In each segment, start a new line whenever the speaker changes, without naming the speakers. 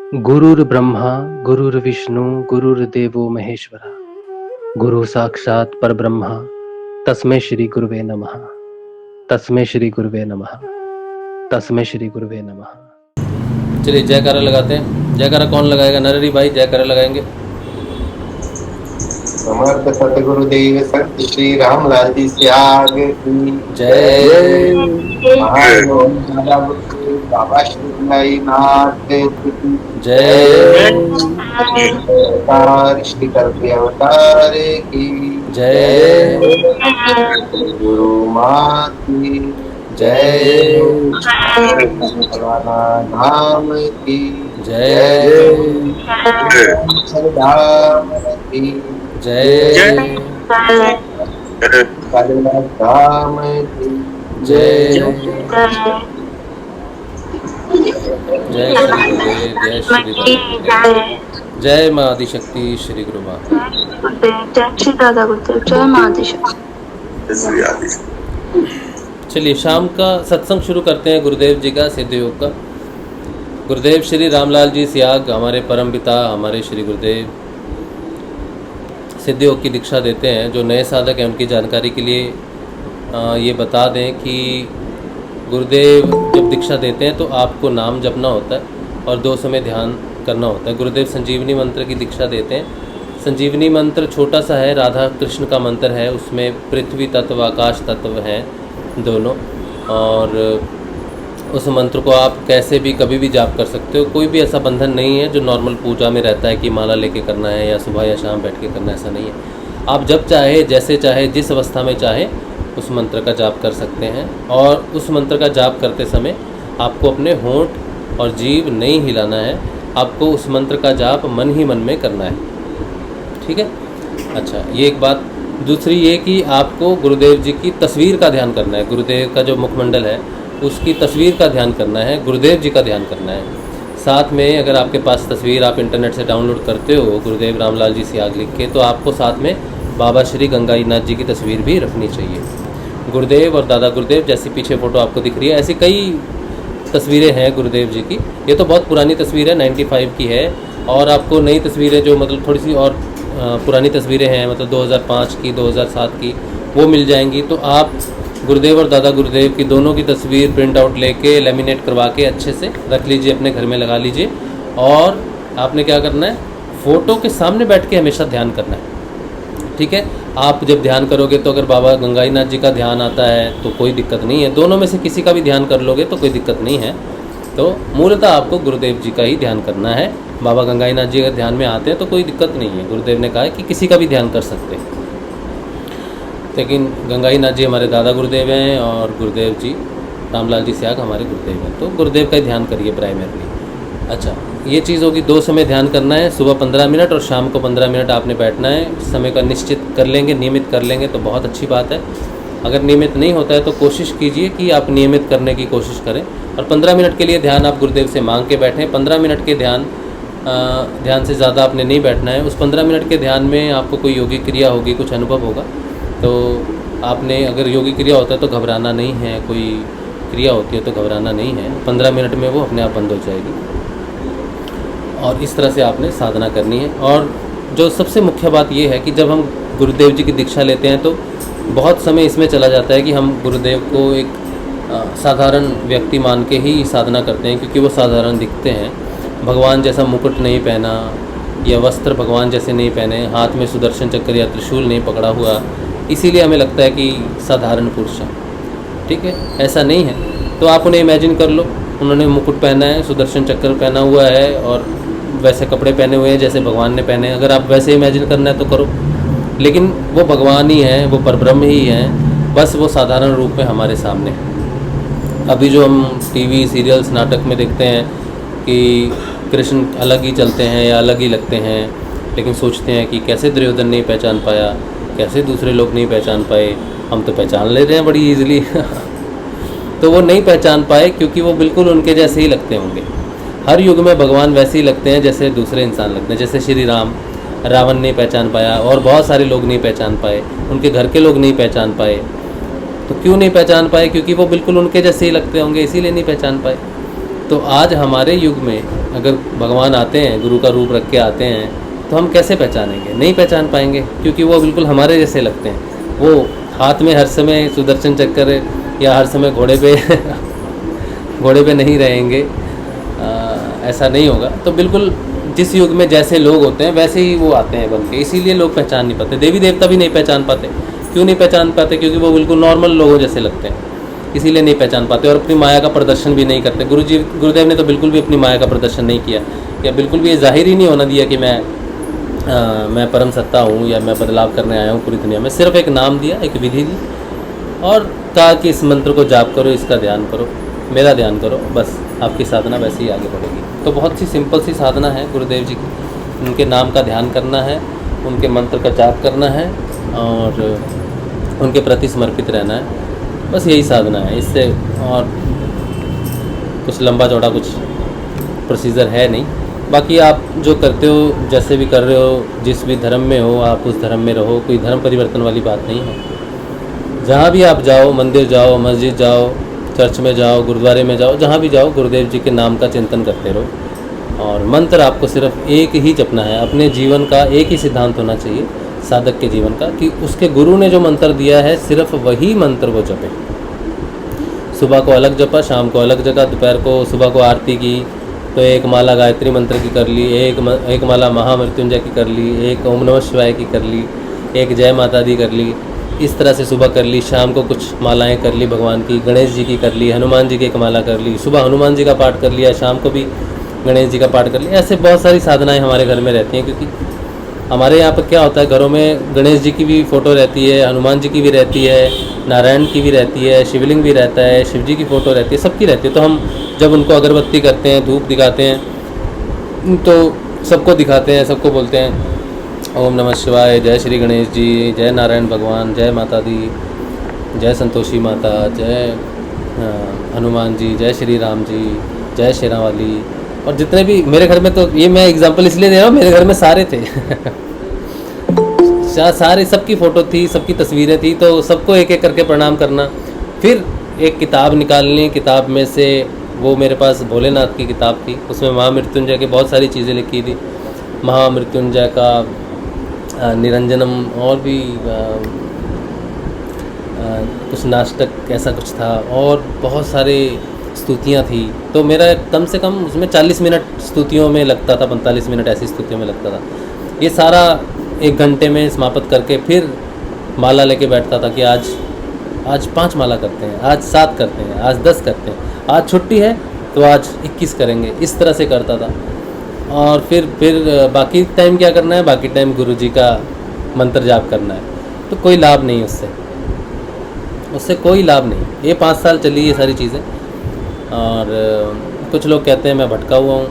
गुरुर्ब्रह्मा गुरुर्विष्णु गुरुर्देवो महेश्वरा गुरु साक्षात परब्रह्मा तस्मै श्री गुरुवे नमः। तस्मै श्री गुरुवे नमः। तस्मै श्री गुरुवे नमः।
चलिए जयकारा लगाते हैं। जयकारा कौन लगाएगा? नरहरि भाई जयकारा लगाएंगे।
समर्थ सतगुरुदेव संत श्री रामलाल जी से आगे की
जय।
महान दादा गुरुदेव बाबा श्री नाथ की
जय
अवतार श्री कल्पी अवतार की
जय।
गुरु माँ की
जय
भगवाना नाम की
जय
धाम की
जय
धाम की
जय जय श्री गुरुदेव। जय श्री गुरुदेव। जय माँ आदिशक्ति श्री गुरु माँ।
जय श्री दादा गुरुदेव। जय माँ आदिशक्ति।
चलिए शाम का सत्संग शुरू करते हैं गुरुदेव जी का, सिद्ध योग का। गुरुदेव श्री रामलाल जी सियाग हमारे परम पिता, हमारे श्री गुरुदेव सिद्ध योग की दीक्षा देते हैं। जो नए साधक हैं उनकी जानकारी के लिए ये बता दें कि गुरुदेव जब दीक्षा देते हैं तो आपको नाम जपना होता है और 2 समय ध्यान करना होता है। गुरुदेव संजीवनी मंत्र की दीक्षा देते हैं। संजीवनी मंत्र छोटा सा है, राधा कृष्ण का मंत्र है। उसमें पृथ्वी तत्व आकाश तत्व हैं दोनों, और उस मंत्र को आप कैसे भी कभी भी जाप कर सकते हो। कोई भी ऐसा बंधन नहीं है जो नॉर्मल पूजा में रहता है कि माला लेके करना है या सुबह या शाम बैठ के करना, ऐसा नहीं है। आप जब चाहे, जैसे चाहे, जिस अवस्था में चाहे उस मंत्र का जाप कर सकते हैं। और उस मंत्र का जाप करते समय आपको अपने होंठ और जीभ नहीं हिलाना है। आपको उस मंत्र का जाप मन ही मन में करना है, ठीक है। अच्छा, ये एक बात। दूसरी ये कि आपको गुरुदेव जी की तस्वीर का ध्यान करना है। गुरुदेव का जो मुखमंडल है उसकी तस्वीर का ध्यान करना है, गुरुदेव जी का ध्यान करना है। साथ में अगर आपके पास तस्वीर आप इंटरनेट से डाउनलोड करते हो गुरुदेव रामलाल जी सियाग लिख के, तो आपको साथ में बाबा श्री गंगाईनाथ जी की तस्वीर भी रखनी चाहिए। गुरुदेव और दादा गुरुदेव जैसी पीछे फ़ोटो आपको दिख रही है, ऐसी कई तस्वीरें हैं गुरुदेव जी की। ये तो बहुत पुरानी तस्वीर है, 95 की है। और आपको नई तस्वीरें जो मतलब थोड़ी सी और पुरानी तस्वीरें हैं, मतलब 2005 की, 2007 की, वो मिल जाएंगी। तो आप गुरुदेव और दादा गुरुदेव की दोनों की तस्वीर प्रिंट आउट लेके लैमिनेट करवा के अच्छे से रख लीजिए, अपने घर में लगा लीजिए। और आपने क्या करना है, फ़ोटो के सामने बैठ के हमेशा ध्यान करना है, ठीक है। आप जब ध्यान करोगे तो अगर बाबा गंगाईनाथ जी का ध्यान आता है तो कोई दिक्कत नहीं है, दोनों में से किसी का भी ध्यान कर लोगे तो कोई दिक्कत नहीं है। तो मूलतः आपको गुरुदेव जी का ही ध्यान करना है। बाबा गंगाईनाथ जी अगर ध्यान में आते हैं तो कोई दिक्कत नहीं है। गुरुदेव ने कहा है कि किसी का भी ध्यान कर सकते हैं, लेकिन गंगाईनाथ जी हमारे दादा गुरुदेव हैं और गुरुदेव जी रामलाल जी सियाग हमारे गुरुदेव हैं, तो गुरुदेव का ही ध्यान करिए प्राइमरली। अच्छा, ये चीज़ होगी। 2 समय ध्यान करना है, सुबह 15 मिनट और शाम को 15 मिनट आपने बैठना है। समय का निश्चित कर लेंगे, नियमित कर लेंगे तो बहुत अच्छी बात है। अगर नियमित नहीं होता है तो कोशिश कीजिए कि आप नियमित करने की कोशिश करें। और 15 मिनट के लिए ध्यान आप गुरुदेव से मांग के बैठें। 15 मिनट के ध्यान से ज़्यादा आपने नहीं बैठना है। उस 15 मिनट के ध्यान में आपको कोई योगिक क्रिया होगी, कुछ अनुभव होगा, तो आपने, अगर योगिक क्रिया होता है तो घबराना नहीं है, कोई क्रिया होती है तो घबराना नहीं है। 15 मिनट में वो अपने आप बंद हो जाएगी। और इस तरह से आपने साधना करनी है। और जो सबसे मुख्य बात ये है कि जब हम गुरुदेव जी की दीक्षा लेते हैं तो बहुत समय इसमें चला जाता है कि हम गुरुदेव को एक साधारण व्यक्ति मान के ही साधना करते हैं, क्योंकि वो साधारण दिखते हैं। भगवान जैसा मुकुट नहीं पहना या वस्त्र भगवान जैसे नहीं पहने, हाथ में सुदर्शन चक्र या त्रिशूल नहीं पकड़ा हुआ, इसीलिए हमें लगता है कि साधारण पुरुष हैं, ठीक है। ऐसा नहीं है। तो आप उन्हें इमेजिन कर लो, उन्होंने मुकुट पहना है, सुदर्शन चक्र पहना हुआ है और वैसे कपड़े पहने हुए हैं जैसे भगवान ने पहने। अगर आप वैसे इमेजिन करना है तो करो, लेकिन वो भगवान ही हैं, वो परब्रह्म ही हैं, बस वो साधारण रूप में हमारे सामने। अभी जो हम टीवी सीरियल्स नाटक में देखते हैं कि कृष्ण अलग ही चलते हैं या अलग ही लगते हैं, लेकिन सोचते हैं कि कैसे दुर्योधन नहीं पहचान पाया, कैसे दूसरे लोग नहीं पहचान पाए, हम तो पहचान ले रहे हैं बड़ी ईजिली। तो वो नहीं पहचान पाए क्योंकि वो बिल्कुल उनके जैसे ही लगते होंगे। हर युग में भगवान वैसे ही लगते हैं जैसे दूसरे इंसान लगते हैं। जैसे श्री राम, रावण नहीं पहचान पाया और बहुत सारे लोग नहीं पहचान पाए, उनके घर के लोग नहीं पहचान पाए। तो क्यों नहीं पहचान पाए? क्योंकि वो बिल्कुल उनके जैसे ही लगते होंगे, इसीलिए नहीं पहचान पाए। तो आज हमारे युग में अगर भगवान आते हैं, गुरु का रूप रख के आते हैं, तो हम कैसे पहचानेंगे? नहीं पहचान पाएंगे, क्योंकि वो बिल्कुल हमारे जैसे लगते हैं। वो हाथ में हर समय सुदर्शन चक्र या हर समय घोड़े पे नहीं रहेंगे, ऐसा नहीं होगा। तो बिल्कुल जिस युग में जैसे लोग होते हैं वैसे ही वो आते हैं बन के, इसीलिए लोग पहचान नहीं पाते। देवी देवता भी नहीं पहचान पाते। क्यों नहीं पहचान पाते? क्योंकि वो बिल्कुल नॉर्मल लोगों जैसे लगते हैं, इसीलिए नहीं पहचान पाते और अपनी माया का प्रदर्शन भी नहीं करते। गुरुदेव ने तो बिल्कुल भी अपनी माया का प्रदर्शन नहीं किया, या बिल्कुल भी ये जाहिर ही नहीं होना दिया कि मैं परम सत्ता हूँ या मैं बदलाव करने आया हूँ पूरी दुनिया में। सिर्फ एक नाम दिया, एक विधि दी और कहा कि इस मंत्र को जाप करो, इसका ध्यान करो, मेरा ध्यान करो, बस आपकी साधना वैसे ही आगे बढ़ेगी। तो बहुत सी सिंपल सी साधना है गुरुदेव जी की। उनके नाम का ध्यान करना है, उनके मंत्र का जाप करना है और उनके प्रति समर्पित रहना है, बस यही साधना है। इससे और कुछ लंबा चौड़ा कुछ प्रोसीजर है नहीं। बाकी आप जो करते हो, जैसे भी कर रहे हो, जिस भी धर्म में हो, आप उस धर्म में रहो, कोई धर्म परिवर्तन वाली बात नहीं है। जहाँ भी आप जाओ, मंदिर जाओ, मस्जिद जाओ, चर्च में जाओ, गुरुद्वारे में जाओ, जहाँ भी जाओ, गुरुदेव जी के नाम का चिंतन करते रहो। और मंत्र आपको सिर्फ एक ही जपना है। अपने जीवन का एक ही सिद्धांत होना चाहिए साधक के जीवन का, कि उसके गुरु ने जो मंत्र दिया है सिर्फ वही मंत्र वो जपे। सुबह को अलग जपा, शाम को अलग जगह, दोपहर को सुबह को आरती की तो एक माला गायत्री मंत्र की कर ली, एक माला महामृत्युंजय की कर ली, एक ओम नमः शिवाय की कर ली, एक जय माता दी कर ली। इस तरह से सुबह कर ली, शाम को कुछ मालाएं कर ली भगवान की, गणेश जी की कर ली, हनुमान जी की एक माला कर ली, सुबह हनुमान जी का पाठ कर लिया, शाम को भी गणेश जी का पाठ कर लिया। ऐसे बहुत सारी साधनाएं हमारे घर में रहती हैं, क्योंकि हमारे यहाँ पर क्या होता है, घरों में गणेश जी की भी फ़ोटो रहती है, हनुमान जी की भी रहती है, नारायण की भी रहती है, शिवलिंग भी रहता है, शिव जी की फ़ोटो रहती है, सबकी रहती है। तो हम जब उनको अगरबत्ती करते हैं, धूप दिखाते हैं, तो सबको दिखाते हैं, सबको बोलते हैं ओम नमः शिवाय, जय श्री गणेश जी, जय नारायण भगवान, जय माता दी, जय संतोषी माता, जय हनुमान जी, जय श्री राम जी, जय शेरावाली। और जितने भी मेरे घर में, तो ये मैं एग्जांपल इसलिए दे रहा हूँ, मेरे घर में सारे थे सारे, सबकी फ़ोटो थी, सबकी तस्वीरें थी, तो सबको एक एक करके प्रणाम करना। फिर एक किताब निकालनी, किताब में से वो मेरे पास भोलेनाथ की किताब थी, उसमें महामृत्युंजय की बहुत सारी चीज़ें लिखी थी। महामृत्युंजय का निरंजनम और भी कुछ नाटक ऐसा कुछ था, और बहुत सारे स्तुतियाँ थी। तो मेरा कम से कम उसमें 40 मिनट स्तुतियों में लगता था, 45 मिनट ऐसी स्तुतियों में लगता था। ये सारा 1 घंटे में समाप्त करके फिर माला लेके बैठता था कि आज 5 माला करते हैं, आज 7 करते हैं, आज 10 करते हैं, आज छुट्टी है तो आज 21 करेंगे, इस तरह से करता था। और फिर बाकी टाइम क्या करना है, बाकी टाइम गुरु जी का मंत्र जाप करना है। तो कोई लाभ नहीं उससे कोई लाभ नहीं। ये 5 साल चली ये सारी चीज़ें। और कुछ लोग कहते हैं मैं भटका हुआ हूँ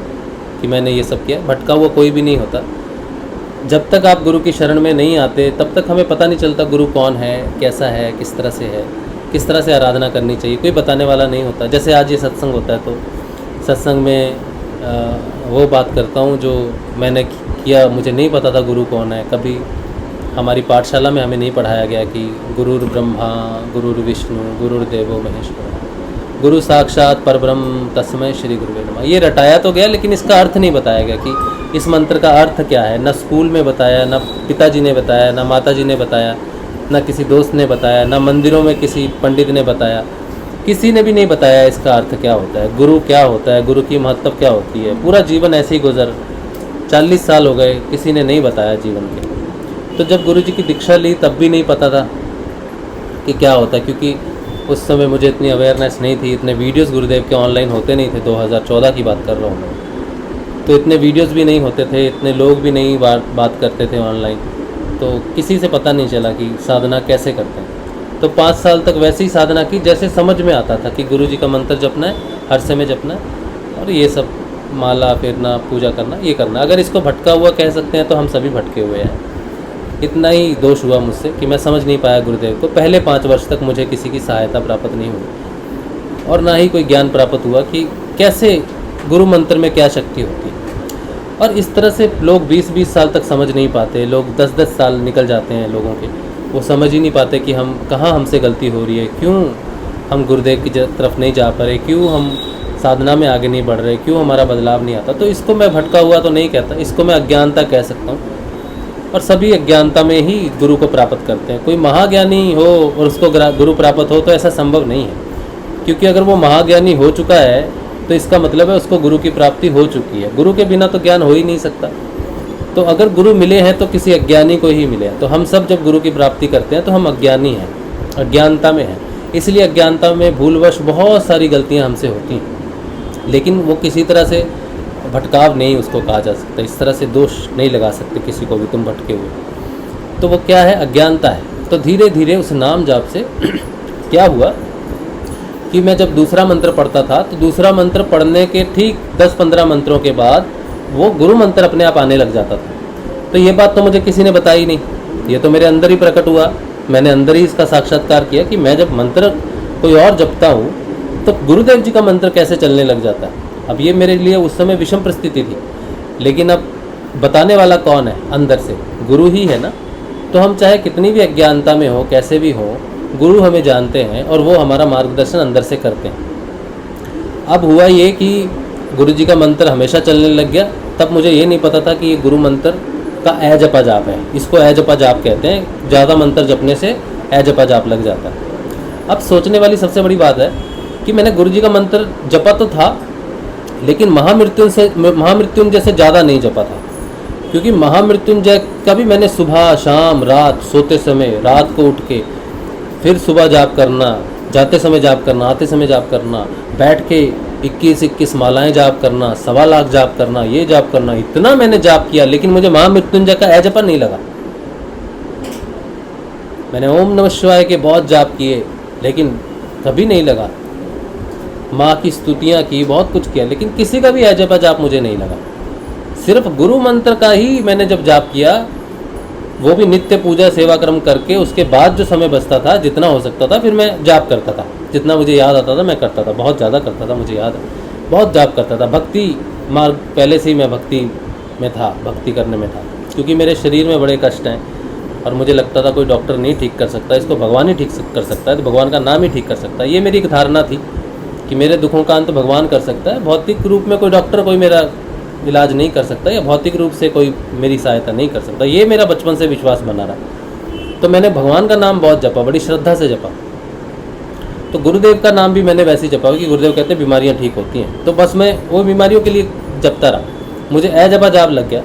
कि मैंने ये सब किया। भटका हुआ कोई भी नहीं होता। जब तक आप गुरु की शरण में नहीं आते तब तक हमें पता नहीं चलता गुरु कौन है, कैसा है, किस तरह से आराधना करनी चाहिए। कोई बताने वाला नहीं होता। जैसे आज ये सत्संग होता है, तो सत्संग में वो बात करता हूँ जो मैंने किया। मुझे नहीं पता था गुरु कौन है। कभी हमारी पाठशाला में हमें नहीं पढ़ाया गया कि गुरुर ब्रह्मा गुरुर विष्णु गुरुर्देवो महेश्वर, गुरु साक्षात परब्रह्म तस्मै श्री गुरुवे नमः। ये रटाया तो गया, लेकिन इसका अर्थ नहीं बताया गया कि इस मंत्र का अर्थ क्या है। न स्कूल में बताया, न पिताजी ने बताया, न माताजी ने बताया, न किसी दोस्त ने बताया, न मंदिरों में किसी पंडित ने बताया। किसी ने भी नहीं बताया इसका अर्थ क्या होता है, गुरु क्या होता है, गुरु की महत्व क्या होती है। पूरा जीवन ऐसे ही गुजर 40 साल हो गए, किसी ने नहीं बताया जीवन के। तो जब गुरु जी की दीक्षा ली तब भी नहीं पता था कि क्या होता है, क्योंकि उस समय मुझे इतनी अवेयरनेस नहीं थी। इतने वीडियोस गुरुदेव के ऑनलाइन होते नहीं थे। 2014 की बात कर रहा हूँ मैं। तो इतने वीडियोस भी नहीं होते थे, इतने लोग भी नहीं बात करते थे ऑनलाइन। तो किसी से पता नहीं चला कि साधना कैसे करते हैं। तो 5 साल तक वैसे ही साधना की जैसे समझ में आता था कि गुरु जी का मंत्र जपना है, हर समय जपना है, और ये सब माला फेरना, पूजा करना, ये करना। अगर इसको भटका हुआ कह सकते हैं तो हम सभी भटके हुए हैं। इतना ही दोष हुआ मुझसे कि मैं समझ नहीं पाया गुरुदेव को। पहले 5 वर्ष तक मुझे किसी की सहायता प्राप्त नहीं हुई और ना ही कोई ज्ञान प्राप्त हुआ कि कैसे गुरु मंत्र में क्या शक्ति होती है। और इस तरह से लोग 20-20 साल तक समझ नहीं पाते। लोग 10-10 साल निकल जाते हैं लोगों के, वो समझ ही नहीं पाते कि हम कहाँ हमसे गलती हो रही है, क्यों हम गुरुदेव की तरफ नहीं जा पा रहे, क्यों हम साधना में आगे नहीं बढ़ रहे, क्यों हमारा बदलाव नहीं आता, तो इसको मैं भटका हुआ तो नहीं कहता, इसको मैं अज्ञानता कह सकता हूँ। और सभी अज्ञानता में ही गुरु को प्राप्त करते हैं। कोई महाज्ञानी हो और उसको गुरु प्राप्त हो तो ऐसा संभव नहीं है, क्योंकि अगर वो महाज्ञानी हो चुका है तो इसका मतलब है उसको गुरु की प्राप्ति हो चुकी है। गुरु के बिना तो ज्ञान हो ही नहीं सकता। तो अगर गुरु मिले हैं तो किसी अज्ञानी को ही मिले हैं। तो हम सब जब गुरु की प्राप्ति करते हैं तो हम अज्ञानी हैं, अज्ञानता में हैं। इसलिए अज्ञानता में भूलवश बहुत सारी गलतियां हमसे होती हैं, लेकिन वो किसी तरह से भटकाव नहीं उसको कहा जा सकता। इस तरह से दोष नहीं लगा सकते किसी को भी, तुम भटके हुए। तो वो क्या है? अज्ञानता है। तो धीरे धीरे उस नाम जाप से क्या हुआ कि मैं जब दूसरा मंत्र पढ़ता था तो दूसरा मंत्र पढ़ने के ठीक 10-15 मंत्रों के बाद वो गुरु मंत्र अपने आप आने लग जाता था। तो ये बात तो मुझे किसी ने बताई नहीं, ये तो मेरे अंदर ही प्रकट हुआ। मैंने अंदर ही इसका साक्षात्कार किया कि मैं जब मंत्र कोई और जपता हूँ तो गुरुदेव जी का मंत्र कैसे चलने लग जाता है। अब ये मेरे लिए उस समय विषम परिस्थिति थी, लेकिन अब बताने वाला कौन है? अंदर से गुरु ही है ना। तो हम चाहे कितनी भी अज्ञानता में हो, कैसे भी हो, गुरु हमें जानते हैं और वो हमारा मार्गदर्शन अंदर से करते हैं। अब हुआ ये कि गुरु जी का मंत्र हमेशा चलने लग गया। तब मुझे ये नहीं पता था कि ये गुरु मंत्र का ए जपा जाप है, इसको ए जपा जाप कहते हैं। ज़्यादा मंत्र जपने से ए जपा जाप लग जाता है। अब सोचने वाली सबसे बड़ी बात है कि मैंने गुरु जी का मंत्र जपा तो था, लेकिन महामृत्युंजय से ज़्यादा नहीं जपा था, क्योंकि महामृत्युंजय का भी मैंने सुबह शाम रात, सोते समय, रात को उठ के फिर सुबह जाप करना, जाते समय जाप करना, आते समय जाप करना, बैठ के 21-21 मालाएं जाप करना, 1.25 लाख जाप करना, ये जाप करना, इतना मैंने जाप किया, लेकिन मुझे महामृत्युंजय का ए जपा नहीं लगा। मैंने ओम नमः शिवाय के बहुत जाप किए, लेकिन कभी नहीं लगा। माँ की स्तुतियाँ की, बहुत कुछ किया, लेकिन किसी का भी ए जपा जाप मुझे नहीं लगा। सिर्फ गुरु मंत्र का ही मैंने जब जाप किया, वो भी नित्य पूजा सेवा कर्म करके, उसके बाद जो समय बचता था, जितना हो सकता था, फिर मैं जाप करता था। जितना मुझे याद आता था मैं करता था, बहुत ज़्यादा करता था, मुझे याद है, बहुत जाप करता था। भक्ति मार्ग पहले से ही मैं भक्ति में था, भक्ति करने में था, क्योंकि मेरे शरीर में बड़े कष्ट हैं और मुझे लगता था कोई डॉक्टर नहीं ठीक कर सकता, इसको भगवान ही ठीक कर सकता है, तो भगवान का नाम ही ठीक कर सकता है। ये मेरी एक धारणा थी कि मेरे दुखों का अंत भगवान कर सकता है। भौतिक रूप में कोई डॉक्टर कोई मेरा इलाज नहीं कर सकता, या भौतिक रूप से कोई मेरी सहायता नहीं कर सकता। ये मेरा बचपन से विश्वास बना रहा। तो मैंने भगवान का नाम बहुत जपा, बड़ी श्रद्धा से जपा। तो गुरुदेव का नाम भी मैंने वैसे ही जपा कि गुरुदेव कहते हैं बीमारियां ठीक होती हैं, तो बस मैं वो बीमारियों के लिए जपता रहा। मुझे ए जपा जाप लग गया,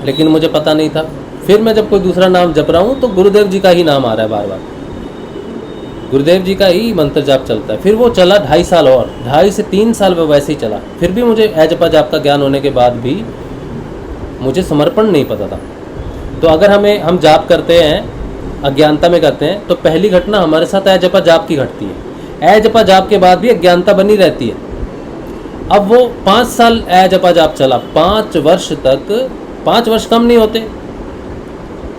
लेकिन मुझे पता नहीं था। फिर मैं जब कोई दूसरा नाम जप रहा हूँ तो गुरुदेव जी का ही नाम आ रहा है बार बार, गुरुदेव जी का ही मंत्र जाप चलता है। फिर वो चला 2.5 साल, और 2.5 से 3 साल वो वैसे ही चला। फिर भी मुझे ए जपा जाप का ज्ञान होने के बाद भी मुझे समर्पण नहीं पता था। तो अगर हम जाप करते हैं, अज्ञानता में करते हैं, तो पहली घटना हमारे साथ ए जपा जाप की घटती है। ए जपा जाप के बाद भी अज्ञानता बनी रहती है। अब वो 5 साल ए जपा जाप चला, 5 वर्ष तक। 5 वर्ष कम नहीं होते,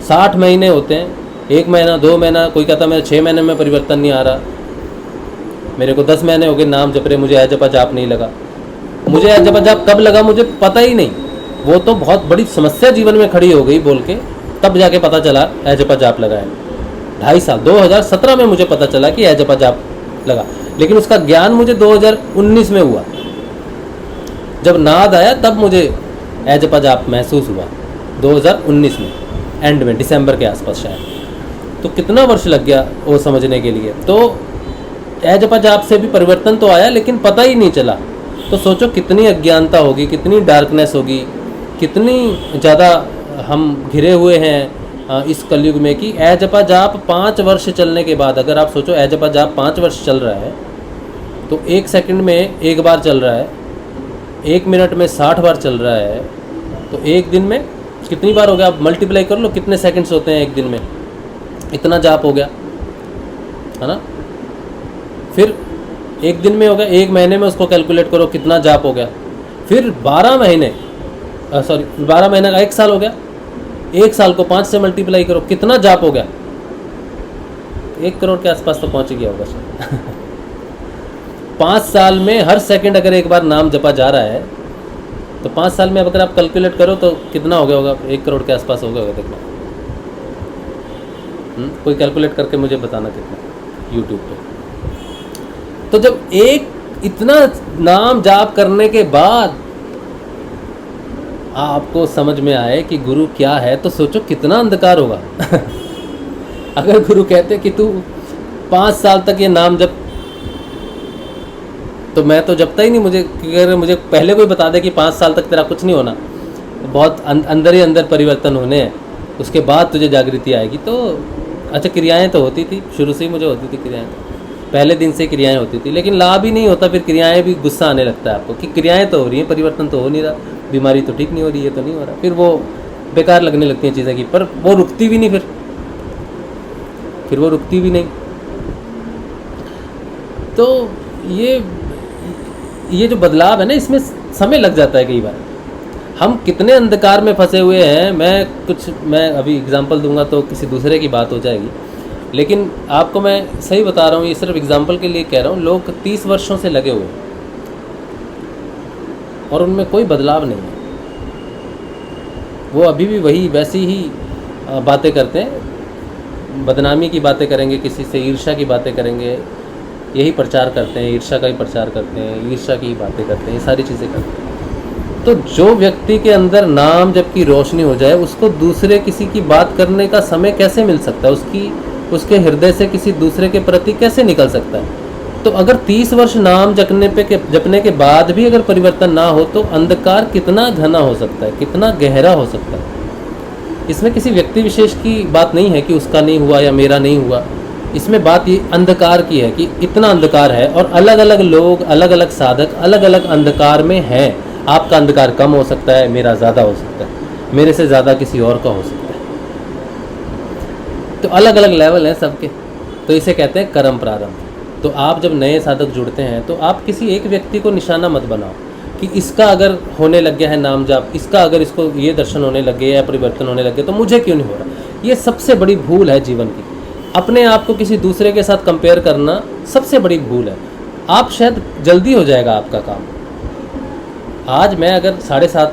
60 महीने होते हैं। 1 महीना 2 महीना, कोई कहता मेरे 6 महीने में परिवर्तन नहीं आ रहा, मेरे को 10 महीने हो गए नाम जप रहे, मुझे ए जपा जाप नहीं लगा। मुझे ए जपा जाप कब लगा मुझे पता ही नहीं। वो तो बहुत बड़ी समस्या जीवन में खड़ी हो गई बोल के, तब जाके पता चला ए जपा जाप लगा है। 2.5 साल, 2017 में मुझे पता चला कि ए जपा जाप लगा, लेकिन उसका ज्ञान मुझे 2019 में हुआ। जब नाद आया तब मुझे ए जपा जाप महसूस हुआ, 2019 में एंड में, दिसंबर के आसपास शायद। तो कितना वर्ष लग गया वो समझने के लिए। तो ए जपा जाप से भी परिवर्तन तो आया, लेकिन पता ही नहीं चला। तो सोचो कितनी अज्ञानता होगी, कितनी डार्कनेस होगी, कितनी ज़्यादा हम घिरे हुए हैं इस कलयुग में कि ए जपा जाप 5 वर्ष चलने के बाद, अगर आप सोचो ए जपा जाप 5 वर्ष चल रहा है, तो 1 सेकंड में 1 बार चल रहा है, 1 मिनट में 60 बार चल रहा है, तो 1 दिन में कितनी बार हो गया? आप मल्टीप्लाई कर लो, कितने सेकंड्स होते हैं 1 दिन में, इतना जाप हो गया, है ना। फिर 1 दिन में हो गया, 1 महीने में उसको कैलकुलेट करो कितना जाप हो गया। फिर 12 महीने 12 महीने का 1 साल हो गया, 1 साल को 5 से मल्टीप्लाई करो, कितना जाप हो गया? 1 करोड़ के आसपास तो पहुंच गया होगा शायद। 5 साल में हर सेकंड अगर एक बार नाम जपा जा रहा है, तो 5 साल में अगर आप कैलकुलेट करो तो कितना हो गया होगा? 1 करोड़ के आसपास हो गया होगा। देखना, कोई कैलकुलेट करके मुझे बताना कितना यूट्यूब पे। तो जब एक इतना नाम जाप करने के बाद आपको समझ में आए कि गुरु क्या है, तो सोचो कितना अंधकार होगा। अगर गुरु कहते कि तू 5 साल तक ये नाम जप, तो मैं तो जपता ही नहीं। मुझे अगर मुझे पहले कोई बता दे कि 5 साल तक तेरा कुछ नहीं होना, बहुत अंदर ही अंदर परिवर्तन होने हैं, उसके बाद तुझे जागृति आएगी। तो अच्छा, क्रियाएं तो होती थी, शुरू से ही मुझे होती थी क्रियाएं, तो पहले दिन से क्रियाएं होती थी, लेकिन लाभ ही नहीं होता। फिर क्रियाएं भी गुस्सा आने लगता है आपको कि क्रियाएं तो हो रही हैं, परिवर्तन तो हो नहीं रहा, बीमारी तो ठीक नहीं हो रही है, तो नहीं हो रहा। फिर वो बेकार लगने लगती हैं चीज़ें की, पर वो रुकती भी नहीं, फिर वो रुकती भी नहीं। तो ये जो बदलाव है ना, इसमें समय लग जाता है कई बार। हम कितने अंधकार में फंसे हुए हैं। मैं अभी एग्जांपल दूंगा तो किसी दूसरे की बात हो जाएगी, लेकिन आपको मैं सही बता रहा हूँ, ये सिर्फ एग्जांपल के लिए कह रहा हूँ। लोग 30 वर्षों से लगे हुए हैं और उनमें कोई बदलाव नहीं है। वो अभी भी वैसी ही बातें करते हैं, बदनामी की बातें करेंगे, किसी से ईर्ष्या की बातें करेंगे, यही प्रचार करते हैं, ईर्ष्या का ही प्रचार करते हैं, ईर्ष्या की बातें करते हैं, ये सारी चीज़ें करते हैं। तो जो व्यक्ति के अंदर नाम जब की रोशनी हो जाए, उसको दूसरे किसी की बात करने का समय कैसे मिल सकता है? उसके हृदय से किसी दूसरे के प्रति कैसे निकल सकता है? तो अगर 30 वर्ष नाम जपने के बाद भी अगर परिवर्तन ना हो, तो अंधकार कितना घना हो सकता है, कितना गहरा हो सकता है। इसमें किसी व्यक्ति विशेष की बात नहीं है कि उसका नहीं हुआ या मेरा नहीं हुआ। इसमें बात ये अंधकार की है कि इतना अंधकार है, और अलग अलग लोग, अलग अलग साधक अलग अलग अंधकार में हैं। आपका अंधकार कम हो सकता है, मेरा ज़्यादा हो सकता है, मेरे से ज़्यादा किसी और का हो सकता है। तो अलग अलग लेवल हैं सबके। तो इसे कहते हैं कर्म प्रारंभ। तो आप जब नए साधक जुड़ते हैं, तो आप किसी एक व्यक्ति को निशाना मत बनाओ कि इसका अगर होने लग गया है नाम जाप, इसका अगर इसको ये दर्शन होने लग गया या परिवर्तन होने लग गया, तो मुझे क्यों नहीं हो रहा। ये सबसे बड़ी भूल है जीवन की। अपने आप को किसी दूसरे के साथ कंपेयर करना सबसे बड़ी भूल है। आप शायद जल्दी हो जाएगा आपका काम। आज मैं अगर 7.5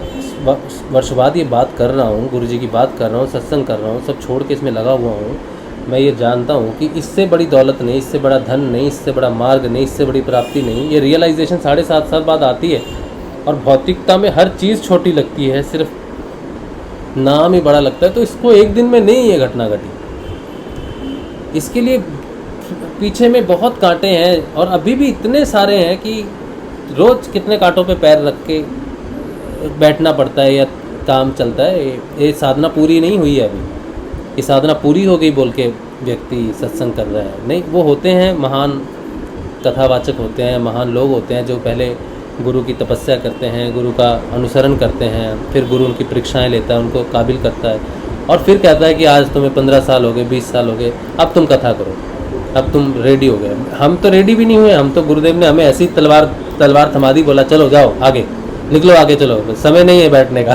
वर्ष बाद ये बात कर रहा हूँ, गुरुजी की बात कर रहा हूँ, सत्संग कर रहा हूँ, सब छोड़ के इसमें लगा हुआ हूँ, मैं ये जानता हूँ कि इससे बड़ी दौलत नहीं, इससे बड़ा धन नहीं, इससे बड़ा मार्ग नहीं, इससे बड़ी प्राप्ति नहीं। ये रियलाइजेशन 7.5 साल बाद आती है, और भौतिकता में हर चीज़ छोटी लगती है, सिर्फ नाम ही बड़ा लगता है। तो इसको एक दिन में नहीं ये घटना घटी, इसके लिए पीछे में बहुत कांटे हैं, और अभी भी इतने सारे हैं कि रोज़ कितने कांटों पे पैर रख के बैठना पड़ता है या काम चलता है। ये साधना पूरी नहीं हुई है अभी। ये साधना पूरी हो गई बोल के व्यक्ति सत्संग कर रहा है, नहीं। वो होते हैं महान कथावाचक, होते हैं महान लोग, होते हैं जो पहले गुरु की तपस्या करते हैं, गुरु का अनुसरण करते हैं, फिर गुरु उनकी परीक्षाएं लेता है, उनको काबिल करता है, और फिर कहता है कि आज तुम्हें 15 साल हो गए, 20 साल हो गए, अब तुम कथा करो, अब तुम रेडी हो गए। हम तो रेडी भी नहीं हुए। हम तो गुरुदेव ने हमें ऐसी तलवार थमा दी, बोला चलो जाओ आगे, निकलो आगे चलो, समय नहीं है बैठने का,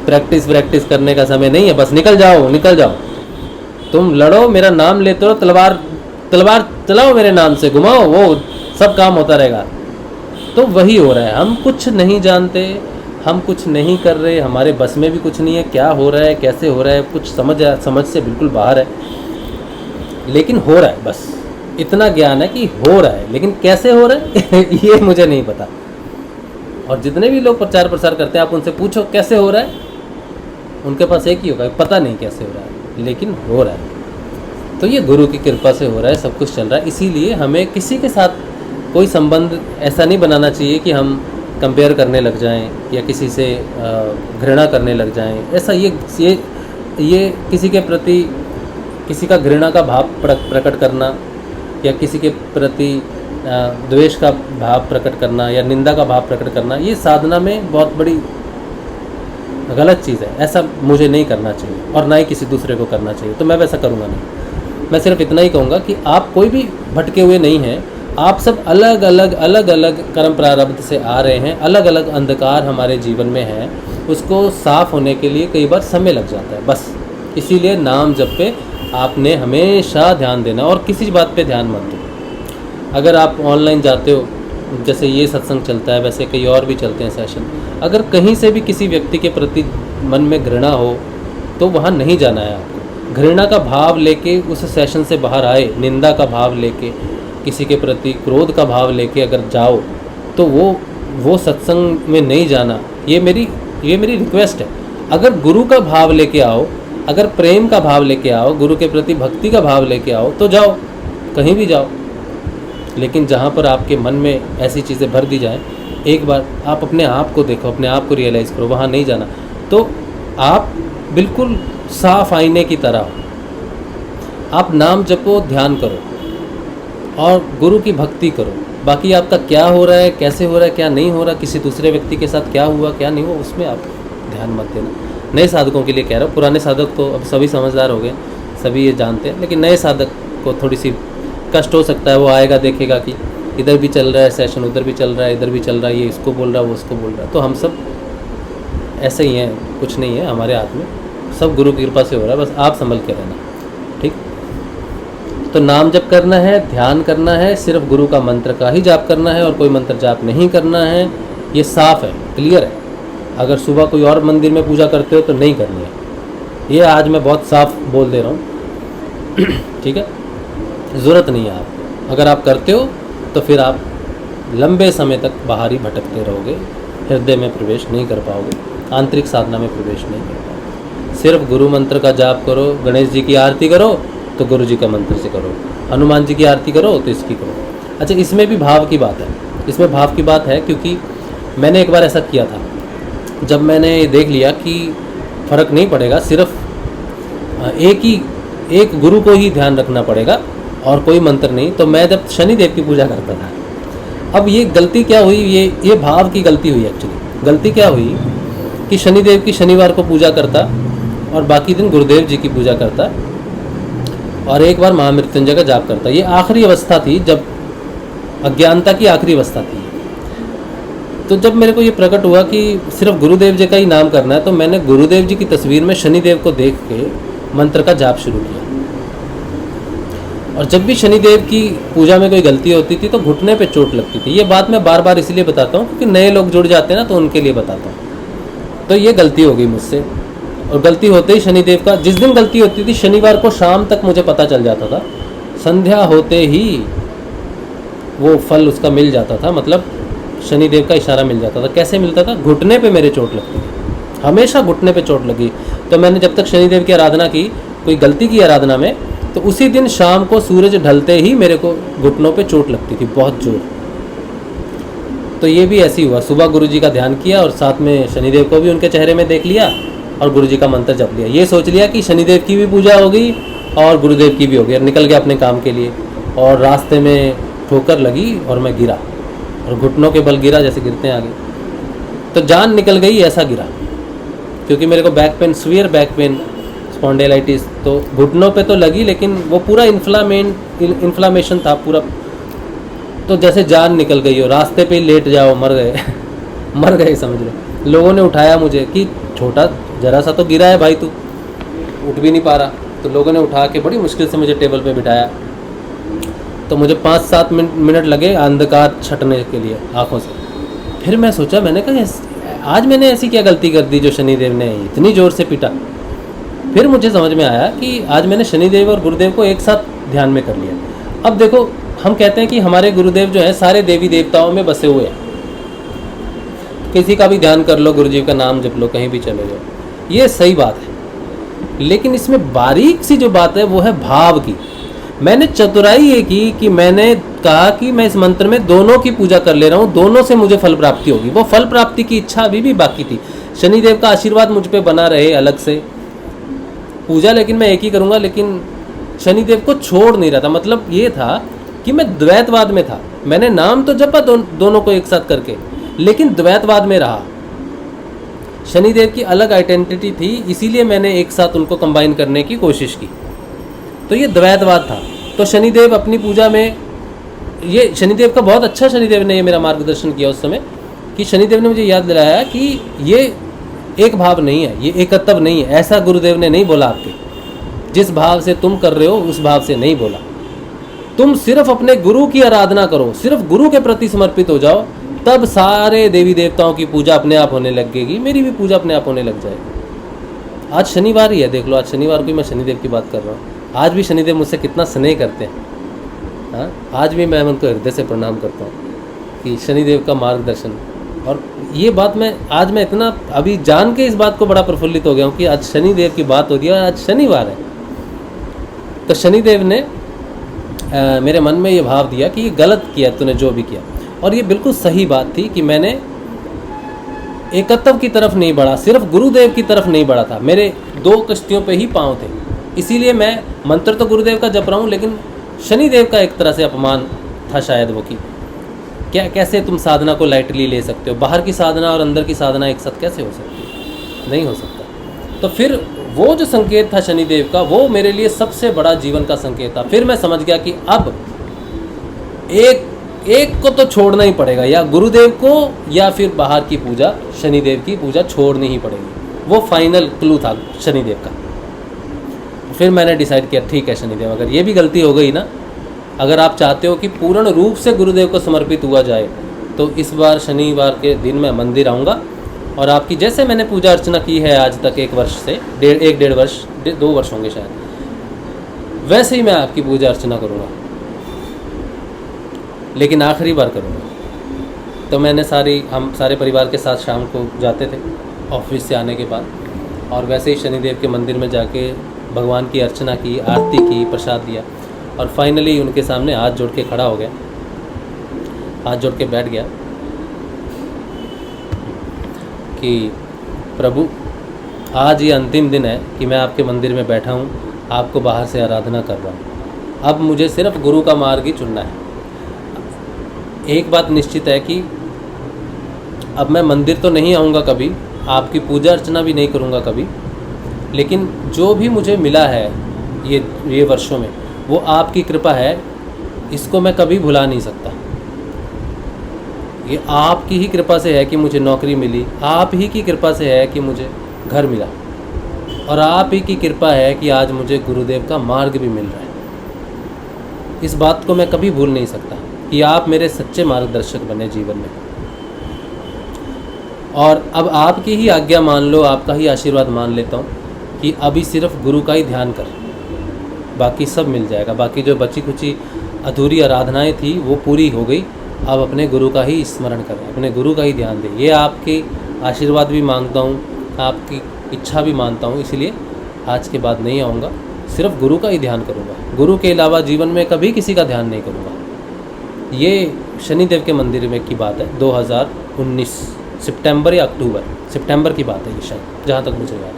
प्रैक्टिस करने का समय नहीं है, बस निकल जाओ, तुम लड़ो, मेरा नाम लेते रहो, तलवार चलाओ मेरे नाम से, घुमाओ, वो सब काम होता रहेगा। तो वही हो रहा है। हम कुछ नहीं जानते, हम कुछ नहीं कर रहे, हमारे बस में भी कुछ नहीं है। क्या हो रहा है, कैसे हो रहा है, कुछ समझ से बिल्कुल बाहर है, लेकिन हो रहा है। बस इतना ज्ञान है कि हो रहा है, लेकिन कैसे हो रहा है ये मुझे नहीं पता। और जितने भी लोग प्रचार प्रसार करते हैं, आप उनसे पूछो कैसे हो रहा है, उनके पास एक ही होगा, पता नहीं कैसे हो रहा है, लेकिन हो रहा है। तो ये गुरु की कृपा से हो रहा है, सब कुछ चल रहा है। इसीलिए हमें किसी के साथ कोई संबंध ऐसा नहीं बनाना चाहिए कि हम कंपेयर करने लग जाएं या किसी से घृणा करने लग जाएं। ऐसा ये किसी के प्रति किसी का घृणा का भाव प्रकट करना, या किसी के प्रति द्वेष का भाव प्रकट करना, या निंदा का भाव प्रकट करना, ये साधना में बहुत बड़ी गलत चीज़ है। ऐसा मुझे नहीं करना चाहिए, और ना ही किसी दूसरे को करना चाहिए। तो मैं वैसा करूँगा नहीं। मैं सिर्फ इतना ही कहूँगा कि आप कोई भी भटके हुए नहीं हैं। आप सब अलग अलग कर्म प्रारब्ध से आ रहे हैं। अलग अलग अंधकार हमारे जीवन में है, उसको साफ होने के लिए कई बार समय लग जाता है। बस इसीलिए नाम जप पे आपने हमेशा ध्यान देना, और किसी बात पे ध्यान मत दो। अगर आप ऑनलाइन जाते हो, जैसे ये सत्संग चलता है, वैसे कई और भी चलते हैं सेशन, अगर कहीं से भी किसी व्यक्ति के प्रति मन में घृणा हो, तो वहाँ नहीं जाना है आपको। घृणा का भाव लेके उस सेशन से बाहर आए, निंदा का भाव लेके, किसी के प्रति क्रोध का भाव लेके अगर जाओ तो वो सत्संग में नहीं जाना। ये मेरी रिक्वेस्ट है। अगर गुरु का भाव लेके आओ, अगर प्रेम का भाव लेके आओ, गुरु के प्रति भक्ति का भाव लेके आओ तो जाओ, कहीं भी जाओ। लेकिन जहाँ पर आपके मन में ऐसी चीज़ें भर दी जाए, एक बार आप अपने आप को देखो, अपने आप को रियलाइज़ करो, वहाँ नहीं जाना। तो आप बिल्कुल साफ आईने की तरह हो। आप नाम जपो, ध्यान करो और गुरु की भक्ति करो। बाकी आपका क्या हो रहा है, कैसे हो रहा है, क्या नहीं हो रहा, किसी दूसरे व्यक्ति के साथ क्या हुआ क्या नहीं हुआ, उसमें आप ध्यान मत देना। नए साधकों के लिए कह रहा हूँ, पुराने साधक तो अब सभी समझदार हो गए, सभी ये जानते हैं, लेकिन नए साधक को थोड़ी सी कष्ट हो सकता है। वो आएगा, देखेगा कि इधर भी चल रहा है सेशन, उधर भी चल रहा है, इधर भी चल रहा है, ये इसको बोल रहा है, वो उसको बोल रहा है। तो हम सब ऐसे ही हैं, कुछ नहीं है हमारे हाथ में, सब गुरु की कृपा से हो रहा है, बस आप संभल के रहना, ठीक। तो नाम जप करना है, ध्यान करना है, सिर्फ गुरु का मंत्र का ही जाप करना है और कोई मंत्र जाप नहीं करना है। ये साफ है, क्लियर है। अगर सुबह कोई और मंदिर में पूजा करते हो तो नहीं करनी है, ये आज मैं बहुत साफ बोल दे रहा हूँ, ठीक है। ज़रूरत नहीं है आपको। अगर आप करते हो तो फिर आप लंबे समय तक बाहर ही भटकते रहोगे, हृदय में प्रवेश नहीं कर पाओगे, आंतरिक साधना में प्रवेश नहीं कर पाओगे। सिर्फ गुरु मंत्र का जाप करो। गणेश जी की आरती करो तो गुरु जी का मंत्र से करो, हनुमान जी की आरती करो तो इसकी करो। अच्छा, इसमें भी भाव की बात है, इसमें भाव की बात है, क्योंकि मैंने एक बार ऐसा किया था। जब मैंने देख लिया कि फ़र्क नहीं पड़ेगा, सिर्फ एक गुरु को ही ध्यान रखना पड़ेगा और कोई मंत्र नहीं, तो मैं जब शनिदेव की पूजा करता था। अब ये गलती क्या हुई, ये भाव की गलती हुई। एक्चुअली गलती क्या हुई कि शनिदेव की शनिवार को पूजा करता और बाकी दिन गुरुदेव जी की पूजा करता और एक बार महामृत्युंजय का जाप करता। ये आखिरी अवस्था थी, जब अज्ञानता की आखिरी अवस्था थी। तो जब मेरे को ये प्रकट हुआ कि सिर्फ गुरुदेव जी का ही नाम करना है, तो मैंने गुरुदेव जी की तस्वीर में शनिदेव को देख के मंत्र का जाप शुरू किया। और जब भी शनिदेव की पूजा में कोई गलती होती थी तो घुटने पे चोट लगती थी। ये बात मैं बार बार इसलिए बताता हूँ क्योंकि नए लोग जुड़ जाते हैं ना, तो उनके लिए बताता हूँ। तो ये गलती हो गई मुझसे, और गलती होते ही शनिदेव का, जिस दिन गलती होती थी शनिवार को शाम तक मुझे पता चल जाता था, संध्या होते ही वो फल उसका मिल जाता था, मतलब शनिदेव का इशारा मिल जाता था। कैसे मिलता था? घुटने पे मेरे चोट लगती थी, हमेशा घुटने पे चोट लगी। तो मैंने जब तक शनिदेव की आराधना की, कोई गलती की आराधना में, तो उसी दिन शाम को सूरज ढलते ही मेरे को घुटनों पे चोट लगती थी बहुत जोर। तो ये भी ऐसे ही हुआ, सुबह गुरुजी का ध्यान किया और साथ में शनिदेव को भी उनके चेहरे में देख लिया और गुरुजी का मंत्र जप लिया। ये सोच लिया कि शनिदेव की भी पूजा हो गई और गुरुदेव की भी हो गई, और निकल गया अपने काम के लिए। और रास्ते में ठोकर लगी और मैं गिरा, और घुटनों के बल गिरा जैसे गिरते हैं आगे, तो जान निकल गई, ऐसा गिरा। क्योंकि मेरे को back pain, severe back pain, spondylitis, तो घुटनों पे तो लगी, लेकिन वो पूरा इन्फ्लामेशन था पूरा, तो जैसे जान निकल गई हो। रास्ते पे ही लेट जाओ, मर गए मर गए समझ लो। लोगों ने उठाया मुझे कि छोटा जरा सा तो गिरा है भाई, तू उठ भी नहीं पा रहा। तो लोगों ने उठा के बड़ी मुश्किल से मुझे टेबल पे बिठाया। तो मुझे 5-7 मिनट लगे अंधकार छटने के लिए आँखों से। फिर मैं सोचा, मैंने कहा आज मैंने ऐसी क्या गलती कर दी जो शनिदेव ने इतनी ज़ोर से पीटा। फिर मुझे समझ में आया कि आज मैंने शनिदेव और गुरुदेव को एक साथ ध्यान में कर लिया। अब देखो, हम कहते हैं कि हमारे गुरुदेव जो है सारे देवी देवताओं में बसे हुए हैं। किसी का भी ध्यान कर लो, गुरुजी का नाम जप लो, कहीं भी चले जाओ, ये सही बात है। लेकिन इसमें बारीक सी जो बात है वो है भाव की। मैंने चतुराई ये की कि मैंने कहा कि मैं इस मंत्र में दोनों की पूजा कर ले रहा हूँ, दोनों से मुझे फल प्राप्ति होगी। वो फल प्राप्ति की इच्छा अभी भी बाकी थी। शनिदेव का आशीर्वाद मुझ पे बना रहे अलग से पूजा, लेकिन मैं एक ही करूँगा। लेकिन शनिदेव को छोड़ नहीं रहा था। मतलब ये था कि मैं द्वैतवाद में था। मैंने नाम तो जपा दोनों को एक साथ करके, लेकिन द्वैतवाद में रहा। शनिदेव की अलग आइडेंटिटी थी, इसीलिए मैंने एक साथ उनको कंबाइन करने की कोशिश की। तो ये द्वैतवाद था। तो शनिदेव अपनी पूजा में, ये शनिदेव का बहुत अच्छा, शनिदेव ने ये मेरा मार्गदर्शन किया उस समय, कि शनिदेव ने मुझे याद दिलाया कि ये एक भाव नहीं है, ये एकत्व नहीं है। ऐसा गुरुदेव ने नहीं बोला आपके। जिस भाव से तुम कर रहे हो उस भाव से नहीं बोला। तुम सिर्फ अपने गुरु की आराधना करो, सिर्फ गुरु के प्रति समर्पित हो जाओ, तब सारे देवी देवताओं की पूजा अपने आप होने लगेगी। मेरी भी पूजा अपने आप होने लग जाएगी। आज शनिवार ही है, देख लो, आज शनिवार को मैं शनिदेव की बात कर रहा हूँ। आज भी शनिदेव मुझसे कितना स्नेह करते हैं। हाँ, आज भी मैं उनको हृदय से प्रणाम करता हूँ कि शनिदेव का मार्गदर्शन। और ये बात आज मैं इतना अभी जान के इस बात को बड़ा प्रफुल्लित हो गया हूँ कि आज शनिदेव की बात हो रही है और आज शनिवार है। तो शनिदेव ने मेरे मन में ये भाव दिया कि ये गलत किया तूने जो भी किया, और ये बिल्कुल सही बात थी कि मैंने एकत्व की तरफ नहीं बढ़ा, सिर्फ गुरुदेव की तरफ नहीं बढ़ा था। मेरे 2 कश्तियों पे ही पाँव थे, इसीलिए मैं मंत्र तो गुरुदेव का जप रहा हूँ, लेकिन शनिदेव का एक तरह से अपमान था शायद वो, कि क्या कैसे तुम साधना को लाइटली ले सकते हो, बाहर की साधना और अंदर की साधना एक साथ कैसे हो सकती है, नहीं हो सकता। तो फिर वो जो संकेत था शनिदेव का, वो मेरे लिए सबसे बड़ा जीवन का संकेत था। फिर मैं समझ गया कि अब एक को तो छोड़ना ही पड़ेगा, या गुरुदेव को या फिर बाहर की पूजा, शनिदेव की पूजा छोड़नी ही पड़ेगी। वो फाइनल क्लू था शनिदेव का। फिर मैंने डिसाइड किया ठीक है शनिदेव, अगर ये भी गलती हो गई ना, अगर आप चाहते हो कि पूर्ण रूप से गुरुदेव को समर्पित हुआ जाए, तो इस बार शनिवार के दिन मैं मंदिर आऊँगा और आपकी जैसे मैंने पूजा अर्चना की है आज तक 1 वर्ष से, 1.5 वर्ष 2 वर्ष होंगे शायद, वैसे ही मैं आपकी पूजा अर्चना करूँगा, लेकिन आखिरी बार करूँगा। तो मैंने हम सारे परिवार के साथ शाम को जाते थे ऑफिस से आने के बाद, और वैसे ही शनिदेव के मंदिर में जाके भगवान की अर्चना की, आरती की, प्रसाद दिया, और फाइनली उनके सामने हाथ जोड़ के खड़ा हो गया, हाथ जोड़ के बैठ गया कि प्रभु आज ये अंतिम दिन है कि मैं आपके मंदिर में बैठा हूँ, आपको बाहर से आराधना कर रहा हूँ, अब मुझे सिर्फ गुरु का मार्ग ही चुनना है। एक बात निश्चित है कि अब मैं मंदिर तो नहीं आऊँगा कभी, आपकी पूजा अर्चना भी नहीं करूँगा कभी, लेकिन जो भी मुझे मिला है ये वर्षों में, वो आपकी कृपा है, इसको मैं कभी भुला नहीं सकता। ये आपकी ही कृपा से है कि मुझे नौकरी मिली, आप ही की कृपा से है कि मुझे घर मिला, और आप ही की कृपा है कि आज मुझे गुरुदेव का मार्ग भी मिल रहा है। इस बात को मैं कभी भूल नहीं सकता कि आप मेरे सच्चे मार्गदर्शक बने जीवन में। और अब आपकी ही आज्ञा मान लो, आपका ही आशीर्वाद मान लेता हूँ कि अभी सिर्फ गुरु का ही ध्यान कर, बाकी सब मिल जाएगा। बाकी जो बची खुची अधूरी आराधनाएं थी वो पूरी हो गई, अब अपने गुरु का ही स्मरण करें, अपने गुरु का ही ध्यान दें। ये आपके आशीर्वाद भी मांगता हूँ, आपकी इच्छा भी मानता हूँ, इसलिए आज के बाद नहीं आऊँगा, सिर्फ गुरु का ही ध्यान करूँगा, गुरु के अलावा जीवन में कभी किसी का ध्यान नहीं करूँगा। ये शनिदेव के मंदिर में की बात है, 2019 सितंबर या अक्टूबर, सितंबर की बात है ये शायद, जहाँ तक मुझे याद है।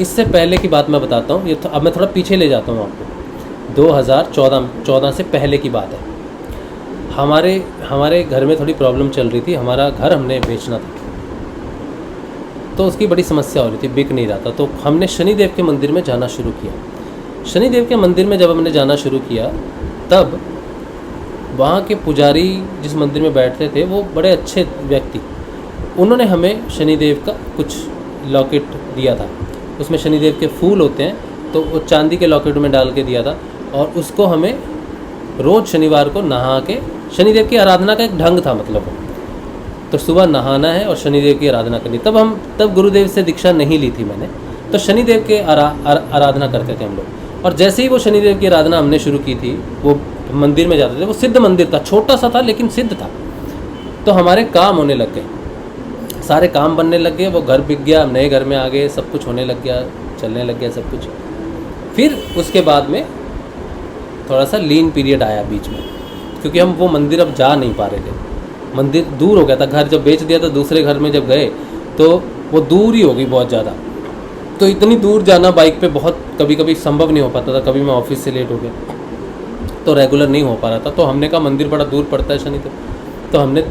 इससे पहले की बात मैं बताता हूँ, ये अब मैं थोड़ा पीछे ले जाता हूँ आपको। 2014 से पहले की बात है। हमारे घर में थोड़ी प्रॉब्लम चल रही थी, हमारा घर हमने बेचना था, तो उसकी बड़ी समस्या हो रही थी, बिक नहीं रहा था। तो हमने शनिदेव के मंदिर में जाना शुरू किया। शनिदेव के मंदिर में जब हमने जाना शुरू किया, तब वहाँ के पुजारी जिस मंदिर में बैठते थे वो बड़े अच्छे व्यक्ति, उन्होंने हमें शनिदेव का कुछ लॉकेट दिया था, उसमें शनिदेव के फूल होते हैं, तो वो चांदी के लॉकेट में डाल के दिया था, और उसको हमें रोज़ शनिवार को नहा के, शनिदेव की आराधना का एक ढंग था, मतलब तो सुबह नहाना है और शनिदेव की आराधना करनी। तब गुरुदेव से दीक्षा नहीं ली थी मैंने, तो शनिदेव के आराधना करते थे हम लोग। और जैसे ही वो शनिदेव की आराधना हमने शुरू की थी, वो मंदिर में जाते थे, वो सिद्ध मंदिर था, छोटा सा था लेकिन सिद्ध था। तो हमारे काम होने लग गए, सारे काम बनने लग गए, वो घर बिक गया, हम नए घर में आ गए, सब कुछ होने लग गया, चलने लग गया सब कुछ। फिर उसके बाद में थोड़ा सा लीन पीरियड आया बीच में, क्योंकि हम वो मंदिर अब जा नहीं पा रहे थे, मंदिर दूर हो गया था। घर जब बेच दिया था, दूसरे घर में जब गए तो वो दूर ही हो गई बहुत ज़्यादा, तो इतनी दूर जाना बाइक पे बहुत कभी कभी संभव नहीं हो पाता था। कभी मैं ऑफिस से लेट हो गया तो रेगुलर नहीं हो पा रहा था। तो हमने कहा मंदिर बड़ा दूर पड़ता है शनिदेव, तो हमने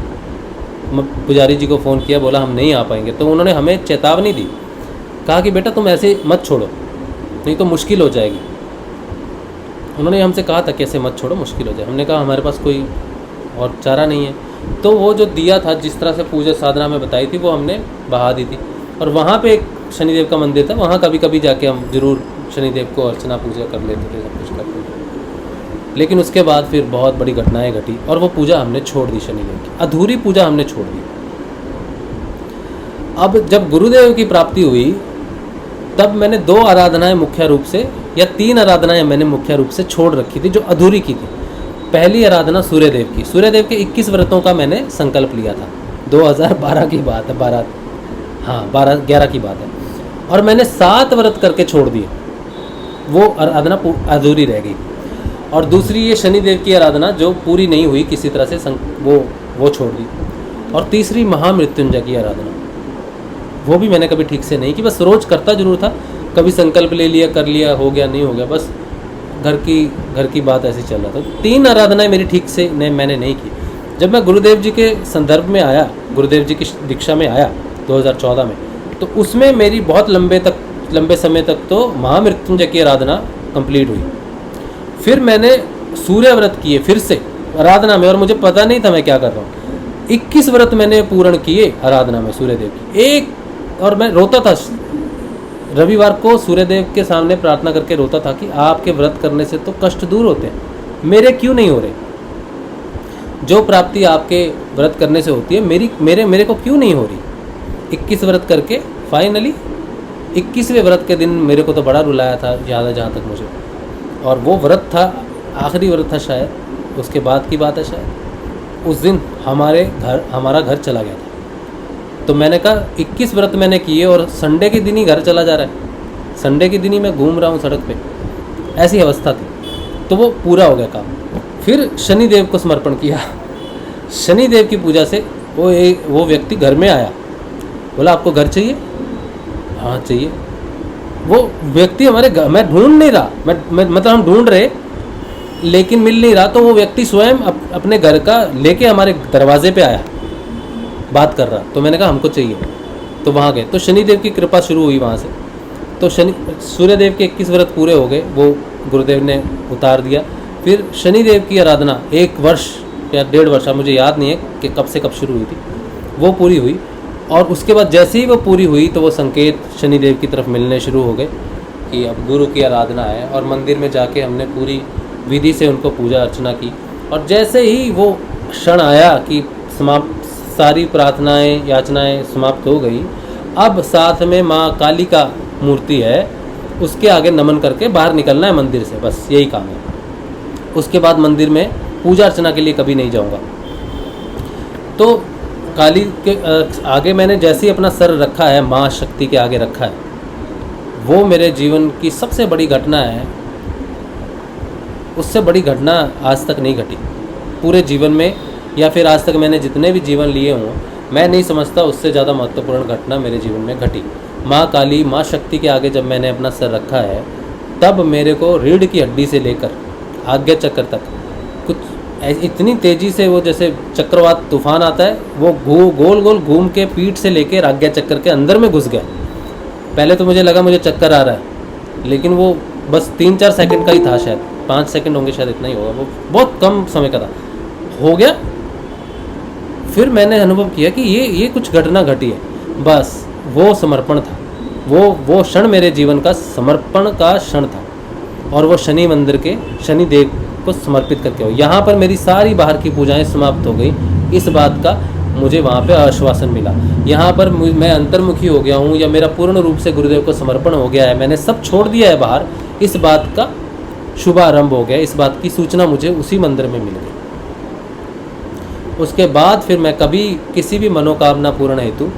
पुजारी जी को फ़ोन किया, बोला हम नहीं आ पाएंगे। तो उन्होंने हमें चेतावनी दी, कहा कि बेटा तुम ऐसे मत छोड़ो, नहीं तो मुश्किल हो जाएगी। उन्होंने हमसे कहा था कैसे मत छोड़ो, मुश्किल हो जाए। हमने कहा हमारे पास कोई और चारा नहीं है। तो वो जो दिया था, जिस तरह से पूजा साधना में बताई थी, वो हमने बहा दी थी। और वहाँ पे एक शनिदेव का मंदिर था, वहाँ कभी कभी जाके हम ज़रूर शनिदेव को अर्चना पूजा कर लेते थे, सब कुछ करते थे। लेकिन उसके बाद फिर बहुत बड़ी घटनाएं घटी और वो पूजा हमने छोड़ दी, शनिदेव की अधूरी पूजा हमने छोड़ दी। अब जब गुरुदेव की प्राप्ति हुई, तब मैंने 2 आराधनाएं मुख्य रूप से या 3 आराधनाएं मैंने मुख्य रूप से छोड़ रखी थी जो अधूरी की थी। पहली आराधना सूर्यदेव की, सूर्यदेव के 21 व्रतों का मैंने संकल्प लिया था। 2012 की बात है, 11 की बात है, और मैंने 7 व्रत करके छोड़ दिए, वो आराधना अधूरी रह गई। और दूसरी ये शनिदेव की आराधना जो पूरी नहीं हुई किसी तरह से, वो छोड़ दी। और तीसरी महामृत्युंजय की आराधना, वो भी मैंने कभी ठीक से नहीं की, बस रोज करता जरूर था, कभी संकल्प ले लिया, कर लिया, हो गया, नहीं हो गया, बस घर की बात ऐसे चल रहा था। 3 आराधनाएं मेरी ठीक से मैंने नहीं की। जब मैं गुरुदेव जी के संदर्भ में आया, गुरुदेव जी की दीक्षा में आया 2014 में, तो उसमें मेरी बहुत लंबे समय तक तो महामृत्युंजय की आराधना कंप्लीट हुई। फिर मैंने सूर्य व्रत किए फिर से आराधना में, और मुझे पता नहीं था मैं क्या कर रहा हूँ। 21 व्रत मैंने पूर्ण किए आराधना में सूर्यदेव की एक, और मैं रोता था। रविवार को सूर्यदेव के सामने प्रार्थना करके रोता था कि आपके व्रत करने से तो कष्ट दूर होते हैं, मेरे क्यों नहीं हो रहे? जो प्राप्ति आपके व्रत करने से होती है मेरे को क्यों नहीं हो रही? 21 व्रत करके फाइनली 21वें व्रत के दिन मेरे को तो बड़ा रुलाया था ज़्यादा, जहाँ तक मुझे, और वो व्रत था आखिरी व्रत था शायद, उसके बाद की बात है शायद। उस दिन हमारा घर चला गया था। तो मैंने कहा 21 व्रत मैंने किए और संडे के दिन ही घर चला जा रहा है, संडे के दिन ही मैं घूम रहा हूँ सड़क पे, ऐसी अवस्था थी। तो वो पूरा हो गया काम। फिर शनिदेव को समर्पण किया। शनिदेव की पूजा से वो व्यक्ति घर में आया, बोला आपको घर चाहिए? हाँ चाहिए। वो व्यक्ति हमारे घर, मैं ढूंढ नहीं रहा, मतलब हम ढूंढ रहे लेकिन मिल नहीं रहा, तो वो व्यक्ति स्वयं अपने घर का लेके हमारे दरवाजे पे आया, बात कर रहा। तो मैंने कहा हमको चाहिए, तो वहाँ गए, तो शनिदेव की कृपा शुरू हुई वहाँ से। तो सूर्यदेव के 21 व्रत पूरे हो गए, वो गुरुदेव ने उतार दिया। फिर शनिदेव की आराधना 1 वर्ष या 1.5 वर्ष, मुझे याद नहीं है कि कब से कब शुरू हुई थी, वो पूरी हुई। और उसके बाद जैसे ही वो पूरी हुई तो वो संकेत शनिदेव की तरफ मिलने शुरू हो गए कि अब गुरु की आराधना है, और मंदिर में जाके हमने पूरी विधि से उनको पूजा अर्चना की। और जैसे ही वो क्षण आया कि सारी प्रार्थनाएं याचनाएं समाप्त हो गई, अब साथ में माँ काली का मूर्ति है, उसके आगे नमन करके बाहर निकलना है मंदिर से, बस यही काम है। उसके बाद मंदिर में पूजा अर्चना के लिए कभी नहीं जाऊंगा। तो काली के आगे मैंने जैसे ही अपना सर रखा है, माँ शक्ति के आगे रखा है, वो मेरे जीवन की सबसे बड़ी घटना है। उससे बड़ी घटना आज तक नहीं घटी पूरे जीवन में, या फिर आज तक मैंने जितने भी जीवन लिए हों, मैं नहीं समझता उससे ज़्यादा महत्वपूर्ण घटना मेरे जीवन में घटी। माँ काली, माँ शक्ति के आगे जब मैंने अपना सर रखा है, तब मेरे को रीढ़ की हड्डी से लेकर आज्ञा चक्र तक कुछ इतनी तेज़ी से, वो जैसे चक्रवात तूफान आता है, वो गोल गोल घूम के पीठ से लेकर आज्ञा चक्र के अंदर में घुस गया। पहले तो मुझे लगा मुझे चक्कर आ रहा है, लेकिन वो बस 3-4 सेकंड का ही था, शायद 5 सेकंड होंगे, शायद इतना ही होगा, वो बहुत कम समय का था, हो गया। फिर मैंने अनुभव किया कि ये कुछ घटना घटी है, बस वो समर्पण था, वो क्षण मेरे जीवन का समर्पण का क्षण था। और वो शनि मंदिर के शनिदेव को समर्पित करके हो, यहाँ पर मेरी सारी बाहर की पूजाएं समाप्त हो गई। इस बात का मुझे वहाँ पे आश्वासन मिला, यहाँ पर मैं अंतर्मुखी हो गया हूँ, या मेरा पूर्ण रूप से गुरुदेव को समर्पण हो गया है, मैंने सब छोड़ दिया है बाहर, इस बात का शुभारंभ हो गया। इस बात की सूचना मुझे उसी मंदिर में मिल गई। उसके बाद फिर मैं कभी किसी भी मनोकामना पूर्ण हेतु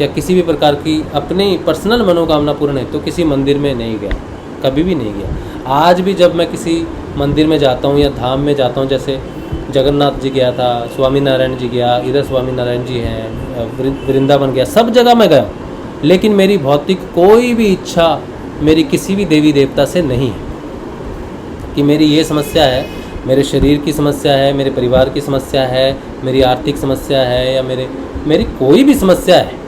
या किसी भी प्रकार की अपनी पर्सनल मनोकामना पूर्ण हेतु किसी मंदिर में नहीं गया, कभी भी नहीं गया। आज भी जब मैं किसी मंदिर में जाता हूँ या धाम में जाता हूँ, जैसे जगन्नाथ जी गया था, स्वामी नारायण जी गया, इधर स्वामी नारायण जी हैं, वृंदावन गया, सब जगह मैं गया, लेकिन मेरी भौतिक कोई भी इच्छा मेरी किसी भी देवी देवता से नहीं है कि मेरी ये समस्या है, मेरे शरीर की समस्या है, मेरे परिवार की समस्या है, मेरी आर्थिक समस्या है, या मेरी कोई भी समस्या है।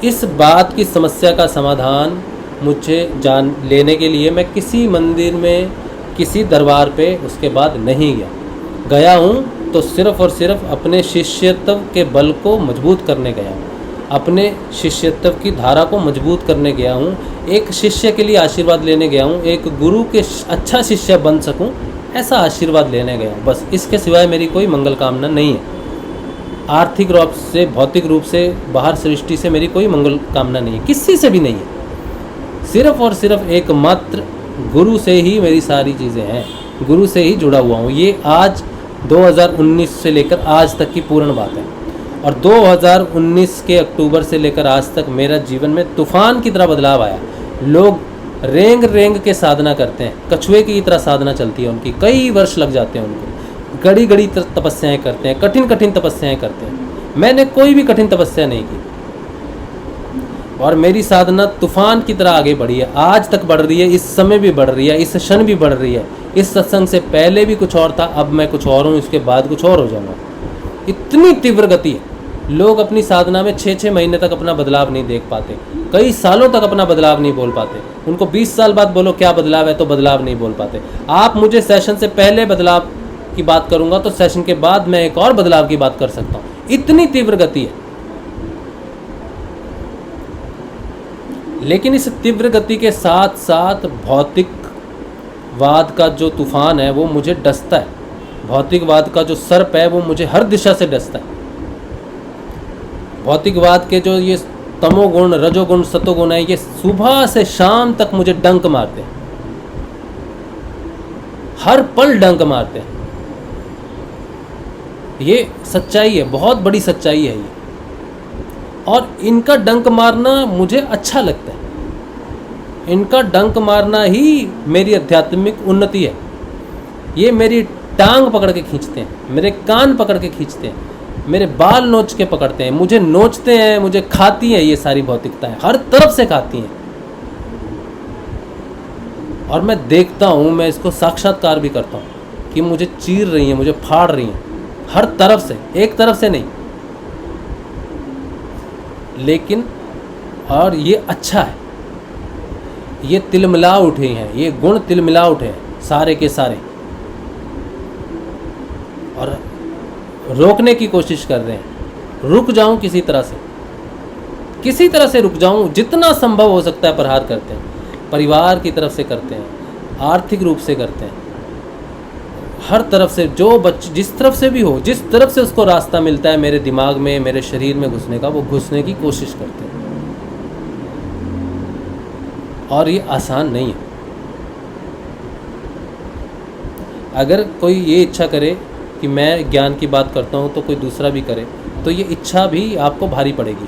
इस बात की समस्या का समाधान मुझे जान लेने के लिए मैं किसी मंदिर में, किसी दरबार पे उसके बाद नहीं गया हूँ, तो सिर्फ़ और सिर्फ अपने शिष्यत्व के बल को मजबूत करने गया हूँ, अपने शिष्यत्व की धारा को मजबूत करने गया हूँ, एक शिष्य के लिए आशीर्वाद लेने गया हूँ, एक गुरु के अच्छा शिष्य बन सकूँ ऐसा आशीर्वाद लेने गया हूँ, बस। इसके सिवाय मेरी कोई मंगल कामना नहीं है। आर्थिक रूप से, भौतिक रूप से, बाहर सृष्टि से मेरी कोई मंगल कामना नहीं है, किसी से भी नहीं है। सिर्फ और सिर्फ एकमात्र गुरु से ही मेरी सारी चीज़ें हैं, गुरु से ही जुड़ा हुआ हूँ। ये आज 2019 से लेकर आज तक की पूर्ण बात है। और 2019 के अक्टूबर से लेकर आज तक मेरा जीवन में तूफान की तरह बदलाव आया। लोग रेंग रेंग के साधना करते हैं, कछुए की तरह साधना चलती है उनकी, कई वर्ष लग जाते हैं उनको, घड़ी घड़ी तपस्याएं करते हैं, कठिन कठिन तपस्याएं करते हैं। मैंने कोई भी कठिन तपस्या नहीं की और मेरी साधना तूफान की तरह आगे बढ़ी है, आज तक बढ़ रही है, इस समय भी बढ़ रही है, इस क्षण भी बढ़ रही है। इस सत्संग से पहले भी कुछ और था, अब मैं कुछ और हूँ, इसके बाद कुछ और हो जाऊँगा। इतनी तीव्र गति है। लोग अपनी साधना में 6-6 महीने तक अपना बदलाव नहीं देख पाते, कई सालों तक अपना बदलाव नहीं बोल पाते। उनको 20 साल बाद बोलो क्या बदलाव है तो बदलाव नहीं बोल पाते। आप मुझे सेशन से पहले बदलाव की बात करूंगा तो सेशन के बाद मैं एक और बदलाव की बात कर सकता हूँ। इतनी तीव्र गति है। लेकिन इस तीव्र गति के साथ साथ भौतिकवाद का जो तूफान है वो मुझे डसता है। भौतिकवाद का जो सर्प है वो मुझे हर दिशा से डसता है। भौतिकवाद के जो ये तमोगुण, रजोगुण, सतोगुण है, ये सुबह से शाम तक मुझे डंक मारते हैं, हर पल डंक मारते हैं। ये सच्चाई है, बहुत बड़ी सच्चाई है ये। और इनका डंक मारना मुझे अच्छा लगता है। इनका डंक मारना ही मेरी आध्यात्मिक उन्नति है। ये मेरी टांग पकड़ के खींचते हैं, मेरे कान पकड़ के खींचते हैं, मेरे बाल नोच के पकड़ते हैं, मुझे नोचते हैं, मुझे खाती हैं। ये सारी भौतिकताएं हर तरफ से खाती हैं और मैं देखता हूँ, मैं इसको साक्षात्कार भी करता हूँ कि मुझे चीर रही हैं, मुझे फाड़ रही हैं हर तरफ से, एक तरफ से नहीं। लेकिन और ये अच्छा है, ये तिलमिला उठे हैं, ये गुण तिलमिला उठे हैं सारे के सारे और रोकने की कोशिश कर रहे हैं। रुक जाऊं किसी तरह से रुक जाऊं, जितना संभव हो सकता है प्रहार करते हैं। परिवार की तरफ से करते हैं, आर्थिक रूप से करते हैं, हर तरफ से। जो बच्चे जिस तरफ से भी हो, जिस तरफ से उसको रास्ता मिलता है मेरे दिमाग में, मेरे शरीर में घुसने का, वो घुसने की कोशिश करते हैं। और ये आसान नहीं है। अगर कोई ये इच्छा करे कि मैं ज्ञान की बात करता हूँ तो कोई दूसरा भी करे, तो ये इच्छा भी आपको भारी पड़ेगी।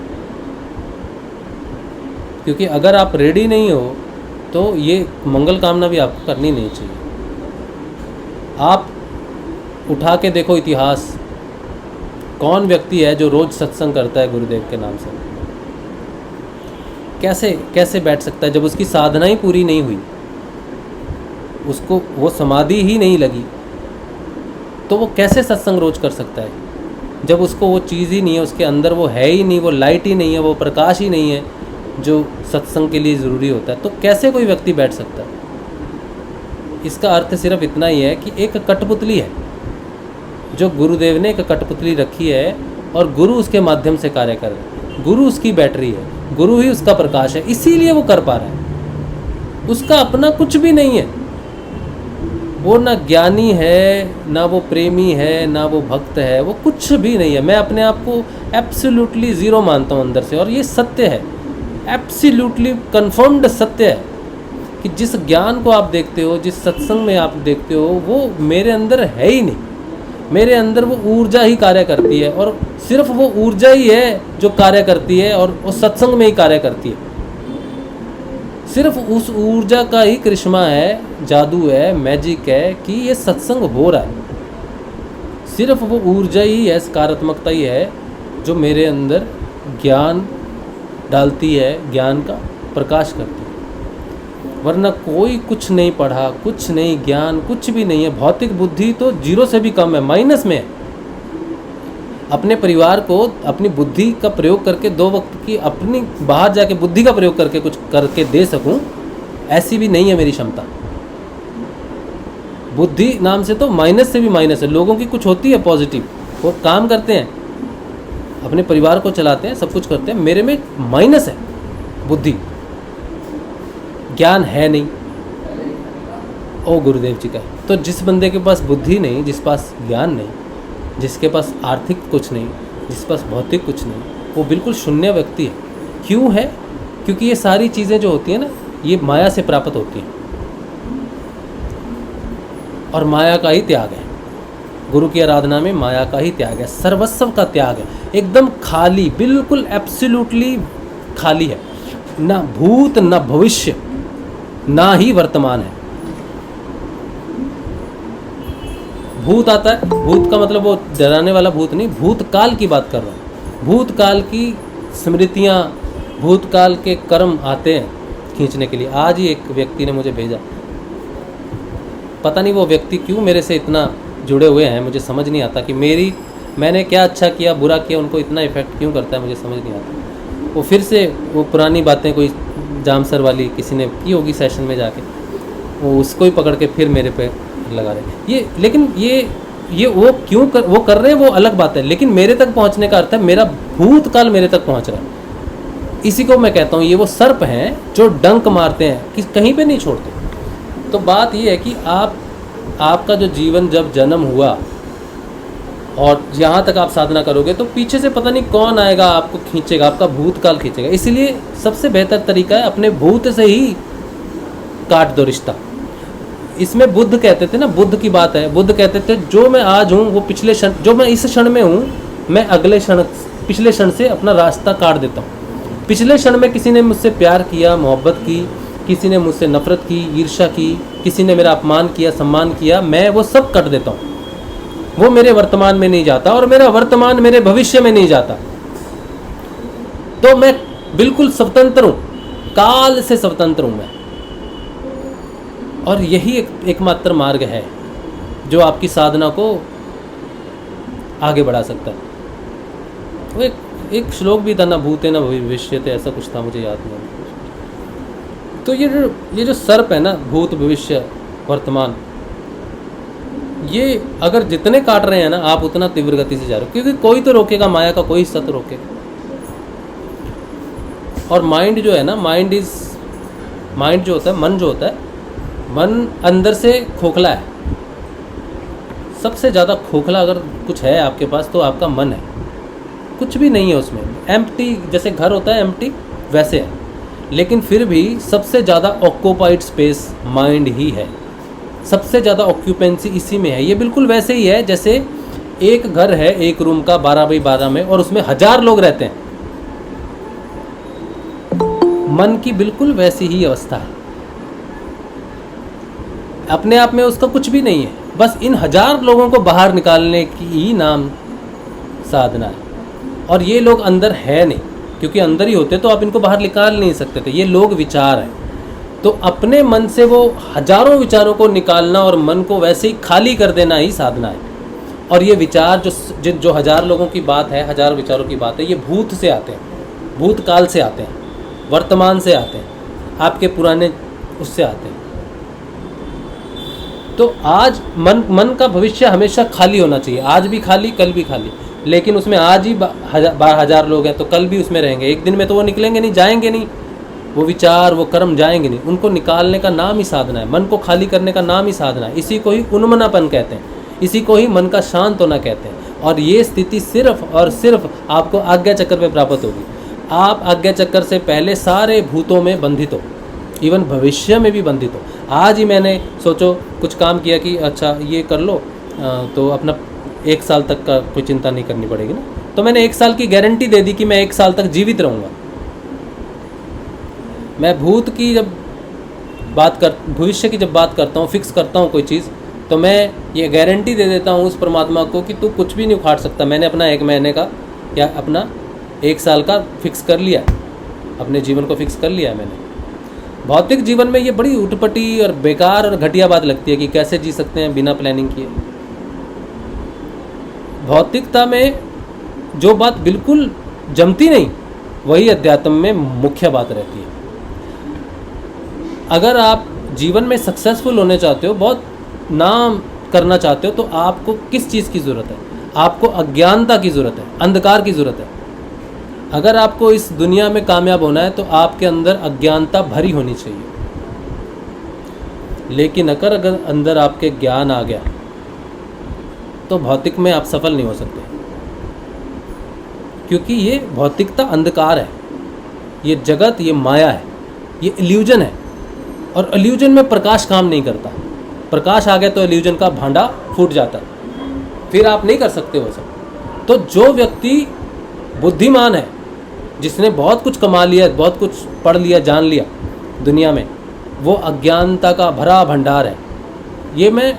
क्योंकि अगर आप रेडी नहीं हो तो ये मंगल कामना भी आपको करनी नहीं चाहिए। आप उठा के देखो इतिहास, कौन व्यक्ति है जो रोज़ सत्संग करता है गुरुदेव के नाम से? कैसे बैठ सकता है जब उसकी साधना ही पूरी नहीं हुई, उसको वो समाधि ही नहीं लगी, तो वो कैसे सत्संग रोज कर सकता है? जब उसको वो चीज़ ही नहीं है, उसके अंदर वो है ही नहीं, वो लाइट ही नहीं है, वो प्रकाश ही नहीं है जो सत्संग के लिए ज़रूरी होता है, तो कैसे कोई व्यक्ति बैठ सकता है? इसका अर्थ सिर्फ इतना ही है कि एक कठपुतली है, जो गुरुदेव ने एक कठपुतली रखी है और गुरु उसके माध्यम से कार्य कर रहे हैं। गुरु उसकी बैटरी है, गुरु ही उसका प्रकाश है, इसीलिए वो कर पा रहा है। उसका अपना कुछ भी नहीं है। वो ना ज्ञानी है, ना वो प्रेमी है, ना वो भक्त है, वो कुछ भी नहीं है। मैं अपने आप को एब्सोल्युटली ज़ीरो मानता हूँ अंदर से, और ये सत्य है, एब्सोल्युटली कन्फर्म्ड सत्य है कि जिस ज्ञान को आप देखते हो, जिस सत्संग में आप देखते हो, वो मेरे अंदर है ही नहीं। मेरे अंदर वो ऊर्जा ही कार्य करती है, और सिर्फ वो ऊर्जा ही है जो कार्य करती है, और वो सत्संग में ही कार्य करती है। सिर्फ उस ऊर्जा का ही करिश्मा है, जादू है, मैजिक है कि ये सत्संग हो रहा है। सिर्फ वो ऊर्जा ही है, सकारात्मकता ही है जो मेरे अंदर ज्ञान डालती है, ज्ञान का प्रकाश करती है। वरना कोई कुछ नहीं पढ़ा, कुछ नहीं, ज्ञान कुछ भी नहीं है। भौतिक बुद्धि तो जीरो से भी कम है, माइनस में है। अपने परिवार को अपनी बुद्धि का प्रयोग करके, 2 वक्त की अपनी बाहर जाके बुद्धि का प्रयोग करके कुछ करके दे सकूं, ऐसी भी नहीं है मेरी क्षमता। बुद्धि नाम से तो माइनस से भी माइनस है। लोगों की कुछ होती है पॉजिटिव, वो काम करते हैं, अपने परिवार को चलाते हैं, सब कुछ करते हैं। मेरे में माइनस है बुद्धि, ज्ञान है नहीं। ओ गुरुदेव जी का। तो जिस बंदे के पास बुद्धि नहीं, जिस पास ज्ञान नहीं, जिसके पास आर्थिक कुछ नहीं, जिसके पास भौतिक कुछ नहीं, वो बिल्कुल शून्य व्यक्ति है। क्यों है? क्योंकि ये सारी चीज़ें जो होती हैं ना, ये माया से प्राप्त होती हैं। और माया का ही त्याग है। गुरु की आराधना में माया का ही त्याग है, सर्वस्व का त्याग है, एकदम खाली, बिल्कुल एब्सोल्युटली खाली है, ना भूत ना भविष्य ना ही वर्तमान है। भूत आता है, भूत का मतलब वो डराने वाला भूत नहीं, भूतकाल की बात कर रहा हूँ। भूतकाल की स्मृतियाँ, भूतकाल के कर्म आते हैं खींचने के लिए। आज ही एक व्यक्ति ने मुझे भेजा, पता नहीं वो व्यक्ति क्यों मेरे से इतना जुड़े हुए हैं, मुझे समझ नहीं आता कि मैंने क्या अच्छा किया बुरा किया, उनको इतना इफेक्ट क्यों करता है, मुझे समझ नहीं आता। वो फिर से वो पुरानी बातें कोई जामसर वाली किसी ने की होगी सेशन में जाके, वो उसको ही पकड़ के फिर मेरे पे लगा रहे ये। लेकिन ये वो क्यों वो कर रहे हैं वो अलग बात है, लेकिन मेरे तक पहुंचने का अर्थ है मेरा भूतकाल मेरे तक पहुंच रहा है। इसी को मैं कहता हूँ ये वो सर्प हैं जो डंक मारते हैं कि कहीं पे नहीं छोड़ते। तो बात ये है कि आपका जो जीवन जब जन्म हुआ और यहाँ तक आप साधना करोगे तो पीछे से पता नहीं कौन आएगा आपको खींचेगा, आपका भूतकाल खींचेगा। इसीलिए सबसे बेहतर तरीका है अपने भूत से ही काट दो रिश्ता। इसमें बुद्ध कहते थे ना, बुद्ध की बात है, बुद्ध कहते थे जो मैं आज हूँ वो पिछले क्षण, जो मैं इस क्षण में हूँ मैं अगले क्षण पिछले क्षण से अपना रास्ता काट देता हूँ। पिछले क्षण में किसी ने मुझसे प्यार किया, मोहब्बत की, किसी ने मुझसे नफरत की, ईर्ष्या की, किसी ने मेरा अपमान किया, सम्मान किया, मैं वो सब कट देता हूँ। वो मेरे वर्तमान में नहीं जाता और मेरा वर्तमान मेरे भविष्य में नहीं जाता। तो मैं बिल्कुल स्वतंत्र हूँ, काल से स्वतंत्र हूँ मैं। और यही एकमात्र मार्ग है जो आपकी साधना को आगे बढ़ा सकता है। वो एक श्लोक भी था, ना भूते ना भविष्यते, ऐसा कुछ था, मुझे याद नहीं। तो ये जो सर्प है ना, भूत भविष्य वर्तमान, ये अगर जितने काट रहे हैं ना आप उतना तीव्र गति से जा रहे हो, क्योंकि कोई तो रोकेगा, माया का कोई हिस्सा तो रोकेगा। और माइंड जो है ना, माइंड जो होता है, मन जो होता है, मन अंदर से खोखला है। सबसे ज़्यादा खोखला अगर कुछ है आपके पास तो आपका मन है, कुछ भी नहीं है उसमें, एम्प्टी, जैसे घर होता है एम्प्टी वैसे है। लेकिन फिर भी सबसे ज़्यादा ऑक्यूपाइड स्पेस माइंड ही है, सबसे ज़्यादा ऑक्यूपेंसी इसी में है। ये बिल्कुल वैसे ही है जैसे एक घर है, एक रूम का 12x12 में, और उसमें 1000 लोग रहते हैं। मन की बिल्कुल वैसी ही अवस्था है, अपने आप में उसका कुछ भी नहीं है, बस इन 1000 लोगों को बाहर निकालने की ही नाम साधना है। और ये लोग अंदर है नहीं, क्योंकि अंदर ही होते तो आप इनको बाहर निकाल नहीं सकते थे। ये लोग विचार हैं, तो अपने मन से वो हजारों विचारों को निकालना और मन को वैसे ही खाली कर देना ही साधना है। और ये विचार जो 1000 लोगों की बात है, 1000 विचारों की बात है, ये भूत से आते हैं, भूतकाल से आते हैं, वर्तमान से आते हैं, आपके पुराने उससे आते हैं। तो आज मन का भविष्य हमेशा खाली होना चाहिए, आज भी खाली, कल भी खाली। लेकिन उसमें आज ही 1000 लोग हैं तो कल भी उसमें रहेंगे, एक दिन में तो वो निकलेंगे नहीं, जाएंगे नहीं, वो विचार वो कर्म जाएंगे नहीं। उनको निकालने का नाम ही साधना है, मन को खाली करने का नाम ही साधना है। इसी को ही उन्मनापन कहते हैं, इसी को ही मन का शांत होना कहते हैं। और ये स्थिति सिर्फ और सिर्फ आपको आज्ञा चक्र में प्राप्त होगी। आप आज्ञा चक्र से पहले सारे भूतों में बंधित हो, इवन भविष्य में भी बंधित हो। आज ही मैंने सोचो कुछ काम किया कि अच्छा ये कर लो, तो अपना 1 साल तक का कोई चिंता नहीं करनी पड़ेगी ना, तो मैंने 1 साल की गारंटी दे दी कि मैं 1 साल तक जीवित रहूँगा। मैं भूत की जब भविष्य की जब बात करता हूँ, फिक्स करता हूँ कोई चीज़, तो मैं ये गारंटी दे देता हूँ उस परमात्मा को कि तू कुछ भी नहीं उखाड़ सकता। मैंने अपना 1 महीने का या अपना 1 साल का फिक्स कर लिया, अपने जीवन को फिक्स कर लिया है मैंने। भौतिक जीवन में ये बड़ी उटपटी और बेकार और घटिया बात लगती है कि कैसे जी सकते हैं बिना प्लानिंग किए। भौतिकता में जो बात बिल्कुल जमती नहीं, वही अध्यात्म में मुख्य बात रहती है। अगर आप जीवन में सक्सेसफुल होने चाहते हो, बहुत नाम करना चाहते हो, तो आपको किस चीज़ की ज़रूरत है? आपको अज्ञानता की ज़रूरत है, अंधकार की ज़रूरत है। अगर आपको इस दुनिया में कामयाब होना है तो आपके अंदर अज्ञानता भरी होनी चाहिए। लेकिन अगर अंदर आपके ज्ञान आ गया तो भौतिक में आप सफल नहीं हो सकते, क्योंकि ये भौतिकता अंधकार है, ये जगत, ये माया है, ये इल्यूजन है। और इल्यूजन में प्रकाश काम नहीं करता। प्रकाश आ गया तो इल्यूजन का भांडा फूट जाता है, फिर आप नहीं कर सकते वो सब। तो जो व्यक्ति बुद्धिमान है, जिसने बहुत कुछ कमा लिया, बहुत कुछ पढ़ लिया, जान लिया दुनिया में, वो अज्ञानता का भरा भंडार है। ये मैं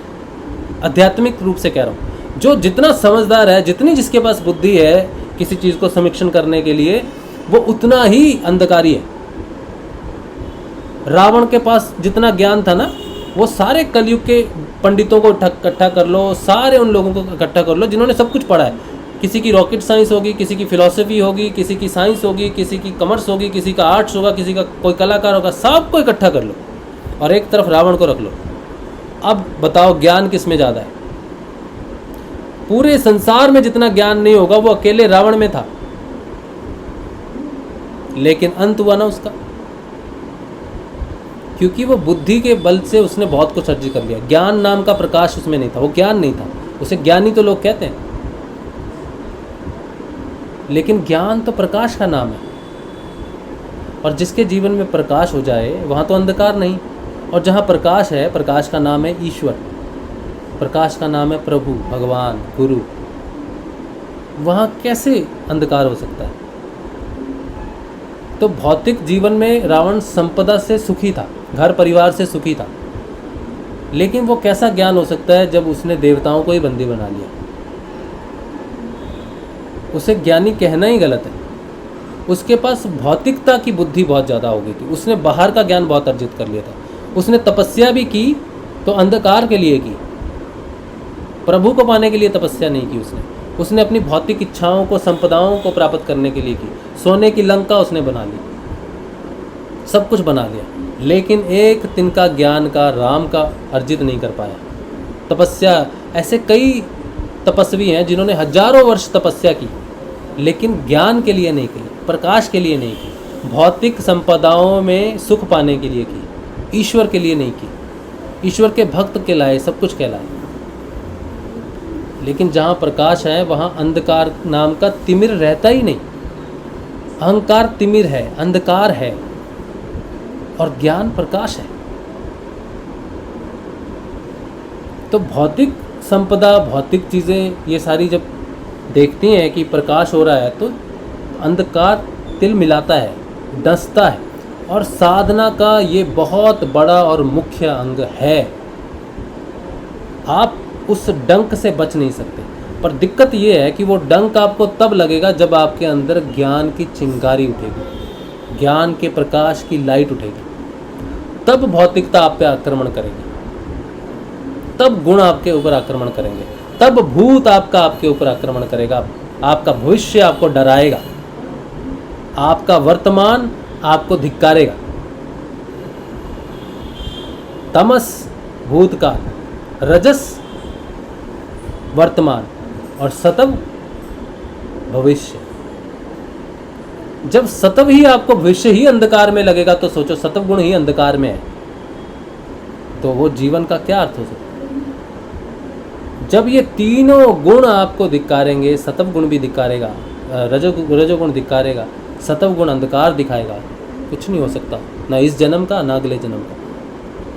आध्यात्मिक रूप से कह रहा हूँ। जो जितना समझदार है, जितनी जिसके पास बुद्धि है किसी चीज़ को समीक्षण करने के लिए, वो उतना ही अंधकारी है। रावण के पास जितना ज्ञान था ना, वो सारे कलयुग के पंडितों को इकट्ठा कर लो, सारे उन लोगों को इकट्ठा कर लो जिन्होंने सब कुछ पढ़ा है। किसी की रॉकेट साइंस होगी, किसी की फिलॉसफी होगी, किसी की साइंस होगी, किसी की कॉमर्स होगी, किसी का आर्ट्स होगा, किसी का कोई कलाकार होगा, सबको इकट्ठा कर लो और एक तरफ रावण को रख लो। अब बताओ ज्ञान किस में ज़्यादा है? पूरे संसार में जितना ज्ञान नहीं होगा वो अकेले रावण में था, लेकिन अंत हुआ ना उसका, क्योंकि वो बुद्धि के बल से उसने बहुत कुछ अर्जित कर लिया। ज्ञान नाम का प्रकाश उसमें नहीं था, वो ज्ञान नहीं था, उसे ज्ञानी तो लोग कहते हैं, लेकिन ज्ञान तो प्रकाश का नाम है। और जिसके जीवन में प्रकाश हो जाए वहाँ तो अंधकार नहीं। और जहाँ प्रकाश है, प्रकाश का नाम है ईश्वर, प्रकाश का नाम है प्रभु, भगवान, गुरु। वहाँ कैसे अंधकार हो सकता है? तो भौतिक जीवन में रावण संपदा से सुखी था, घर परिवार से सुखी था, लेकिन वो कैसा ज्ञान हो सकता है जब उसने देवताओं को ही बंदी बना लिया? उसे ज्ञानी कहना ही गलत है। उसके पास भौतिकता की बुद्धि बहुत ज़्यादा हो गई थी, उसने बाहर का ज्ञान बहुत अर्जित कर लिया था। उसने तपस्या भी की तो अंधकार के लिए की, प्रभु को पाने के लिए तपस्या नहीं की उसने अपनी भौतिक इच्छाओं को, संपदाओं को प्राप्त करने के लिए की। सोने की लंका उसने बना ली, सब कुछ बना लिया, लेकिन एक तिनका ज्ञान का, राम का अर्जित नहीं कर पाया। तपस्या, ऐसे कई तपस्वी हैं जिन्होंने हजारों वर्ष तपस्या की, लेकिन ज्ञान के लिए नहीं की, प्रकाश के लिए नहीं की, भौतिक संपदाओं में सुख पाने के लिए की, ईश्वर के लिए नहीं की। ईश्वर के भक्त कहलाए, सब कुछ कहलाए, लेकिन जहाँ प्रकाश है वहाँ अंधकार नाम का तिमिर रहता ही नहीं। अहंकार तिमिर है, अंधकार है, और ज्ञान प्रकाश है। तो भौतिक संपदा, भौतिक चीज़ें, ये सारी जब देखती हैं कि प्रकाश हो रहा है तो अंधकार तिल मिलाता है, डसता है। और साधना का ये बहुत बड़ा और मुख्य अंग है। आप उस डंक से बच नहीं सकते, पर दिक्कत ये है कि वो डंक आपको तब लगेगा जब आपके अंदर ज्ञान की चिंगारी उठेगी, ज्ञान के प्रकाश की लाइट उठेगी, तब भौतिकता आप पे आक्रमण करेगी, तब गुण आपके ऊपर आक्रमण करेंगे, तब भूत आपके ऊपर आक्रमण करेगा, आपका भविष्य आपको डराएगा, आपका वर्तमान आपको धिक्कारेगा। तमस भूतकाल, रजस वर्तमान और सतव भविष्य। जब सतव ही आपको भविष्य ही अंधकार में लगेगा तो सोचो सतव गुण ही अंधकार में है, तो वो जीवन का क्या अर्थ हो सकता है? जब ये तीनों गुण आपको धिक्कारेंगे, सतव गुण भी धिक्कारेगा, रजोगुण धिक्कारेगा, सतव गुण अंधकार दिखाएगा, कुछ नहीं हो सकता, ना इस जन्म का ना अगले जन्म का।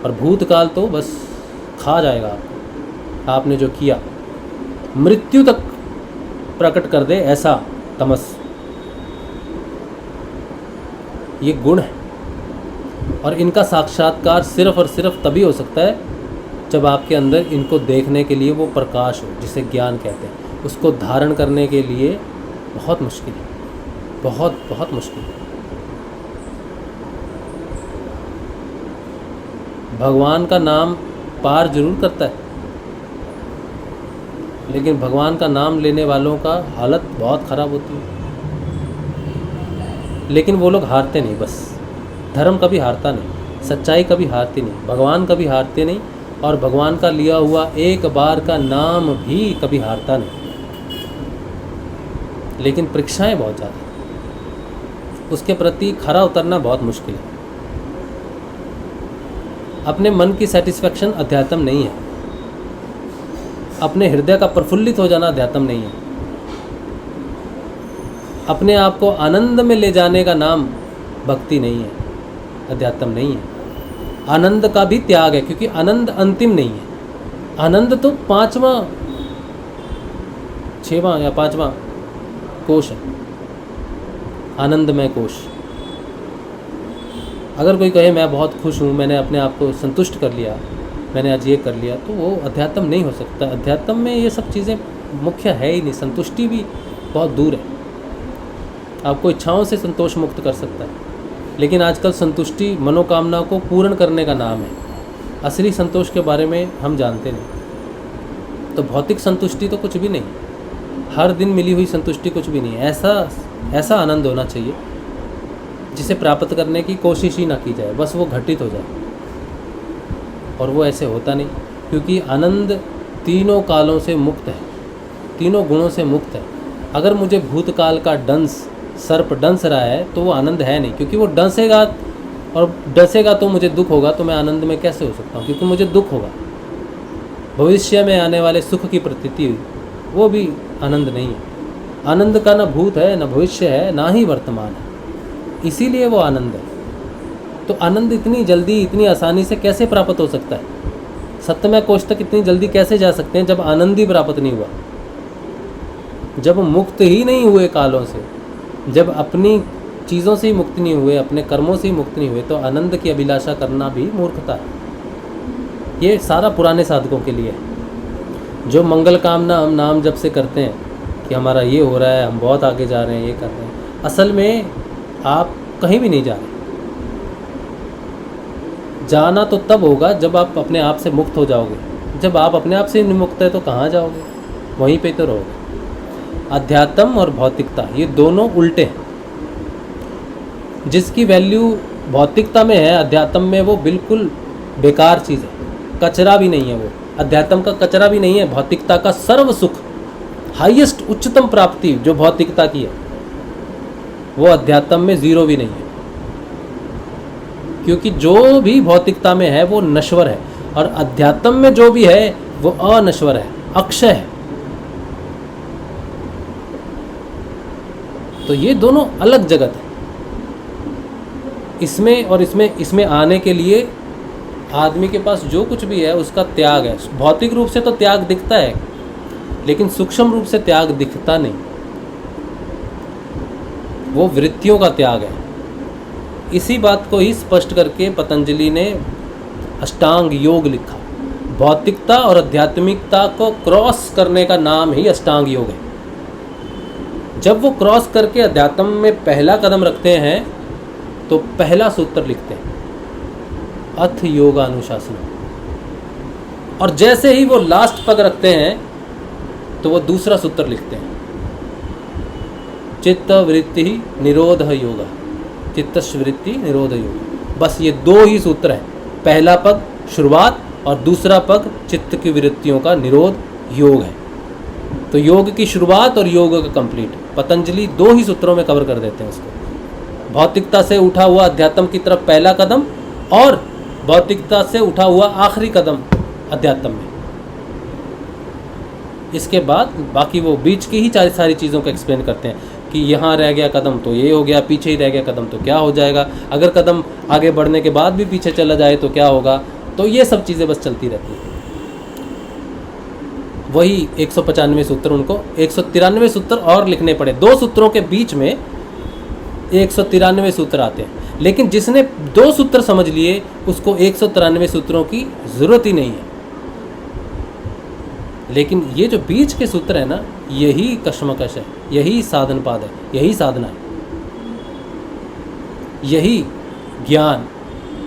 और भूतकाल तो बस खा जाएगा आपको, आपने जो किया, मृत्यु तक प्रकट कर दे ऐसा तमस। ये गुण है, और इनका साक्षात्कार सिर्फ और सिर्फ तभी हो सकता है जब आपके अंदर इनको देखने के लिए वो प्रकाश हो, जिसे ज्ञान कहते हैं। उसको धारण करने के लिए बहुत मुश्किल है, बहुत बहुत मुश्किल है। भगवान का नाम पार जरूर करता है, लेकिन भगवान का नाम लेने वालों का हालत बहुत ख़राब होती है। लेकिन वो लोग हारते नहीं, बस धर्म कभी हारता नहीं, सच्चाई कभी हारती नहीं, भगवान कभी हारते नहीं, और भगवान का लिया हुआ एक बार का नाम भी कभी हारता नहीं। लेकिन परीक्षाएं बहुत ज़्यादा, उसके प्रति खरा उतरना बहुत मुश्किल है। अपने मन की सेटिस्फैक्शन अध्यात्म नहीं है, अपने हृदय का प्रफुल्लित हो जाना अध्यात्म नहीं है, अपने आप को आनंद में ले जाने का नाम भक्ति नहीं है, अध्यात्म नहीं है। आनंद का भी त्याग है, क्योंकि आनंद अंतिम नहीं है। आनंद तो 5वां 6वां या 5वां कोश है, आनंदमय कोश। अगर कोई कहे मैं बहुत खुश हूँ, मैंने अपने आप को संतुष्ट कर लिया, मैंने आज ये कर लिया, तो वो अध्यात्म नहीं हो सकता। अध्यात्म में ये सब चीज़ें मुख्य है ही नहीं। संतुष्टि भी बहुत दूर है। आपको इच्छाओं से संतोष मुक्त कर सकता है, लेकिन आजकल संतुष्टि मनोकामना को पूर्ण करने का नाम है। असली संतोष के बारे में हम जानते नहीं। तो भौतिक संतुष्टि तो कुछ भी नहीं, हर दिन मिली हुई संतुष्टि कुछ भी नहीं। ऐसा आनंद होना चाहिए जिसे प्राप्त करने की कोशिश ही ना की जाए, बस वो घटित हो जाए। और वो ऐसे होता नहीं, क्योंकि आनंद तीनों कालों से मुक्त है, तीनों गुणों से मुक्त है। अगर मुझे भूतकाल का सर्प डंस रहा है तो वो आनंद है नहीं, क्योंकि वो डसेगा और डसेगा तो मुझे दुख होगा, तो मैं आनंद में कैसे हो सकता हूँ, क्योंकि मुझे दुख होगा। भविष्य में आने वाले सुख की प्रतीति हुई, वो भी आनंद नहीं है। आनंद का ना भूत है, ना भविष्य है, ना ही वर्तमान है, इसीलिए वो आनंद है। तो आनंद इतनी जल्दी, इतनी आसानी से कैसे प्राप्त हो सकता है? सत्यमय कोश तक इतनी जल्दी कैसे जा सकते हैं जब आनंद ही प्राप्त नहीं हुआ, जब मुक्त ही नहीं हुए कालों से, जब अपनी चीज़ों से ही मुक्त नहीं हुए, अपने कर्मों से ही मुक्त नहीं हुए, तो आनंद की अभिलाषा करना भी मूर्खता है। ये सारा पुराने साधकों के लिए है। जो मंगल कामना हम नाम जब से करते हैं कि हमारा ये हो रहा है, हम बहुत आगे जा रहे हैं, ये कर रहे हैं, असल में आप कहीं भी नहीं जा रहे। जाना तो तब होगा जब आप अपने आप से मुक्त हो जाओगे। जब आप अपने आप से नहीं मुक्त है तो कहाँ जाओगे? वहीं पे तो रहोगे। अध्यात्म और भौतिकता ये दोनों उल्टे हैं। जिसकी वैल्यू भौतिकता में है, अध्यात्म में वो बिल्कुल बेकार चीज़ है, कचरा भी नहीं है। वो अध्यात्म का कचरा भी नहीं है। भौतिकता का सर्व सुख, हाईएस्ट उच्चतम प्राप्ति जो भौतिकता की है, वो अध्यात्म में जीरो भी नहीं है। क्योंकि जो भी भौतिकता में है वो नश्वर है, और अध्यात्म में जो भी है वो अनश्वर है, अक्षय है। तो ये दोनों अलग जगत है। इसमें और इसमें आने के लिए आदमी के पास जो कुछ भी है उसका त्याग है। भौतिक रूप से तो त्याग दिखता है, लेकिन सूक्ष्म रूप से त्याग दिखता नहीं। वो वृत्तियों का त्याग है। इसी बात को ही स्पष्ट करके पतंजलि ने अष्टांग योग लिखा। भौतिकता और आध्यात्मिकता को क्रॉस करने का नाम ही अष्टांग योग है। जब वो क्रॉस करके अध्यात्म में पहला कदम रखते हैं तो पहला सूत्र लिखते हैं, अथ योगानुशासन। और जैसे ही वो लास्ट पग रखते हैं तो वो दूसरा सूत्र लिखते हैं, चित्त वृत्ति निरोध योग, चित्तवृत्ति निरोध योग। बस ये दो ही सूत्र हैं। पहला पग शुरुआत और दूसरा पग चित्त की वृत्तियों का निरोध योग है। तो योग की शुरुआत और योग का कंप्लीट पतंजलि दो ही सूत्रों में कवर कर देते हैं उसको। भौतिकता से उठा हुआ अध्यात्म की तरफ पहला कदम, और भौतिकता से उठा हुआ आखिरी कदम अध्यात्म में। इसके बाद बाकी वो बीच की ही सारी चीज़ों को एक्सप्लेन करते हैं कि यहाँ रह गया कदम तो ये हो गया, पीछे ही रह गया कदम तो क्या हो जाएगा, अगर कदम आगे बढ़ने के बाद भी पीछे चला जाए तो क्या होगा। तो ये सब चीज़ें बस चलती रहती हैं। वही 195 सूत्र, उनको 193 सूत्र और लिखने पड़े। दो सूत्रों के बीच में 193 सूत्र आते हैं, लेकिन जिसने दो सूत्र समझ लिए उसको 193 सूत्रों की ज़रूरत ही नहीं है। लेकिन ये जो बीच के सूत्र है ना, यही कश्मकश है, यही साधन पाद है, यही साधना है, यही ज्ञान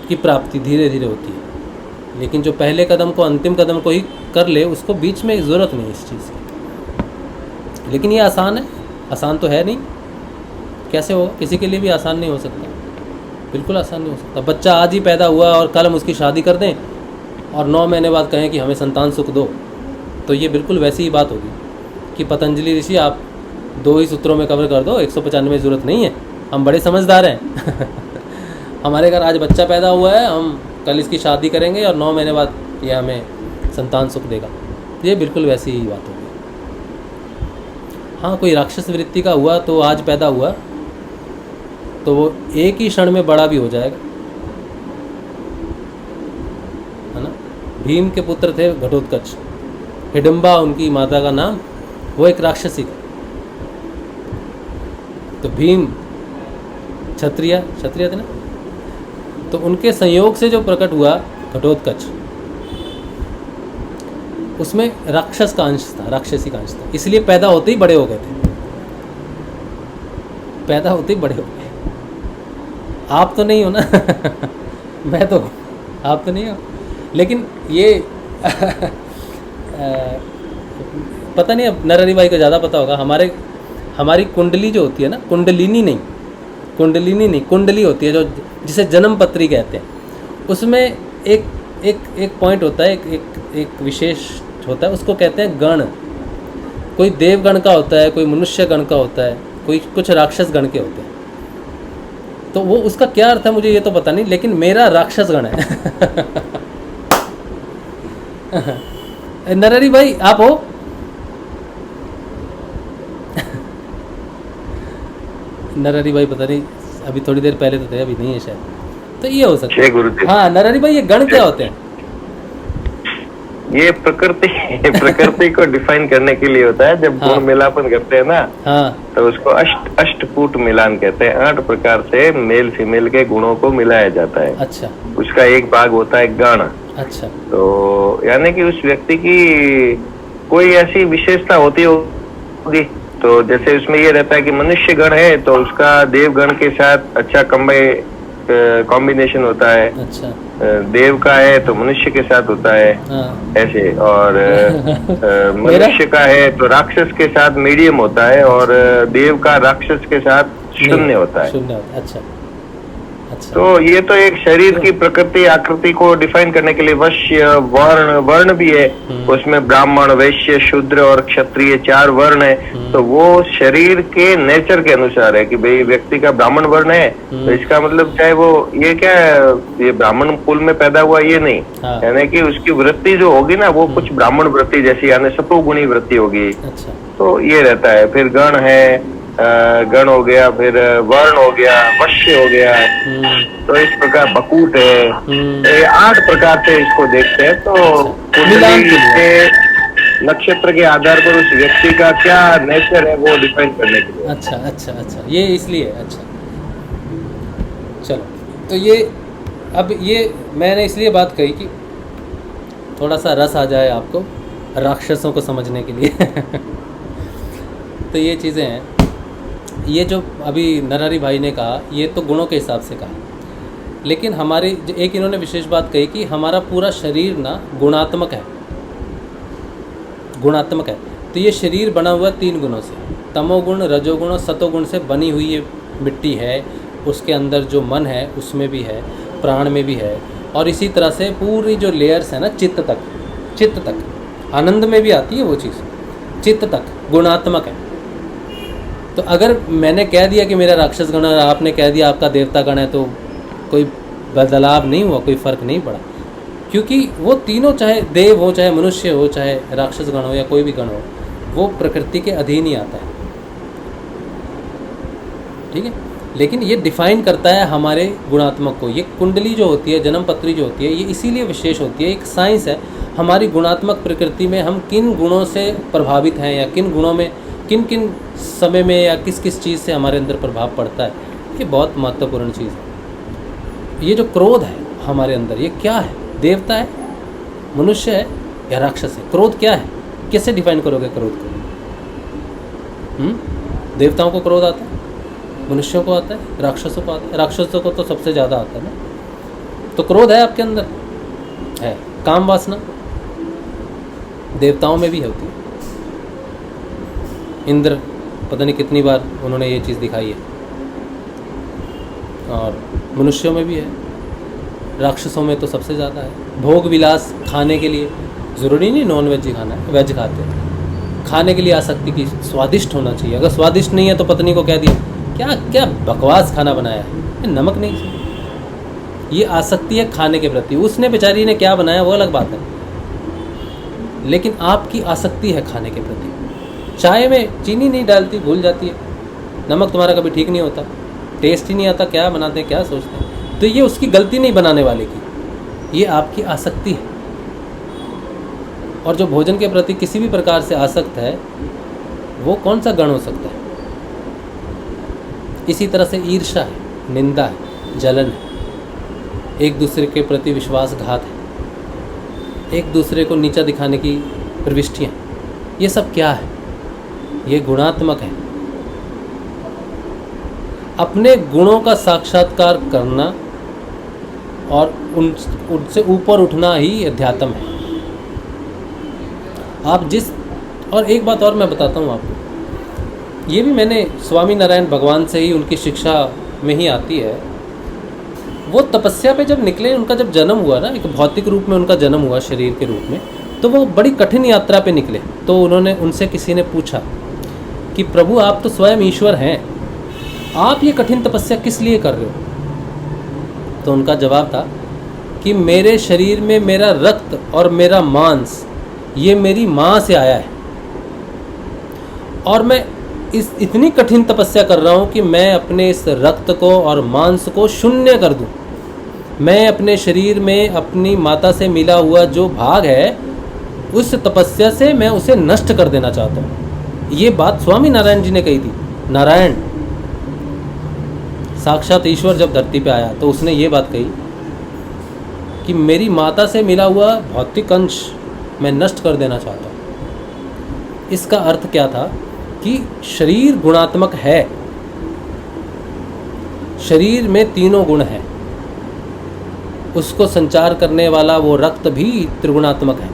की प्राप्ति धीरे धीरे होती है। लेकिन जो पहले कदम को, अंतिम कदम को ही कर ले, उसको बीच में ज़रूरत नहीं इस चीज़ की। लेकिन ये आसान है? आसान तो है नहीं। कैसे होगा? किसी के लिए भी आसान नहीं हो सकता, बिल्कुल आसान नहीं हो सकता। बच्चा आज ही पैदा हुआ और कल हम उसकी शादी कर दें और 9 महीने बाद कहें कि हमें संतान सुख दो, तो ये बिल्कुल वैसी ही बात होगी कि पतंजलि ऋषि आप दो ही सूत्रों में कवर कर दो, 195 ज़रूरत नहीं है, हम बड़े समझदार हैं। हमारे घर आज बच्चा पैदा हुआ है, हम कल इसकी शादी करेंगे और 9 महीने बाद ये हमें संतान सुख देगा। ये बिल्कुल वैसी ही बात होगी। हाँ, कोई राक्षस वृत्ति का हुआ तो आज पैदा हुआ तो वो एक ही क्षण में बड़ा भी हो जाएगा। भीम के पुत्र थे घटोत्कच, हिडम्बा उनकी माता का नाम, वो एक राक्षसी थी। तो भीम क्षत्रिय थे ना, तो उनके संयोग से जो प्रकट हुआ घटोत्कच, उसमें राक्षस का अंश था, राक्षसी का अंश था, इसलिए पैदा होते ही बड़े हो गए थे, पैदा होते ही बड़े हो गए। आप तो नहीं हो ना मैं तो, आप तो नहीं हो, लेकिन ये पता नहीं, अब नरहरि भाई को ज़्यादा पता होगा। हमारी कुंडली जो होती है ना, कुंडलिनी नहीं, कुंडली होती है जो जिसे जन्म पत्री कहते हैं, उसमें एक पॉइंट होता है, एक विशेष होता है, उसको कहते हैं गण। कोई देवगण का होता है, कोई मनुष्य गण का होता है, कोई कुछ राक्षस गण के होते हैं। तो वो उसका क्या अर्थ है मुझे ये तो पता नहीं, लेकिन मेरा राक्षस गण है नरहरि भाई आप हो नरहरि भाई पता नहीं, अभी थोड़ी देर पहले तो थे, अभी नहीं है शायद, तो ये हो सकता है। हाँ नरहरि भाई, ये गण क्या होते हैं?
ये प्रकृति को डिफाइन करने के लिए होता है। जब गुण मिलापन करते हैं ना, तो उसको अष्टकूट मिलान कहते हैं। 8 प्रकार से मेल फीमेल के गुणों को मिलाया जाता है।
अच्छा।
उसका एक भाग होता है गण।
अच्छा।
तो यानी कि उस व्यक्ति की कोई ऐसी विशेषता होती होगी, तो जैसे उसमें ये रहता है कि मनुष्य गण है तो उसका देवगण के साथ अच्छा कॉम्बिनेशन होता है।
अच्छा।
देव का है तो मनुष्य के साथ होता है। ऐसे, और मनुष्य का है तो राक्षस के साथ मीडियम होता है, और देव का राक्षस के साथ शून्य होता है।
अच्छा।
तो ये तो एक शरीर की प्रकृति आकृति को डिफाइन करने के लिए वश्य वर्ण भी है। उसमें ब्राह्मण, वैश्य, शूद्र और क्षत्रिय 4 वर्ण है। तो वो शरीर के नेचर के अनुसार है कि भाई व्यक्ति का ब्राह्मण वर्ण है, तो इसका मतलब चाहे वो ये क्या है, ये ब्राह्मण कुल में पैदा हुआ ये नहीं, यानी कि उसकी वृत्ति जो होगी ना वो कुछ ब्राह्मण वृत्ति जैसी, यानी सतोगुणी वृत्ति होगी। तो ये रहता है। फिर गण है, गण हो गया, फिर वर्ण हो गया, वश्य हो गया, तो इस प्रकार बकूट है। 8 प्रकार से इसको देखते हैं। तो कुंडली के नक्षत्र के आधार पर उस व्यक्ति का क्या नेचर है वो डिफाइन करने के लिए।
अच्छा, ये इसलिए। अच्छा चलो, तो ये अब ये मैंने इसलिए बात कही कि थोड़ा सा रस आ जाए आपको राक्षसों को समझने के लिए तो ये चीज़ें हैं। ये जो अभी नरहरि भाई ने कहा, ये तो गुणों के हिसाब से कहा, लेकिन हमारी एक इन्होंने विशेष बात कही कि हमारा पूरा शरीर ना गुणात्मक है। तो ये शरीर बना हुआ 3 गुणों से, तमोगुण, रजोगुण और सतोगुण से बनी हुई ये मिट्टी है। उसके अंदर जो मन है उसमें भी है, प्राण में भी है, और इसी तरह से पूरी जो लेयर्स है ना, चित्त तक आनंद में भी आती है वो चीज़, चित्त तक गुणात्मक है। तो अगर मैंने कह दिया कि मेरा राक्षस गण है, आपने कह दिया आपका देवता गण है, तो कोई बदलाव नहीं हुआ, कोई फ़र्क नहीं पड़ा, क्योंकि वो तीनों, चाहे देव हो, चाहे मनुष्य हो, चाहे राक्षस गण हो या कोई भी गण हो, वो प्रकृति के अधीन ही आता है। ठीक है, लेकिन ये डिफाइन करता है हमारे गुणात्मक को। ये कुंडली जो होती है, जन्म पत्री जो होती है, ये इसीलिए विशेष होती है, एक साइंस है हमारी गुणात्मक प्रकृति में हम किन गुणों से प्रभावित हैं, या किन गुणों में किन समय में या किस चीज़ से हमारे अंदर प्रभाव पड़ता है। ये बहुत महत्वपूर्ण चीज़ है। ये जो क्रोध है हमारे अंदर, ये क्या है? देवता है, मनुष्य है या राक्षस है? क्रोध क्या है? कैसे डिफाइन करोगे क्रोध को? देवताओं को क्रोध आता है, मनुष्यों को आता है, राक्षसों को आता है। राक्षसों को तो सबसे ज़्यादा आता है ना। तो क्रोध है आपके अंदर, है। काम वासना देवताओं में भी होती है। इंद्र पता नहीं कितनी बार उन्होंने ये चीज़ दिखाई है, और मनुष्यों में भी है, राक्षसों में तो सबसे ज़्यादा है। भोग विलास, खाने के लिए, ज़रूरी नहीं नॉन वेज ही खाना है, वेज खाते हैं, खाने के लिए आसक्ति की, स्वादिष्ट होना चाहिए। अगर स्वादिष्ट नहीं है तो पत्नी को कह दिया क्या क्या बकवास खाना बनाया है, ये नमक नहीं चाहिए। ये आसक्ति है खाने के प्रति। उसने बेचारी ने क्या बनाया वो अलग बात है, लेकिन आपकी आसक्ति है खाने के प्रति। चाय में चीनी नहीं डालती, भूल जाती है, नमक तुम्हारा कभी ठीक नहीं होता, टेस्ट ही नहीं आता, क्या बनाते हैं, क्या सोचते हैं। तो ये उसकी गलती नहीं बनाने वाले की, ये आपकी आसक्ति है। और जो भोजन के प्रति किसी भी प्रकार से आसक्त है वो कौन सा गण हो सकता है? इसी तरह से ईर्ष्या है, निंदा है, जलन है, एक दूसरे के प्रति विश्वासघात है, एक दूसरे को नीचा दिखाने की प्रविष्टियाँ, ये सब क्या है? ये गुणात्मक है। अपने गुणों का साक्षात्कार करना और उनसे ऊपर उठना ही अध्यात्म है। आप जिस, और एक बात और मैं बताता हूँ आपको, ये भी मैंने स्वामी नारायण भगवान से ही, उनकी शिक्षा में ही आती है। वो तपस्या पे जब निकले, उनका जब जन्म हुआ ना, एक भौतिक रूप में उनका जन्म हुआ शरीर के रूप में, तो वो बड़ी कठिन यात्रा पे निकले। तो उनसे किसी ने पूछा कि प्रभु आप तो स्वयं ईश्वर हैं, आप ये कठिन तपस्या किस लिए कर रहे हो? तो उनका जवाब था कि मेरे शरीर में मेरा रक्त और मेरा मांस ये मेरी माँ से आया है, और मैं इतनी कठिन तपस्या कर रहा हूँ कि मैं अपने इस रक्त को और मांस को शून्य कर दूँ। मैं अपने शरीर में अपनी माता से मिला हुआ जो भाग है, उस तपस्या से मैं उसे नष्ट कर देना चाहता हूँ। ये बात स्वामी नारायण जी ने कही थी। नारायण साक्षात ईश्वर जब धरती पे आया तो उसने ये बात कही कि मेरी माता से मिला हुआ भौतिक अंश मैं नष्ट कर देना चाहता हूँ। इसका अर्थ क्या था कि शरीर गुणात्मक है, शरीर में तीनों गुण हैं, उसको संचार करने वाला वो रक्त भी त्रिगुणात्मक है,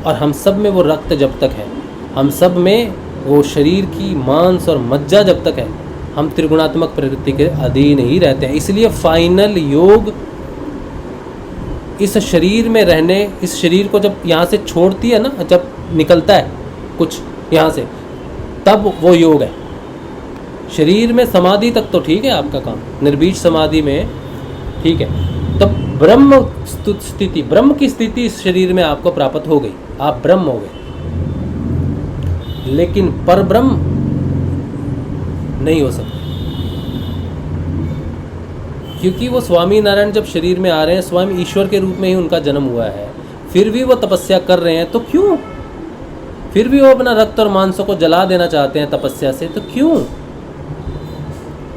और हम सब में वो रक्त जब तक है, हम सब में वो शरीर की मांस और मज्जा जब तक है, हम त्रिगुणात्मक प्रकृति के अधीन ही रहते हैं। इसलिए फाइनल योग इस शरीर में रहने, इस शरीर को जब यहाँ से छोड़ती है ना, जब निकलता है कुछ यहाँ से, तब वो योग है। शरीर में समाधि तक तो ठीक है आपका काम, निर्बीज समाधि में ठीक है, तब ब्रह्म स्थिति, ब्रह्म की स्थिति इस शरीर में आपको प्राप्त हो गई, आप ब्रह्म हो गए। लेकिन परब्रह्म नहीं हो सकता, क्योंकि वो स्वामी नारायण जब शरीर में आ रहे हैं, स्वयं ईश्वर के रूप में ही उनका जन्म हुआ है, फिर भी वो तपस्या कर रहे हैं। तो क्यों? फिर भी वो अपना रक्त और मांसों को जला देना चाहते हैं तपस्या से, तो क्यों?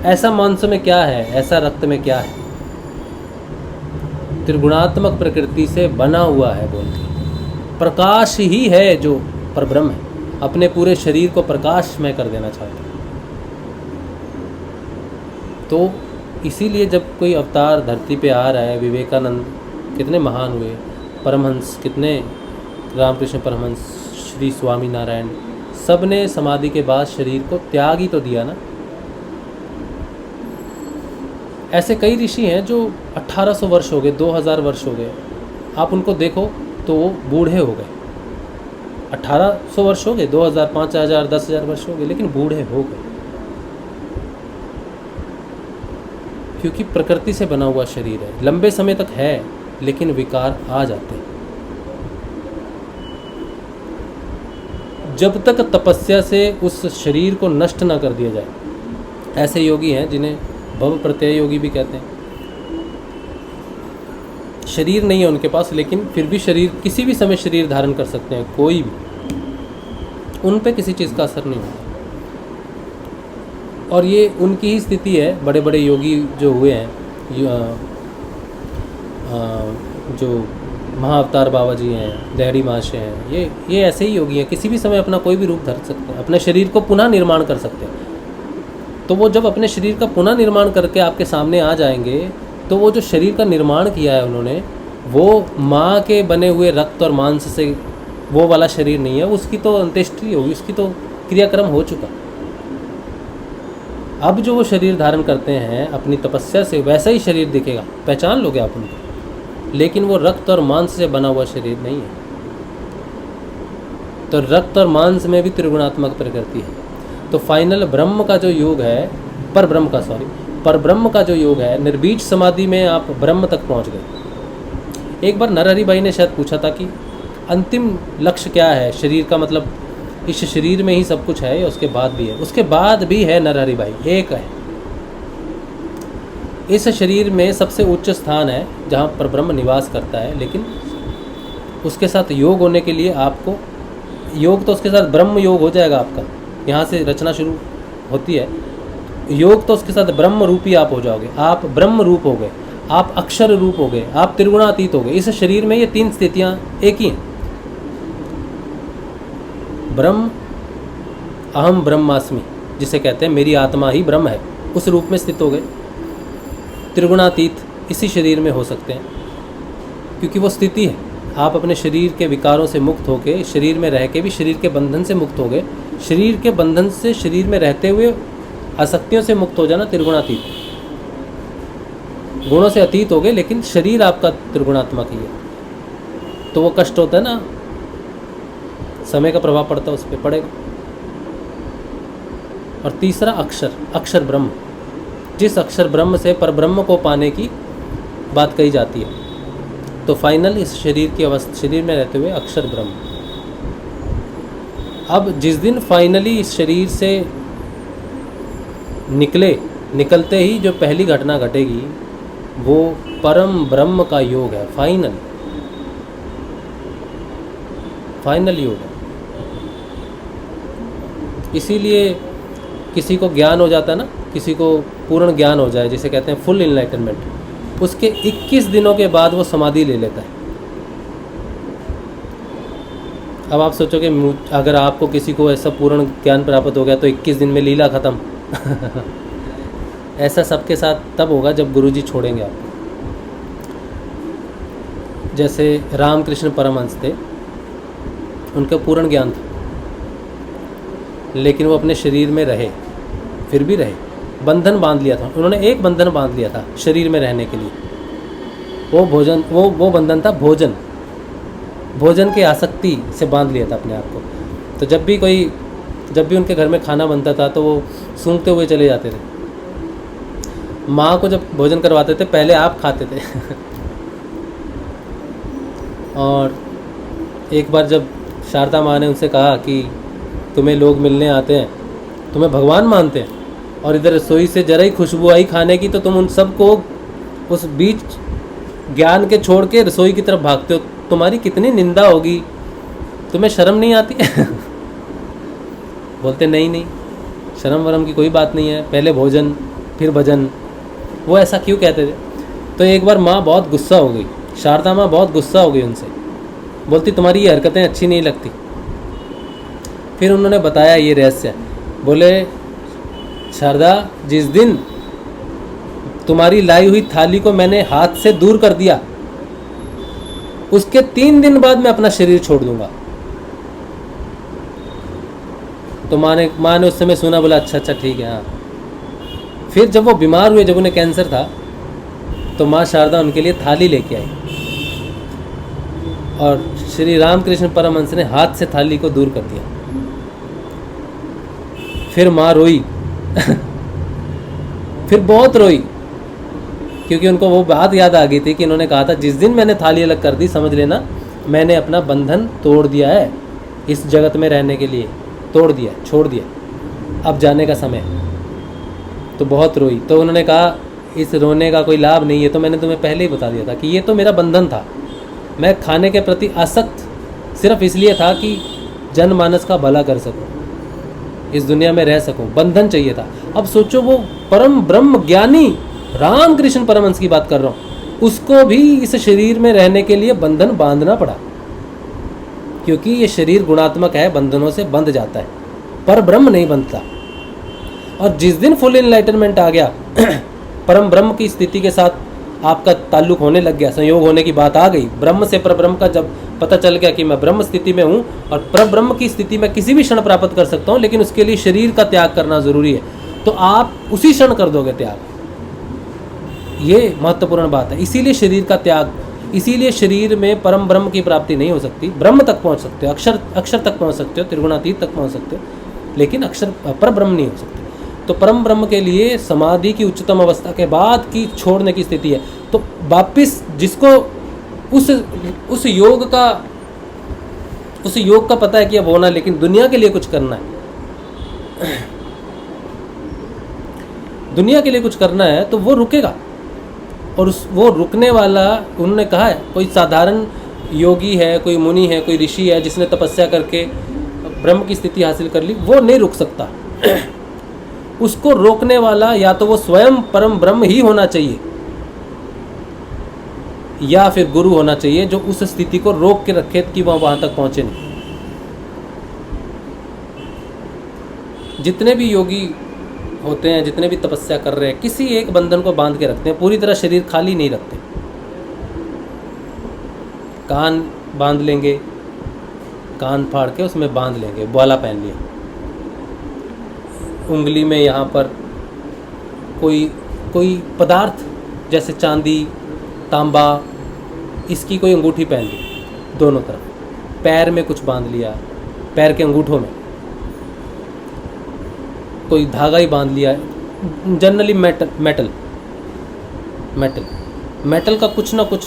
ऐसा मांस में क्या है, ऐसा रक्त में क्या है? त्रिगुणात्मक प्रकृति से बना हुआ है बोलते, प्रकाश ही है जो परब्रह्म है। अपने पूरे शरीर को प्रकाशमय कर देना चाहते हैं। तो इसीलिए जब कोई अवतार धरती पे आ रहा है, विवेकानंद कितने महान हुए, परमहंस कितने, रामकृष्ण परमहंस, श्री स्वामी नारायण, सब ने समाधि के बाद शरीर को त्याग ही तो दिया ना। ऐसे कई ऋषि हैं जो 1800 वर्ष हो गए, 2000 वर्ष हो गए, आप उनको देखो तो वो बूढ़े हो गए। 1800 वर्ष हो गए, 2000, 5000, 10,000 वर्ष हो गए, लेकिन बूढ़े हो गए, क्योंकि प्रकृति से बना हुआ शरीर है। लंबे समय तक है, लेकिन विकार आ जाते हैं। जब तक तपस्या से उस शरीर को नष्ट ना कर दिया जाए, ऐसे योगी हैं जिन्हें भव प्रत्यय योगी भी कहते हैं। शरीर नहीं है उनके पास, लेकिन फिर भी शरीर, किसी भी समय शरीर धारण कर सकते हैं, कोई भी, उन पे किसी चीज़ का असर नहीं होता। और ये उनकी ही स्थिति है। बड़े बड़े योगी जो हुए हैं, जो महाअवतार बाबा जी हैं, दहड़ी महाशय हैं, ये ऐसे ही योगी हैं, किसी भी समय अपना कोई भी रूप धर सकते हैं, अपने शरीर को पुनः निर्माण कर सकते हैं। तो वो जब अपने शरीर का पुनः निर्माण करके आपके सामने आ जाएंगे, तो वो जो शरीर का निर्माण किया है उन्होंने, वो माँ के बने हुए रक्त और मांस से, वो वाला शरीर नहीं है, उसकी तो अंत्येष्टि होगी, उसकी तो क्रियाक्रम हो चुका। अब जो वो शरीर धारण करते हैं अपनी तपस्या से, वैसा ही शरीर दिखेगा, पहचान लोगे आप उनको, लेकिन वो रक्त और मांस से बना हुआ शरीर नहीं है। तो रक्त और मांस में भी त्रिगुणात्मक प्रकृति है। तो फाइनल ब्रह्म का जो योग है, परब्रह्म का जो योग है, निर्बीज समाधि में आप ब्रह्म तक पहुंच गए। एक बार नरहरि भाई ने शायद पूछा था कि अंतिम लक्ष्य क्या है शरीर का, मतलब इस शरीर में ही सब कुछ है या उसके बाद भी है? उसके बाद भी है नरहरि भाई, एक है। इस शरीर में सबसे उच्च स्थान है जहाँ पर ब्रह्म निवास करता है, लेकिन उसके साथ योग होने के लिए आपको योग तो उसके साथ ब्रह्म योग हो जाएगा आपका, यहाँ से रचना शुरू होती है। योग तो उसके साथ ब्रह्म रूपी आप हो जाओगे, आप ब्रह्म रूप हो गए, आप अक्षर रूप हो गए, आप त्रिगुणातीत हो गए। इस शरीर में ये 3 स्थितियाँ एक ही हैं। ब्रह्म, अहम ब्रह्मास्मि जिसे कहते हैं मेरी आत्मा ही ब्रह्म है, उस रूप में स्थित हो गए। त्रिगुणातीत इसी शरीर में हो सकते हैं, क्योंकि वो स्थिति है। आप अपने शरीर के विकारों से मुक्त होके शरीर में रह के भी शरीर के बंधन से मुक्त हो गए। शरीर के बंधन से शरीर में रहते हुए आसक्तियों से मुक्त हो जाना त्रिगुणातीत। गुणों से अतीत हो गए, लेकिन शरीर आपका त्रिगुणात्मक ही है, तो वो कष्ट होता है ना, समय का प्रभाव पड़ता है, उस पर पड़ेगा। और तीसरा अक्षर, अक्षर ब्रह्म, जिस अक्षर ब्रह्म से परब्रह्म को पाने की बात कही जाती है। तो फाइनल इस शरीर की अवस्था, शरीर में रहते हुए अक्षर ब्रह्म। अब जिस दिन फाइनली इस शरीर से निकलते ही जो पहली घटना घटेगी वो परम ब्रह्म का योग है। फाइनल योग है। इसीलिए किसी को ज्ञान हो जाता है ना, किसी को पूर्ण ज्ञान हो जाए, जिसे कहते हैं फुल इनलाइटनमेंट, उसके 21 दिनों के बाद वो समाधि ले लेता है। अब आप सोचोगे अगर आपको किसी को ऐसा पूर्ण ज्ञान प्राप्त हो गया तो 21 दिन में लीला ख़त्म। ऐसा सबके साथ तब होगा जब गुरुजी छोड़ेंगे आपको। जैसे रामकृष्ण परमहंस थे, उनका पूर्ण ज्ञान था, लेकिन वो अपने शरीर में रहे, फिर भी रहे। बंधन बांध लिया था उन्होंने, एक बंधन बांध लिया था शरीर में रहने के लिए। वो भोजन, वो बंधन था भोजन की आसक्ति से बांध लिया था अपने आप को। तो जब भी उनके घर में खाना बनता था तो वो सूंघते हुए चले जाते थे। माँ को जब भोजन करवाते थे पहले आप खाते थे। और एक बार जब शारदा माँ ने उनसे कहा कि तुम्हें लोग मिलने आते हैं, तुम्हें भगवान मानते हैं, और इधर रसोई से जरा ही खुशबू आई खाने की तो तुम उन सबको उस बीच ज्ञान के छोड़ के रसोई की तरफ भागते हो, तुम्हारी कितनी निंदा होगी, तुम्हें शर्म नहीं आती? बोलते नहीं, शर्म वरम की कोई बात नहीं है, पहले भोजन फिर भजन। वो ऐसा क्यों कहते थे? तो एक बार माँ बहुत गुस्सा हो गई, शारदा माँ बहुत गुस्सा हो गई उनसे, बोलती तुम्हारी ये हरकतें अच्छी नहीं लगती। फिर उन्होंने बताया ये रहस्य, बोले शारदा, जिस दिन तुम्हारी लाई हुई थाली को मैंने हाथ से दूर कर दिया, उसके 3 दिन बाद मैं अपना शरीर छोड़ दूंगा। तो माँ ने उस समय सुना, बोला अच्छा ठीक है, हाँ। फिर जब वो बीमार हुए, जब उन्हें कैंसर था, तो माँ शारदा उनके लिए थाली लेके आई और श्री रामकृष्ण परमहंस ने हाथ से थाली को दूर कर दिया। फिर माँ रोई। फिर बहुत रोई, क्योंकि उनको वो बात याद आ गई थी कि इन्होंने कहा था जिस दिन मैंने थाली अलग कर दी, समझ लेना मैंने अपना बंधन तोड़ दिया है, इस जगत में रहने के लिए तोड़ दिया, छोड़ दिया, अब जाने का समय। तो बहुत रोई। तो उन्होंने कहा इस रोने का कोई लाभ नहीं है, तो मैंने तुम्हें पहले ही बता दिया था कि ये तो मेरा बंधन था। मैं खाने के प्रति आसक्त सिर्फ इसलिए था कि जनमानस का भला कर सकूं, इस दुनिया में रह सकूं, बंधन चाहिए था। अब सोचो वो परम ब्रह्म ज्ञानी रामकृष्ण परमहंस की बात कर रहा हूँ, उसको भी इस शरीर में रहने के लिए बंधन बांधना पड़ा, क्योंकि ये शरीर गुणात्मक है, बंधनों से बंध जाता है, पर ब्रह्म नहीं बंधता। और जिस दिन फुल इनलाइटनमेंट आ गया, परम ब्रह्म की स्थिति के साथ आपका ताल्लुक होने लग गया, संयोग होने की बात आ गई, ब्रह्म से परब्रह्म का जब पता चल गया कि मैं ब्रह्म स्थिति में हूँ और परब्रह्म की स्थिति में किसी भी क्षण प्राप्त कर सकता हूँ, लेकिन उसके लिए शरीर का त्याग करना जरूरी है, तो आप उसी क्षण कर दोगे त्याग। ये महत्वपूर्ण बात है। इसीलिए शरीर का त्याग, इसीलिए शरीर में परम ब्रह्म की प्राप्ति नहीं हो सकती। ब्रह्म तक पहुँच सकते हो, अक्षर तक पहुँच सकते हो, त्रिगुणातीत तक पहुँच सकते हो, लेकिन अक्षर पर ब्रह्म नहीं हो सकते। तो परम ब्रह्म के लिए समाधि की उच्चतम अवस्था के बाद की छोड़ने की स्थिति है। तो वापिस जिसको उस योग का पता है कि अब होना, लेकिन दुनिया के लिए कुछ करना है, दुनिया के लिए कुछ करना है, तो वो रुकेगा। और वो रुकने वाला, उन्होंने कहा है, कोई साधारण योगी है, कोई मुनि है, कोई ऋषि है जिसने तपस्या करके ब्रह्म की स्थिति हासिल कर ली, वो नहीं रुक सकता। उसको रोकने वाला या तो वो स्वयं परम ब्रह्म ही होना चाहिए या फिर गुरु होना चाहिए जो उस स्थिति को रोक के रखे कि वह वहां तक पहुंचे नहीं। जितने भी योगी होते हैं, जितने भी तपस्या कर रहे हैं, किसी एक बंधन को बांध के रखते हैं, पूरी तरह शरीर खाली नहीं रखते। कान बांध लेंगे, कान फाड़ के उसमें बांध लेंगे, बाला पहन लिया, उंगली में यहाँ पर कोई पदार्थ जैसे चांदी, तांबा, इसकी कोई अंगूठी पहन ली दोनों तरफ, पैर में कुछ बांध लिया, पैर के अंगूठों में कोई धागा ही बांध लिया। जनरली मेटल का कुछ ना कुछ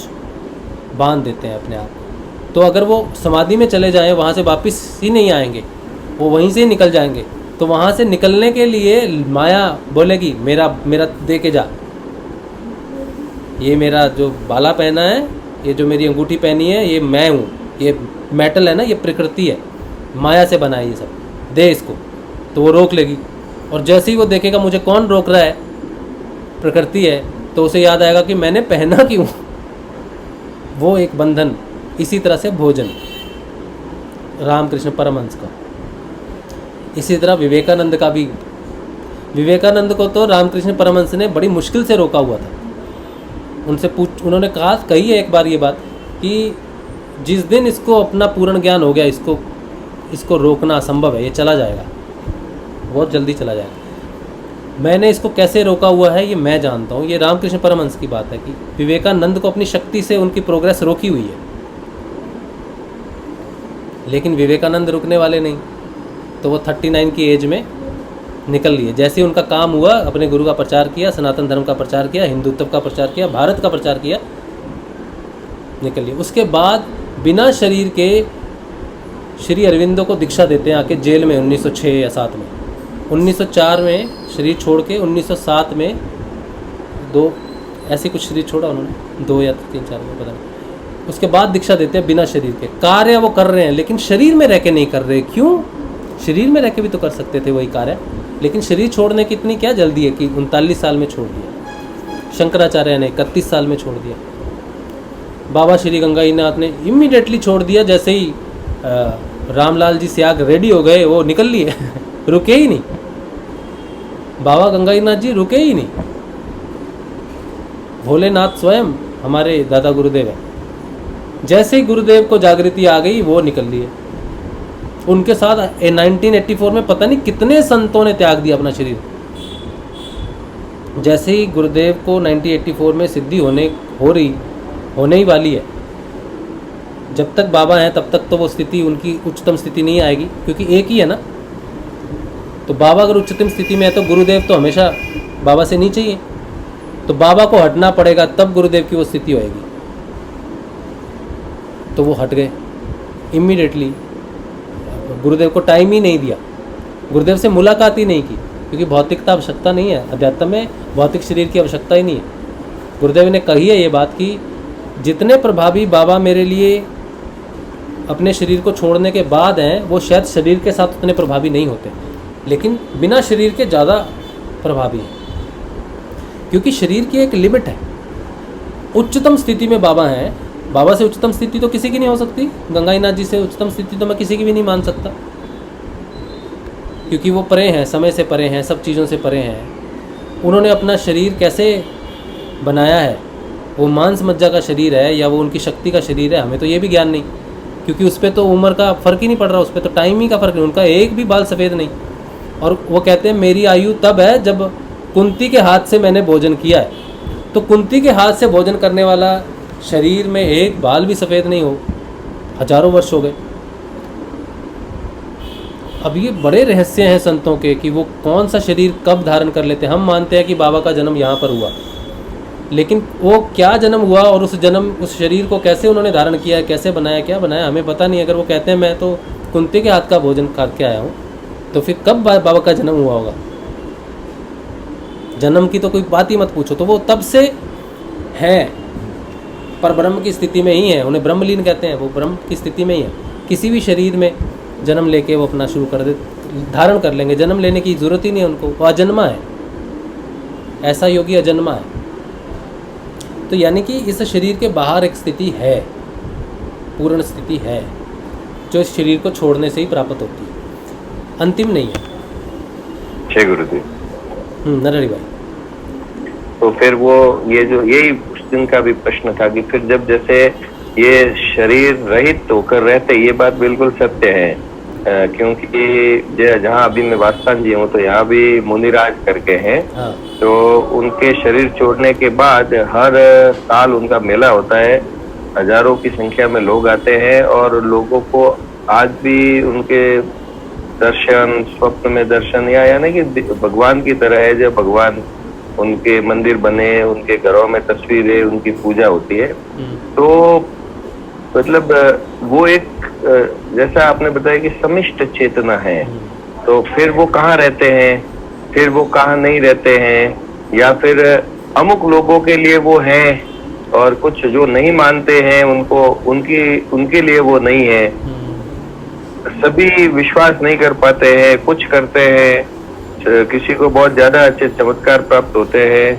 बांध देते हैं अपने आप। तो अगर वो समाधि में चले जाएं, वहाँ से वापस ही नहीं आएंगे, वो वहीं से ही निकल जाएंगे। तो वहाँ से निकलने के लिए माया बोलेगी मेरा दे के जा, ये मेरा जो बाला पहना है, ये जो मेरी अंगूठी पहनी है, ये मैं हूँ, ये मेटल है ना, ये प्रकृति है, माया से बना है ये सब, दे इसको। तो वो रोक लेगी, और जैसे ही वो देखेगा मुझे कौन रोक रहा है, प्रकृति है, तो उसे याद आएगा कि मैंने पहना क्यों। वो एक बंधन। इसी तरह से भोजन, रामकृष्ण परमहंस का। इसी तरह विवेकानंद का भी, विवेकानंद को तो रामकृष्ण परमहंस ने बड़ी मुश्किल से रोका हुआ था। उनसे उन्होंने कही है एक बार ये बात कि जिस दिन इसको अपना पूर्ण ज्ञान हो गया, इसको रोकना असंभव है, ये चला जाएगा, बहुत जल्दी चला जाएगा। मैंने इसको कैसे रोका हुआ है ये मैं जानता हूँ। ये रामकृष्ण परमहंस की बात है कि विवेकानंद को अपनी शक्ति से उनकी प्रोग्रेस रोकी हुई है, लेकिन विवेकानंद रुकने वाले नहीं। तो वो 39 की एज में निकल लिए। जैसे ही उनका काम हुआ, अपने गुरु का प्रचार किया, सनातन धर्म का प्रचार किया, हिंदुत्व का प्रचार किया, भारत का प्रचार किया, निकल लिए। उसके बाद बिना शरीर के श्री अरविंदो को दीक्षा देते हैं आके जेल में 1906 या 7 में। 1904 में शरीर छोड़ के 1907 में ऐसे कुछ शरीर छोड़ा उन्होंने, 2 या 3, 4 में पता नहीं। उसके बाद दीक्षा देते हैं बिना शरीर के। कार्य वो कर रहे हैं लेकिन शरीर में रह के नहीं कर रहे। क्यों? शरीर में रह के भी तो कर सकते थे वही कार्य, लेकिन शरीर छोड़ने की इतनी क्या जल्दी है कि 39 साल में छोड़ दिया। शंकराचार्य ने 31 साल में छोड़ दिया। बाबा श्री गंगाईनाथ ने इमीडिएटली छोड़ दिया। जैसे ही रामलाल जी सियाग रेडी हो गए, वो निकल लिए, रुके ही नहीं। बाबा गंगाईनाथ जी रुके ही नहीं। भोलेनाथ स्वयं हमारे दादा गुरुदेव है। जैसे ही गुरुदेव को जागृति आ गई, वो निकल लिए। उनके साथ 1984 में पता नहीं कितने संतों ने त्याग दिया अपना शरीर। जैसे ही गुरुदेव को 1984 में सिद्धि होने ही वाली है, जब तक बाबा हैं तब तक तो वो स्थिति, उनकी उच्चतम स्थिति नहीं आएगी, क्योंकि एक ही है ना। तो बाबा अगर उच्चतम स्थिति में है तो गुरुदेव तो हमेशा बाबा से नीचे ही है। तो बाबा को हटना पड़ेगा, तब गुरुदेव की वो स्थिति होएगी। तो वो हट गए इमीडिएटली। गुरुदेव को टाइम ही नहीं दिया, गुरुदेव से मुलाकात ही नहीं की, क्योंकि भौतिकता आवश्यकता नहीं है। अध्यात्म में भौतिक शरीर की आवश्यकता ही नहीं है। गुरुदेव ने कही है ये बात कि जितने प्रभावी बाबा मेरे लिए अपने शरीर को छोड़ने के बाद हैं, वो शायद शरीर के साथ उतने प्रभावी नहीं होते, लेकिन बिना शरीर के ज़्यादा प्रभावी हैं, क्योंकि शरीर की एक लिमिट है। उच्चतम स्थिति में बाबा हैं। बाबा से उच्चतम स्थिति तो किसी की नहीं हो सकती। गंगाईनाथ जी से उच्चतम स्थिति तो मैं किसी की भी नहीं मान सकता, क्योंकि वो परे हैं, समय से परे हैं, सब चीज़ों से परे हैं। उन्होंने अपना शरीर कैसे बनाया है, वो मांस मज्जा का शरीर है या वो उनकी शक्ति का शरीर है, हमें तो ये भी ज्ञान नहीं, क्योंकि उस पर तो उम्र का फ़र्क ही नहीं पड़ रहा, उस पर तो टाइम ही का फ़र्क नहीं। उनका एक भी बाल सफ़ेद नहीं। और वो कहते हैं मेरी आयु तब है जब कुंती के हाथ से मैंने भोजन किया है। तो कुंती के हाथ से भोजन करने वाला शरीर में एक बाल भी सफ़ेद नहीं हो, हजारों वर्ष हो गए। अब ये बड़े रहस्य हैं संतों के कि वो कौन सा शरीर कब धारण कर लेते हैं। हम मानते हैं कि बाबा का जन्म यहाँ पर हुआ, लेकिन वो क्या जन्म हुआ और उस शरीर को कैसे उन्होंने धारण किया है, कैसे बनाया, क्या बनाया, हमें पता नहीं। अगर वो कहते हैं मैं तो कुंती के हाथ का भोजन करके आया हूँ, तो फिर कब बाबा का जन्म हुआ होगा? जन्म की तो कोई बात ही मत पूछो। तो वो तब से है, परब्रह्म की स्थिति में ही हैं, उन्हें ब्रह्मलीन कहते हैं, वो ब्रह्म की स्थिति में ही है। किसी भी शरीर में जन्म लेके वो अपना शुरू कर दे, धारण कर लेंगे, जन्म लेने की ज़रूरत ही नहीं है उनको, वो अजन्मा है, ऐसा योगी अजन्मा है। तो यानी कि इस शरीर के बाहर एक स्थिति है, पूर्ण स्थिति है, जो इस शरीर को छोड़ने से ही प्राप्त होती है, अंतिम नहीं है।
जय गुरुदेव।
नरहरि भाई,
तो फिर वो ये जो यही उस दिन का भी प्रश्न था कि फिर जब जैसे ये शरीर रहित होकर रहते, ये बात बिल्कुल सत्य है, क्योंकि जहाँ अभी मैं वास्तान जी हूँ तो यहाँ भी मुनिराज करके हैं।
हाँ।
तो उनके शरीर छोड़ने के बाद हर साल उनका मेला होता है, हजारों की संख्या में लोग आते हैं और लोगों को आज भी उनके दर्शन, स्वप्न में दर्शन, या यानी कि भगवान की तरह है, जब भगवान उनके मंदिर बने, उनके घरों में तस्वीरें, उनकी पूजा होती है। तो मतलब वो एक जैसा आपने बताया कि समिष्ट चेतना है, तो फिर वो कहाँ रहते हैं, फिर वो कहाँ नहीं रहते हैं, या फिर अमुक लोगों के लिए वो हैं और कुछ जो नहीं मानते हैं उनको, उनके लिए वो नहीं है। सभी विश्वास नहीं कर पाते हैं, कुछ करते हैं, किसी को बहुत ज्यादा अच्छे चमत्कार प्राप्त होते हैं,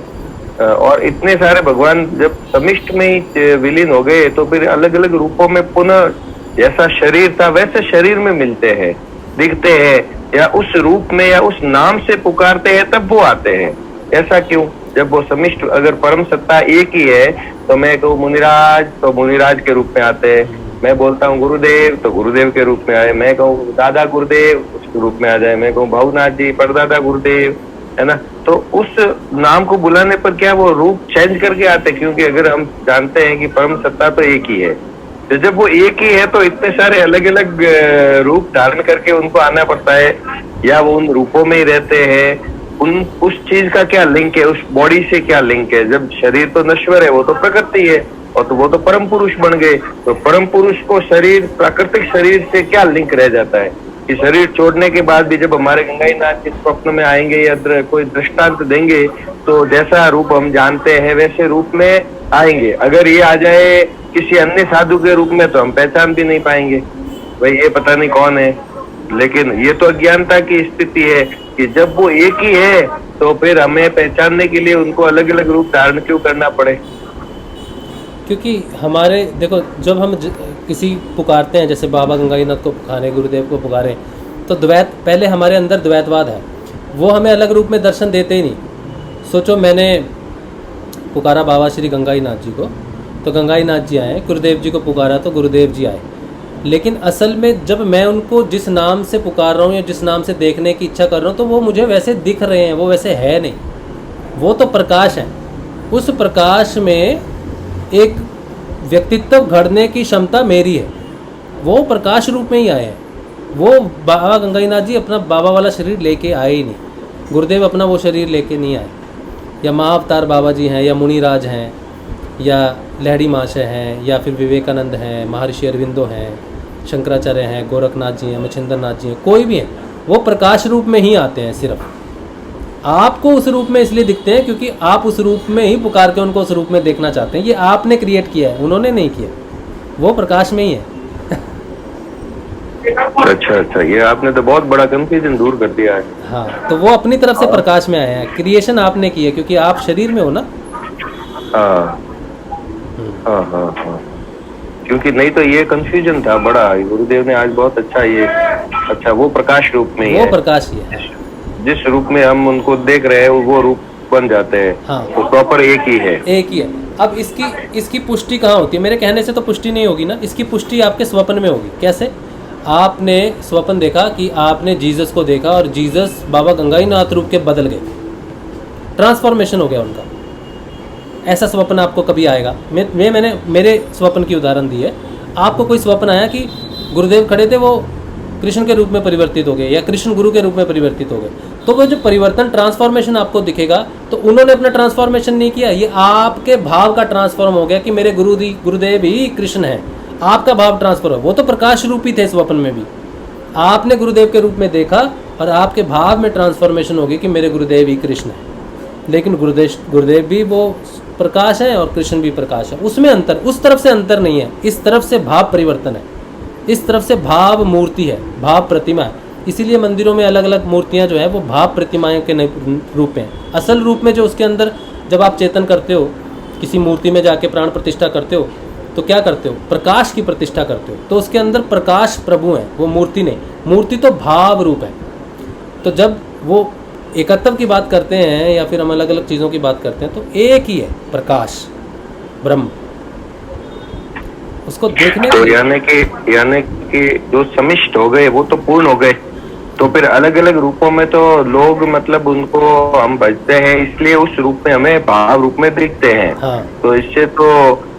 और इतने सारे भगवान जब समिष्ट में ही विलीन हो गए तो फिर अलग अलग रूपों में पुनः जैसा शरीर था वैसे शरीर में मिलते हैं, दिखते हैं, या उस रूप में या उस नाम से पुकारते हैं, तब वो आते हैं। ऐसा क्यों? जब वो समिष्ट, अगर परम सत्ता एक ही है तो मैं कहूँ मुनिराज, तो मुनिराज के रूप में आते हैं, मैं बोलता हूँ गुरुदेव तो गुरुदेव के रूप में आए, मैं कहूँ दादा गुरुदेव उसके रूप में आ जाए, मैं कहूँ भावनाथ जी परदादा गुरुदेव, है ना। तो उस नाम को बुलाने पर क्या वो रूप चेंज करके आते? क्योंकि अगर हम जानते हैं कि परम सत्ता तो एक ही है, तो जब वो एक ही है तो इतने सारे अलग अलग रूप धारण करके उनको आना पड़ता है, या वो उन रूपों में ही रहते हैं? उस चीज का क्या लिंक है, उस बॉडी से क्या लिंक है? जब शरीर तो नश्वर है, वो तो प्रकृति है, और तो वो तो परम पुरुष बन गए, तो परम पुरुष को शरीर, प्राकृतिक शरीर से क्या लिंक रह जाता है? कि शरीर छोड़ने के बाद भी जब हमारे गंगाईनाथ के स्वप्न में आएंगे या कोई दृष्टांत देंगे तो जैसा रूप हम जानते हैं वैसे रूप में आएंगे। अगर ये आ जाए किसी अन्य साधु के रूप में तो हम पहचान भी नहीं पाएंगे, भाई ये पता नहीं कौन है। लेकिन ये तो अज्ञानता की स्थिति है कि जब वो एक ही है तो फिर हमें पहचानने के लिए उनको अलग अलग रूप धारण क्यों करना पड़े?
क्योंकि हमारे देखो, जब हम किसी पुकारते हैं, जैसे बाबा गंगाईनाथ को पुकारे, गुरुदेव को पुकारे, तो द्वैत, पहले हमारे अंदर द्वैतवाद है, वो हमें अलग रूप में दर्शन देते ही नहीं। सोचो मैंने पुकारा बाबा श्री गंगाईनाथ जी को तो गंगाईनाथ जी आए, गुरुदेव जी को पुकारा तो गुरुदेव जी आए, लेकिन असल में जब मैं उनको जिस नाम से पुकार रहा हूँ या जिस नाम से देखने की इच्छा कर रहा हूँ तो वो मुझे वैसे दिख रहे हैं, वो वैसे है नहीं, वो तो प्रकाश है। उस प्रकाश में एक व्यक्तित्व घड़ने की क्षमता मेरी है, वो प्रकाश रूप में ही आए हैं। वो बाबा गंगाईनाथ जी अपना बाबा वाला शरीर लेके आए ही नहीं, गुरुदेव अपना वो शरीर लेके नहीं आए, या महाअवतार बाबा जी हैं, या मुनिराज हैं, या लहड़ी महाशय हैं, या फिर विवेकानंद हैं, महर्षि अरविंदो हैं, शंकराचार्य हैं, गोरखनाथ जी हैं, मच्छिंद्रनाथ जी हैं, कोई भी हैं, वो प्रकाश रूप में ही आते हैं। सिर्फ आपको उस रूप में इसलिए दिखते हैं क्योंकि आप उस रूप में ही पुकार के उनको उस रूप में देखना चाहते हैं। ये आपने क्रिएट किया है, उन्होंने नहीं किया, वो प्रकाश में ही है।
अच्छा, ये आपने तो बहुत बड़ा कंफ्यूजन दूर कर दिया है।
हाँ, तो वो अपनी तरफ से प्रकाश में आए हैं, क्रिएशन आपने की है क्योंकि आप शरीर में हो ना।
हाँ, क्योंकि नहीं तो ये कंफ्यूजन था बड़ा। गुरुदेव ने आज बहुत अच्छा वो प्रकाश रूप में ही
वो
है,
प्रकाश ही है,
जिस रूप में हम उनको देख रहे हैं वो रूप बन जाते हैं।
हाँ,
वो प्रॉपर एक ही है,
एक ही है। अब इसकी पुष्टि कहाँ होती है? मेरे कहने से तो पुष्टि नहीं होगी ना, इसकी पुष्टि आपके स्वप्न में होगी। कैसे? आपने स्वप्न देखा कि आपने जीसस को देखा और जीसस बाबा गंगाईनाथ रूप के बदल गए, ट्रांसफॉर्मेशन हो गया उनका। ऐसा स्वप्न आपको कभी आएगा? मैंने मेरे स्वप्न की उदाहरण दी है। आपको कोई स्वप्न आया कि गुरुदेव खड़े थे, वो कृष्ण के रूप में परिवर्तित हो गए या कृष्ण गुरु के रूप में परिवर्तित हो गए, तो वो जो परिवर्तन, ट्रांसफॉर्मेशन आपको दिखेगा, तो उन्होंने अपना ट्रांसफॉर्मेशन नहीं किया, ये आपके भाव का ट्रांसफॉर्म हो गया कि मेरे गुरुदेव ही कृष्ण है। आपका भाव ट्रांसफर हो, वो तो प्रकाश रूप ही थे स्वप्न में भी। आपने गुरुदेव के रूप में देखा और आपके भाव में ट्रांसफॉर्मेशन हो गई कि मेरे गुरुदेव ही कृष्ण है। लेकिन गुरुदेव भी वो प्रकाश है और कृष्ण भी प्रकाश है, उसमें अंतर, उस तरफ से अंतर नहीं है, इस तरफ से भाव परिवर्तन है, इस तरफ से भाव मूर्ति है, भाव प्रतिमा है। इसीलिए मंदिरों में अलग अलग मूर्तियां जो है वो भाव प्रतिमाएं के रूप में हैं। असल रूप में जो उसके अंदर जब आप चेतन करते हो, किसी मूर्ति में जाके प्राण प्रतिष्ठा करते हो तो क्या करते हो, प्रकाश की प्रतिष्ठा करते हो, तो उसके अंदर प्रकाश प्रभु है, वो मूर्ति नहीं। मूर्ति तो भाव रूप है। तो जब वो एकत्व की बात करते हैं या फिर हम अलग अलग चीज़ों की बात करते हैं तो एक ही है प्रकाश ब्रह्म, उसको देखने
तो यानी कि जो समिष्ट हो गए वो तो पूर्ण हो गए, तो फिर अलग अलग रूपों में तो लोग मतलब उनको हम भजते हैं, इसलिए उस रूप में हमें भाव रूप में दिखते हैं।
हाँ।
तो इससे तो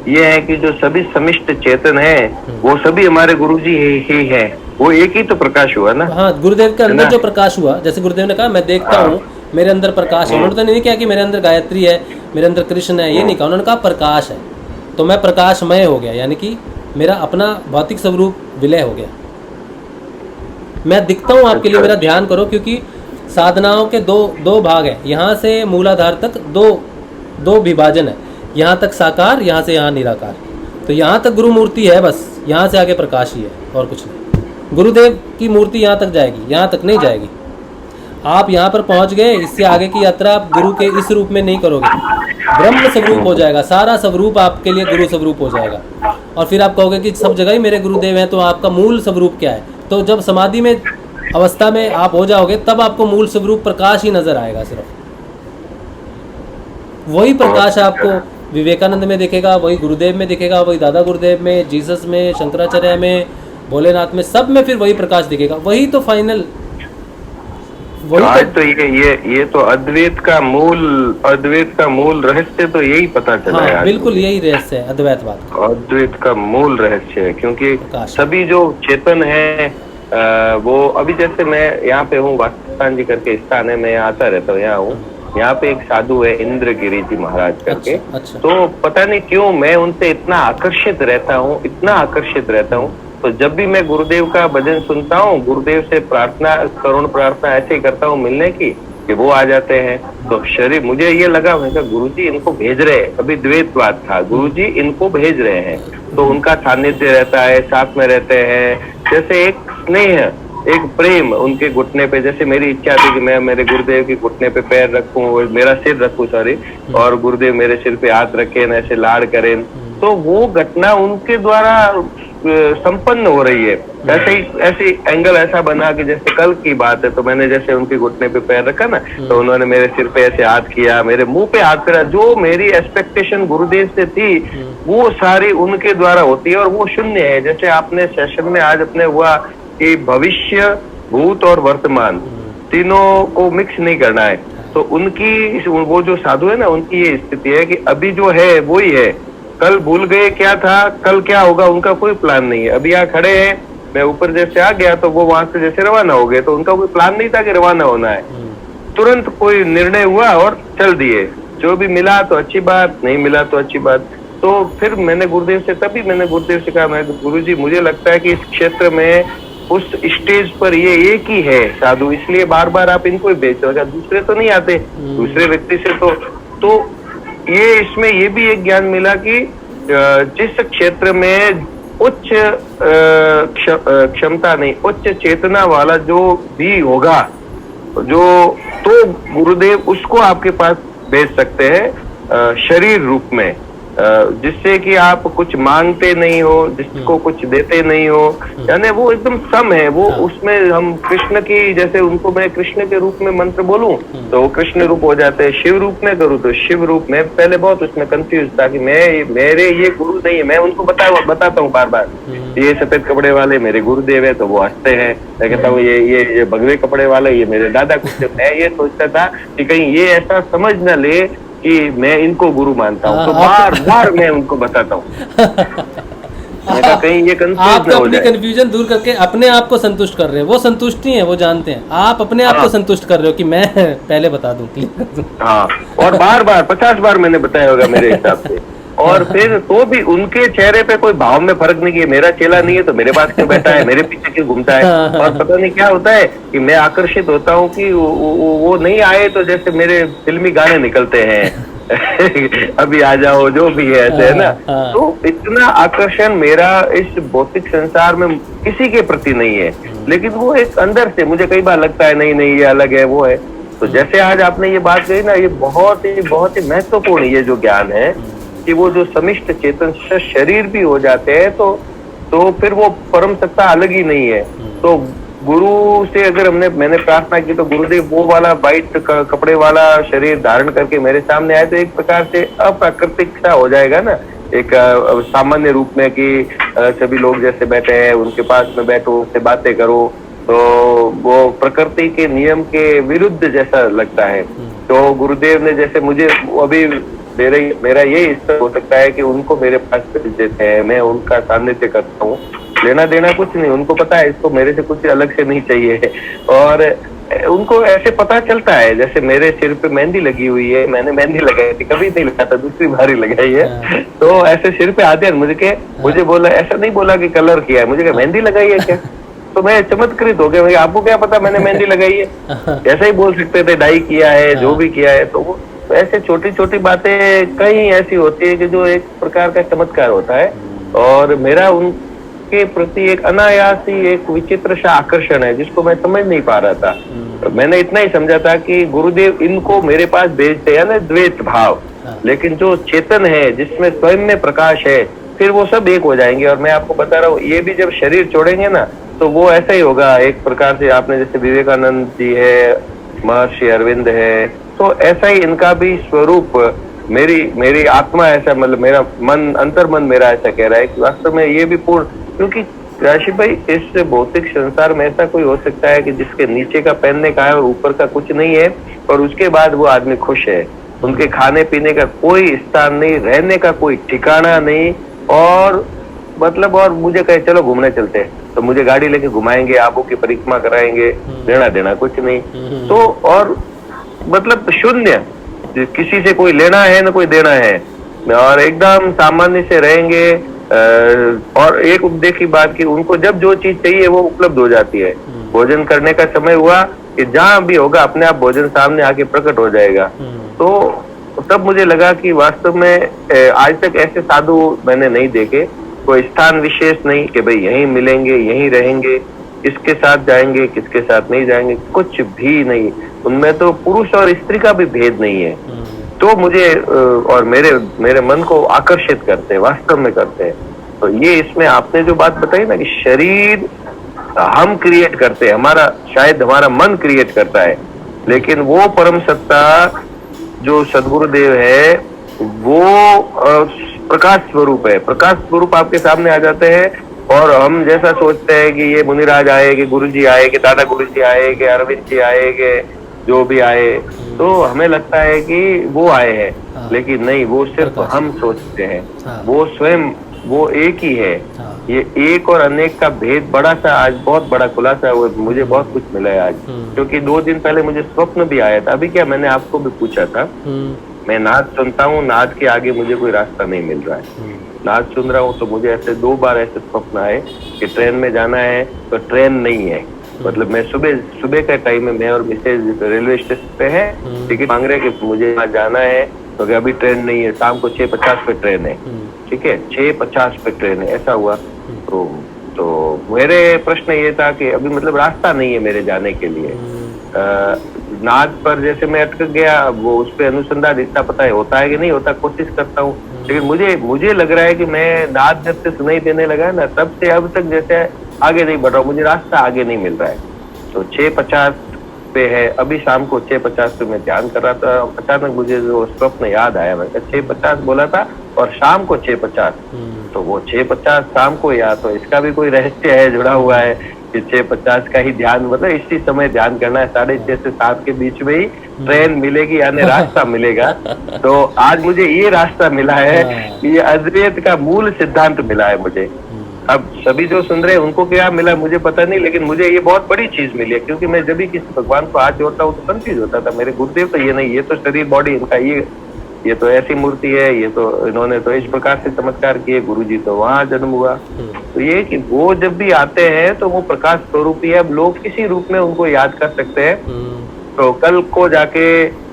ये है कि जो सभी समिष्ट चेतन है वो सभी हमारे गुरुजी ही है, वो एक ही तो प्रकाश हुआ ना।
हाँ, गुरुदेव के अंदर जो प्रकाश हुआ, जैसे गुरुदेव ने कहा मैं देखता हूँ मेरे अंदर प्रकाश है, उन्होंने तो नहीं किया कि मेरे अंदर गायत्री है, मेरे अंदर कृष्ण है, ये नहीं कहा, उन्होंने कहा प्रकाश है, तो मैं प्रकाशमय हो गया, यानी कि मेरा अपना भौतिक स्वरूप विलय हो गया। मैं दिखता हूँ आपके लिए, मेरा ध्यान करो, क्योंकि साधनाओं के दो भाग हैं, यहाँ से मूलाधार तक दो विभाजन है, यहाँ तक साकार, यहाँ से यहाँ निराकार। तो यहाँ तक गुरु मूर्ति है, बस यहाँ से आगे प्रकाश ही है और कुछ नहीं। गुरुदेव की मूर्ति यहाँ तक जाएगी, यहाँ तक नहीं जाएगी। आप यहाँ पर पहुँच गए, इससे आगे की यात्रा आप गुरु के इस रूप में नहीं करोगे, ब्रह्म स्वरूप हो जाएगा, सारा स्वरूप आपके लिए गुरु स्वरूप हो जाएगा। और फिर आप कहोगे कि सब जगह ही मेरे गुरुदेव हैं, तो आपका मूल स्वरूप क्या है? तो जब समाधि में अवस्था में आप हो जाओगे तब आपको मूल स्वरूप प्रकाश ही नजर आएगा, सिर्फ वही प्रकाश आपको विवेकानंद में दिखेगा, वही गुरुदेव में दिखेगा, वही दादा गुरुदेव में, जीसस में, शंकराचार्य में, भोलेनाथ में, सब में फिर वही प्रकाश दिखेगा। वही तो फाइनल, वही
तो ये तो अद्वैत का मूल रहस्य तो यही पता चला है।
बिल्कुल यही रहस्य है अद्वैतवाद,
अद्वैत का मूल रहस्य है, क्योंकि सभी जो चेतन है वो अभी जैसे मैं यहाँ पे हूँ, वास्तुस्थान जी करके स्थान है, मैं आता रहता हूँ, यहाँ हूँ, यहाँ पे एक साधु है इंद्रगिरी जी महाराज करके।
अच्छा।
तो पता नहीं क्यों मैं उनसे इतना आकर्षित रहता हूँ, तो जब भी मैं गुरुदेव का भजन सुनता हूँ, गुरुदेव से करुण प्रार्थना ऐसे ही करता हूँ मिलने की, कि वो आ जाते हैं। तो शरीर मुझे ये लगा, मैं गुरुजी इनको भेज रहे हैं, अभी द्वैतवाद था, गुरुजी इनको भेज रहे हैं, तो उनका सानिध्य रहता है, साथ में रहते हैं, जैसे एक स्नेह, एक प्रेम उनके घुटने पे। जैसे मेरी इच्छा थी कि मैं मेरे गुरुदेव के घुटने पे पैर रखूं, मेरा सिर रखूं और गुरुदेव मेरे सिर पे हाथ रखें, ऐसे लाड़ करें, तो वो घटना उनके द्वारा संपन्न हो रही है। ऐसे एंगल ऐसा बना कि जैसे कल की बात है, तो मैंने जैसे उनके घुटने पे पैर रखा ना, तो उन्होंने मेरे सिर पे ऐसे हाथ किया, मेरे मुंह पे हाथ फेरा। जो मेरी एक्सपेक्टेशन गुरुदेव से थी वो सारी उनके द्वारा होती है, और वो शून्य है। जैसे आपने सेशन में आज अपने हुआ कि भविष्य, भूत और वर्तमान तीनों को मिक्स नहीं करना है, तो उनकी वो जो साधु है ना, उनकी ये स्थिति है कि अभी जो है वो ही है, कल भूल गए क्या था, कल क्या होगा, उनका कोई प्लान नहीं है। अभी यहाँ खड़े हैं, मैं ऊपर जैसे आ गया तो वो वहां से जैसे रवाना हो गए, तो उनका कोई प्लान नहीं था कि रवाना होना है, तुरंत कोई निर्णय हुआ और चल दिए। जो भी मिला तो अच्छी बात, नहीं मिला तो अच्छी बात। तो फिर मैंने गुरुदेव से कहा, मैं गुरुजी मुझे लगता है कि इस क्षेत्र में उस स्टेज पर ये एक ही है साधु, इसलिए बार बार आप इनको ही भेजते हो, दूसरे तो नहीं आते दूसरे व्यक्ति से। तो ये इसमें ये भी एक ज्ञान मिला कि जिस क्षेत्र में उच्च क्षमता नहीं, उच्च चेतना वाला जो भी होगा, तो गुरुदेव उसको आपके पास भेज सकते हैं शरीर रूप में, जिससे कि आप कुछ मांगते नहीं हो, जिसको कुछ देते नहीं हो, यानी वो एकदम सम है। वो उसमें हम कृष्ण की, जैसे उनको मैं कृष्ण के रूप में मंत्र बोलूं तो वो कृष्ण रूप हो जाते हैं, शिव रूप में करूँ तो शिव रूप में। पहले बहुत उसमें कंफ्यूज था कि मेरे ये गुरु नहीं है, मैं उनको बताता हूँ बार बार, ये सफेद कपड़े वाले मेरे गुरुदेव है, तो वो हंसते हैं। मैं कहता हूँ ये भगवे कपड़े वाले ये मेरे दादा कुछ। मैं ये सोचता था कि कहीं ये ऐसा समझ न ले कि मैं इनको गुरु मानता हूँ, तो बार बार मैं उनको बताता हूँ कहीं ये
आप तो अपनी कंफ्यूजन दूर करके अपने आप को संतुष्ट कर रहे हैं। वो संतुष्टि है, वो जानते हैं, आप अपने आप को संतुष्ट कर रहे हो कि मैं पहले बता दूं।
हाँ, और बार बार 50 बार मैंने बताया होगा मेरे हिसाब से। और फिर तो भी उनके चेहरे पे कोई भाव में फर्क नहीं किया, मेरा चेला नहीं है तो मेरे पास क्यों बैठा है, मेरे पीछे क्यों घूमता है। और पता नहीं क्या होता है कि मैं आकर्षित होता हूँ कि वो नहीं आए तो जैसे मेरे फिल्मी गाने निकलते हैं, अभी आ जाओ, जो भी है ऐसे, है ना।
हाँ।
तो इतना आकर्षण मेरा इस भौतिक संसार में किसी के प्रति नहीं है, लेकिन वो एक अंदर से मुझे कई बार लगता है नहीं नहीं ये अलग है, वो है। तो जैसे आज आपने ये बात कही ना, ये बहुत ही महत्वपूर्ण ये जो ज्ञान है कि वो जो समिष्ट चेतन शरीर भी हो जाते हैं तो फिर वो परम सत्ता अलग ही नहीं है। तो गुरु से अगर मैंने प्रार्थना की तो गुरुदेव वो वाला वाइट कपड़े वाला शरीर धारण करके मेरे सामने आए, तो एक प्रकार से अप्राकृतिक सा हो जाएगा ना, एक सामान्य रूप में कि सभी लोग जैसे बैठे हैं उनके पास में बैठो, उनसे बातें करो, तो वो प्रकृति के नियम के विरुद्ध जैसा लगता है। तो गुरुदेव ने जैसे मुझे अभी मेरा ये इच्छा हो सकता है कि उनको मेरे पास भेज देते हैं, मैं उनका सान्निध्य करता हूँ, लेना देना कुछ नहीं, उनको पता है इसको मेरे से कुछ अलग से नहीं चाहिए। और उनको ऐसे पता चलता है, जैसे मेरे सिर पे मेहंदी लगी हुई है, मैंने मेहंदी लगाई थी, कभी नहीं लगा था, दूसरी बार ही लगाई है। तो ऐसे सिर पे आते हैं मुझे बोला, ऐसा नहीं बोला कि कलर किया है, मुझे कहा मेहंदी लगाई है क्या? तो मैं चमत्कृत हो गया, आपको क्या पता मैंने मेहंदी लगाई है? ऐसा ही बोल सकते थे, डाई किया है, जो भी किया है। तो वो ऐसे छोटी छोटी बातें कई ऐसी होती है कि जो एक प्रकार का चमत्कार होता है, और मेरा उनके प्रति एक अनायास ही एक विचित्र सा आकर्षण है जिसको मैं समझ नहीं पा रहा था। तो मैंने इतना ही समझा था कि गुरुदेव इनको मेरे पास भेजते हैं ना, द्वैत भाव, लेकिन जो चेतन है जिसमें स्वयं में प्रकाश है, फिर वो सब एक हो जाएंगे। और मैं आपको बता रहा हूँ, ये भी जब शरीर छोड़ेंगे ना तो वो ऐसा ही होगा। एक प्रकार से आपने जैसे विवेकानंद जी है, महर्षि अरविंद है, तो ऐसा ही इनका भी स्वरूप, मेरी आत्मा ऐसा, मतलब मेरा मन, अंतर मन मेरा ऐसा कह रहा है कि वास्तव में ये भी पूर्ण, क्योंकि राशि भाई इस भौतिक संसार में ऐसा कोई हो सकता है कि जिसके नीचे का पहनने का है और ऊपर का कुछ नहीं है, और उसके बाद वो आदमी खुश है, उनके खाने पीने का कोई स्थान नहीं, रहने का कोई ठिकाना नहीं, और मतलब और मुझे कहे चलो घूमने चलते हैं तो मुझे गाड़ी लेके घुमाएंगे, आबू की परिक्रमा कराएंगे, लेना देना कुछ नहीं। तो और मतलब शून्य, किसी से कोई लेना है ना कोई देना है, और एकदम सामान्य से रहेंगे। और एक उपदेश की बात की, उनको जब जो चीज चाहिए वो उपलब्ध हो जाती है। भोजन करने का समय हुआ कि जहां भी होगा अपने आप भोजन सामने आके प्रकट हो जाएगा। तो तब मुझे लगा कि वास्तव में आज तक ऐसे साधु मैंने नहीं देखे, कोई स्थान विशेष नहीं कि भाई यहीं मिलेंगे, यहीं रहेंगे, किसके साथ जाएंगे, किसके साथ नहीं जाएंगे, कुछ भी नहीं। उनमें तो पुरुष और स्त्री का भी भेद नहीं है। तो मुझे और मेरे मन को आकर्षित करते हैं, वास्तव में करते हैं। तो ये इसमें आपने जो बात बताई ना कि शरीर हम क्रिएट करते हैं, शायद हमारा मन क्रिएट करता है, लेकिन वो परम सत्ता जो सदगुरुदेव है वो प्रकाश स्वरूप है। प्रकाश स्वरूप आपके सामने आ जाते हैं, और हम जैसा सोचते हैं कि ये मुनिराज आए, कि गुरु जी आए, कि दादा गुरु जी आए, कि अरविंद जी आए, कि जो भी आए, तो हमें लगता है कि वो आए हैं, लेकिन नहीं, वो सिर्फ हम सोचते हैं। वो स्वयं वो एक ही है। ये एक और अनेक का भेद बड़ा सा आज बहुत बड़ा खुलासा हुआ, मुझे बहुत कुछ मिला है आज। क्योंकि 2 दिन पहले मुझे स्वप्न भी आया था, अभी क्या मैंने आपको भी पूछा था, मैं नाद सुनता हूँ, नाद के आगे मुझे कोई रास्ता नहीं मिल रहा है। नाद सुन रहा हूँ तो मुझे ऐसे 2 बार ऐसे स्वप्न आए कि ट्रेन में जाना है तो ट्रेन नहीं है। मतलब मैं सुबह का टाइम में, मैं और मिसेज रेलवे स्टेशन पे है, टिकट मांग रहे कि मुझे वहाँ जाना है, तो अभी ट्रेन नहीं है, शाम को 6:50 पे ट्रेन है। ठीक है, 6:50 पे ट्रेन है, ऐसा हुआ। तो मेरे प्रश्न ये था कि अभी मतलब रास्ता नहीं है मेरे जाने के लिए। नाद पर जैसे मैं अटक गया, वो उस पर अनुसंधान इतना पता है होता है कि नहीं होता, कोशिश करता हूँ, लेकिन मुझे लग रहा है कि मैं नाद जब से सुनाई देने लगा है ना, तब से अब तक जैसे आगे नहीं बढ़ रहा हूँ, मुझे रास्ता आगे नहीं मिल रहा है। तो 6:50 पे है, अभी शाम को 6:50 पे मैं ध्यान कर रहा था, अचानक मुझे जो स्वप्न याद आया, मैं 6:50 बोला था और शाम को 6:50, तो वो 6:50 शाम को याद, तो इसका भी कोई रहस्य है जुड़ा हुआ है कि 6:50 का ही ध्यान, मतलब इसी समय ध्यान करना है, 6:30 से 7 के बीच में ही ट्रेन मिलेगी, यानी रास्ता मिलेगा। तो आज मुझे ये रास्ता मिला है, ये अद्वैत का मूल सिद्धांत मिला है मुझे। अब सभी जो सुन रहे हैं उनको क्या मिला मुझे पता नहीं, लेकिन मुझे ये बहुत बड़ी चीज मिली है, क्योंकि मैं जब भी किसी भगवान को हाथ जोड़ता हूँ तो कंफ्यूज होता था, मेरे गुरुदेव तो ये नहीं, ये तो शरीर बॉडी इनका, ये तो ऐसी मूर्ति है, ये तो इन्होंने तो इस प्रकार से चमत्कार किए, गुरुजी तो वहां जन्म हुआ। तो ये कि वो जब भी आते हैं तो वो प्रकाश स्वरूप ही है। अब लोग किसी रूप में उनको याद कर सकते हैं। तो कल को जाके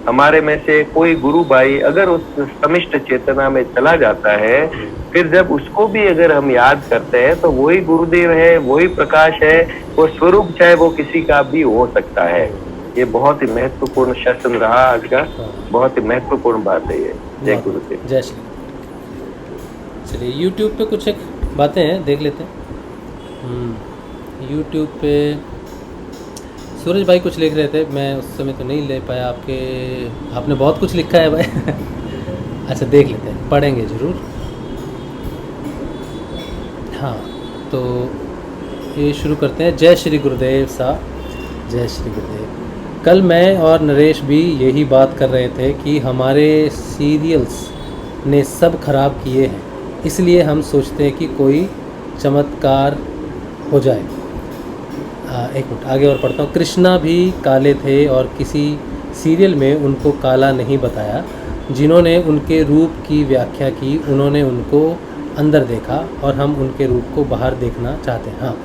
हमारे में से कोई गुरु भाई अगर उस समिष्ट चेतना में चला जाता है, फिर जब उसको भी अगर हम याद करते हैं तो वही गुरुदेव है, वही प्रकाश है, वो स्वरूप चाहे वो किसी का भी हो सकता है। ये बहुत ही महत्वपूर्ण सेशन रहा आज का, बहुत ही महत्वपूर्ण बात है ये। जय गुरुदेव।
जय श्री। चलिए YouTube पे कुछ एक बातें हैं, देख लेते हैं। YouTube पे सूरज भाई कुछ लिख रहे थे, मैं उस समय तो नहीं ले पाया। आपने बहुत कुछ लिखा है भाई। अच्छा देख लेते हैं, पढ़ेंगे ज़रूर। हाँ तो ये शुरू करते हैं। जय श्री गुरुदेव साहब, जय श्री गुरुदेव। कल मैं और नरेश भी यही बात कर रहे थे कि हमारे सीरियल्स ने सब खराब किए हैं, इसलिए हम सोचते हैं कि कोई चमत्कार हो जाए। एक मिनट आगे और पढ़ता हूँ। कृष्णा भी काले थे और किसी सीरियल में उनको काला नहीं बताया। जिन्होंने उनके रूप की व्याख्या की उन्होंने उनको अंदर देखा और हम उनके रूप को बाहर देखना चाहते हैं। हाँ,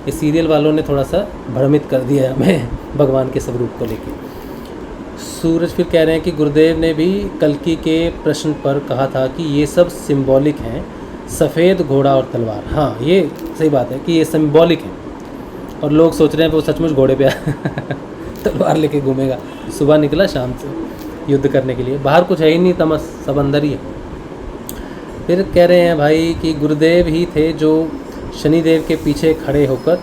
इस सीरियल वालों ने थोड़ा सा भ्रमित कर दिया है हमें भगवान के स्वरूप को लेकर। सूरज फिर कह रहे हैं कि गुरुदेव ने भी कल्कि के प्रश्न पर कहा था कि ये सब सिंबॉलिक हैं, सफ़ेद घोड़ा और तलवार। हाँ ये सही बात है कि ये सिंबॉलिक है, और लोग सोच रहे हैं वो सचमुच घोड़े पे तलवार लेके घूमेगा। सुबह निकला शाम से युद्ध करने के लिए, बाहर कुछ है ही नहीं, तमस सब अंदर ही है। फिर कह रहे हैं भाई कि गुरुदेव ही थे जो शनिदेव के पीछे खड़े होकर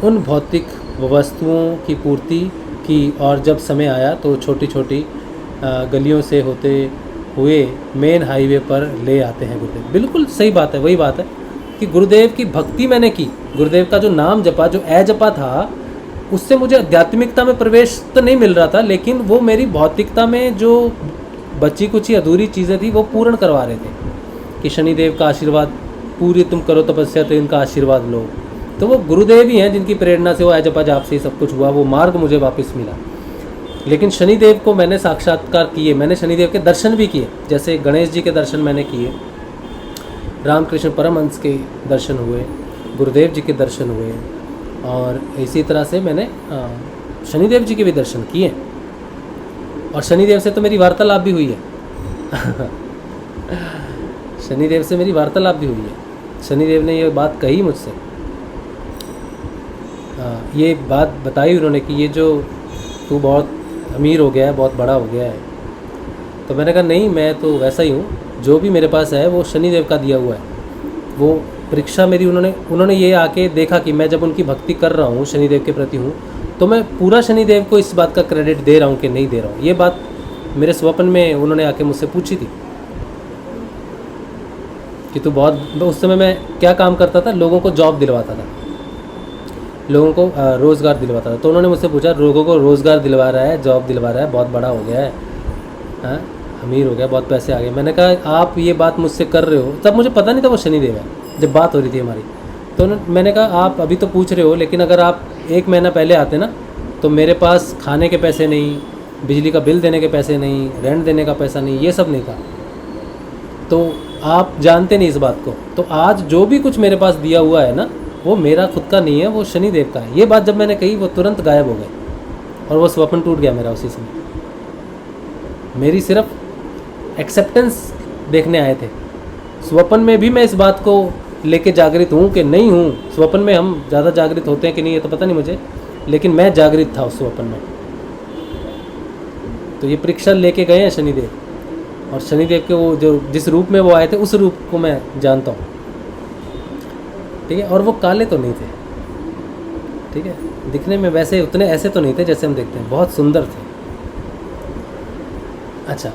उन भौतिक वस्तुओं की पूर्ति की, और जब समय आया तो छोटी छोटी गलियों से होते हुए मेन हाईवे पर ले आते हैं गुरुदेव। बिल्कुल सही बात है, वही बात है कि गुरुदेव की भक्ति मैंने की, गुरुदेव का जो नाम जपा, जो जपा था, उससे मुझे आध्यात्मिकता में प्रवेश तो नहीं मिल रहा था, लेकिन वो मेरी भौतिकता में जो बची कुछ अधूरी चीज़ें थी वो पूर्ण करवा रहे थे। कि शनिदेव का आशीर्वाद, पूरी तुम करो तपस्या तो इनका आशीर्वाद लो। तो वो गुरुदेव ही हैं जिनकी प्रेरणा से वो जपा जाप से ही सब कुछ हुआ, वो मार्ग मुझे वापस मिला। लेकिन शनिदेव को मैंने साक्षात्कार किए, मैंने शनिदेव के दर्शन भी किए, जैसे गणेश जी के दर्शन मैंने किए, रामकृष्ण परमहंस के दर्शन हुए, गुरुदेव जी के दर्शन हुए, और इसी तरह से मैंने शनिदेव जी के भी दर्शन किए। और शनिदेव से तो मेरी वार्तालाप भी हुई है। शनिदेव से मेरी वार्तालाप भी हुई है। शनिदेव ने ये बात कही मुझसे, ये बात बताई उन्होंने कि ये जो तू बहुत अमीर हो गया है, बहुत बड़ा हो गया है। तो मैंने कहा नहीं, मैं तो वैसा ही हूँ, जो भी मेरे पास है वो शनिदेव का दिया हुआ है। वो परीक्षा मेरी उन्होंने ये आके देखा कि मैं जब उनकी भक्ति कर रहा हूँ, शनिदेव के प्रति हूँ, तो मैं पूरा शनिदेव को इस बात का क्रेडिट दे रहा हूँ कि नहीं दे रहा हूँ। ये बात मेरे स्वप्न में उन्होंने आके मुझसे पूछी थी कि तू बहुत, उस समय मैं क्या काम करता था, लोगों को जॉब दिलवाता था, लोगों को रोज़गार दिलवाता था। तो उन्होंने मुझसे पूछा, लोगों को रोज़गार दिलवा रहा है, जॉब दिलवा रहा है, बहुत बड़ा हो गया है, हाँ अमीर हो गया, बहुत पैसे आ गए। मैंने कहा आप ये बात मुझसे कर रहे हो, तब मुझे पता नहीं था वो शनिदेव है, जब बात हो रही थी हमारी। तो मैंने कहा आप अभी तो पूछ रहे हो, लेकिन अगर आप 1 महीना पहले आते ना, तो मेरे पास खाने के पैसे नहीं, बिजली का बिल देने के पैसे नहीं, रेंट देने का पैसा नहीं, ये सब नहीं था। तो आप जानते नहीं इस बात को। तो आज जो भी कुछ मेरे पास दिया हुआ है ना, वो मेरा खुद का नहीं है, वो शनिदेव का है। ये बात जब मैंने कही, वो तुरंत गायब हो गए और वो स्वप्न टूट गया मेरा उसी समय। मेरी सिर्फ एक्सेप्टेंस देखने आए थे। स्वप्न में भी मैं इस बात को लेके जागृत हूँ कि नहीं हूँ। स्वप्न में हम ज़्यादा जागृत होते हैं कि नहीं, ये तो पता नहीं मुझे, लेकिन मैं जागृत था उस स्वप्न में। तो ये परीक्षा लेके गए हैं शनिदेव, और शनिदेव के वो जो जिस रूप में वो आए थे, उस रूप को मैं जानता हूँ, ठीक है। और वो काले तो नहीं थे, ठीक है, दिखने में वैसे उतने ऐसे तो नहीं थे जैसे हम देखते हैं, बहुत सुंदर थे। अच्छा